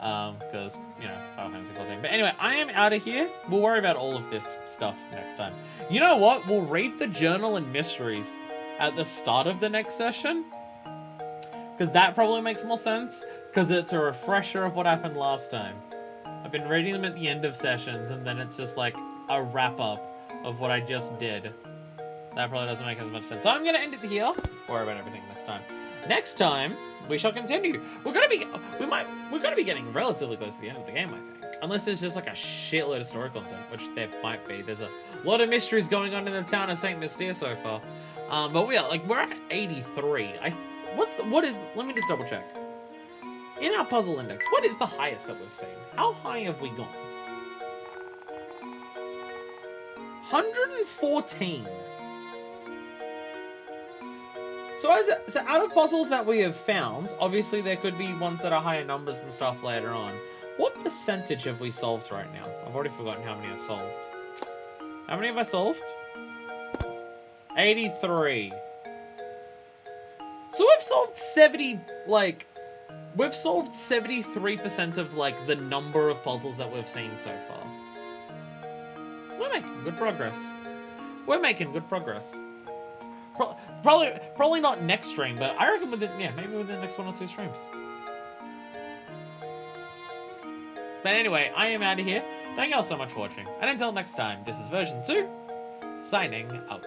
Because, you know, Final Fantasy 14. But anyway, I am out of here. We'll worry about all of this stuff next time. You know what? We'll read the journal and mysteries at the start of the next session. Because that probably makes more sense. Because it's a refresher of what happened last time. I've been reading them at the end of sessions, and then it's just like a wrap-up of what I just did. That probably doesn't make as much sense. So I'm going to end it here. Worry about everything next time. Next time, we shall continue. We're gonna be getting relatively close to the end of the game, I think. Unless there's just, like, a shitload of story content, which there might be. There's a lot of mysteries going on in the town of St. Mystere so far. But we're at 83. Let me just double check. In our puzzle index, what is the highest that we've seen? How high have we gone? 114. So out of puzzles that we have found, obviously there could be ones that are higher numbers and stuff later on. What percentage have we solved right now? I've already forgotten how many I've solved. How many have I solved? 83. So we've solved 73% of, like, the number of puzzles that we've seen so far. We're making good progress. Probably not next stream, but I reckon maybe within the next 1 or 2 streams. But anyway, I am out of here. Thank you all so much for watching. And until next time, this is version 2, signing out.